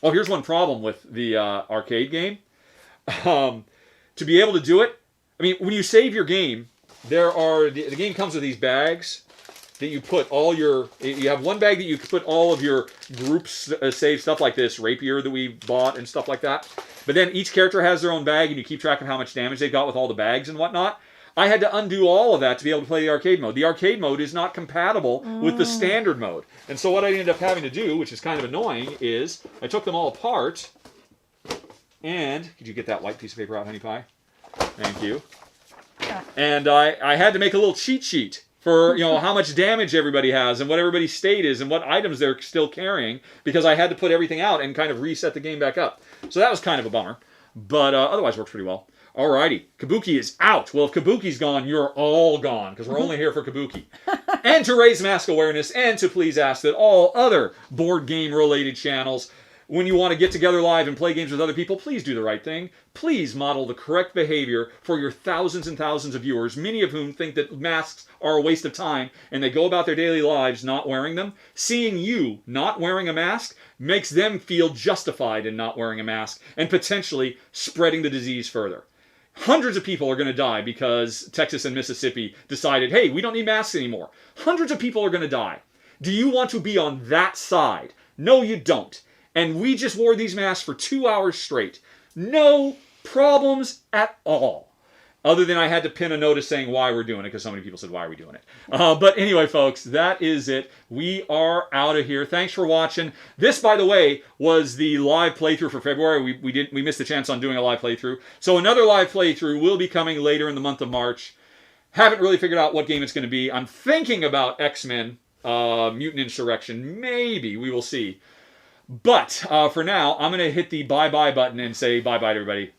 Oh, here's one problem with the arcade game. To be able to do it, I mean, when you save your game, the game comes with these bags that you put you have one bag that you put all of your groups save stuff like this rapier that we bought and stuff like that. But then each character has their own bag and you keep track of how much damage they've got with all the bags and whatnot. I had to undo all of that to be able to play the arcade mode. The arcade mode is not compatible with the standard mode. And so what I ended up having to do, which is kind of annoying, is I took them all apart and, could you get that white piece of paper out, Honey Pie? Thank you. Yeah. And I had to make a little cheat sheet for how much damage everybody has and what everybody's state is and what items they're still carrying, because I had to put everything out and kind of reset the game back up. So that was kind of a bummer, but otherwise works pretty well. Alrighty, Kabuki is out. Well, if Kabuki's gone, you're all gone, because we're only here for Kabuki. And to raise mask awareness, and to please ask that all other board game related channels, when you want to get together live and play games with other people, please do the right thing. Please model the correct behavior for your thousands and thousands of viewers, many of whom think that masks are a waste of time, and they go about their daily lives not wearing them. Seeing you not wearing a mask makes them feel justified in not wearing a mask, and potentially spreading the disease further. Hundreds of people are going to die because Texas and Mississippi decided, hey, we don't need masks anymore. Hundreds of people are going to die. Do you want to be on that side? No, you don't. And we just wore these masks for 2 hours straight. No problems at all. Other than I had to pin a notice saying why we're doing it, because so many people said, why are we doing it? But anyway, folks, that is it. We are out of here. Thanks for watching. This, by the way, was the live playthrough for February. We missed the chance on doing a live playthrough. So another live playthrough will be coming later in the month of March. Haven't really figured out what game it's going to be. I'm thinking about X-Men, Mutant Insurrection. Maybe. We will see. But for now, I'm going to hit the bye-bye button and say bye-bye to everybody.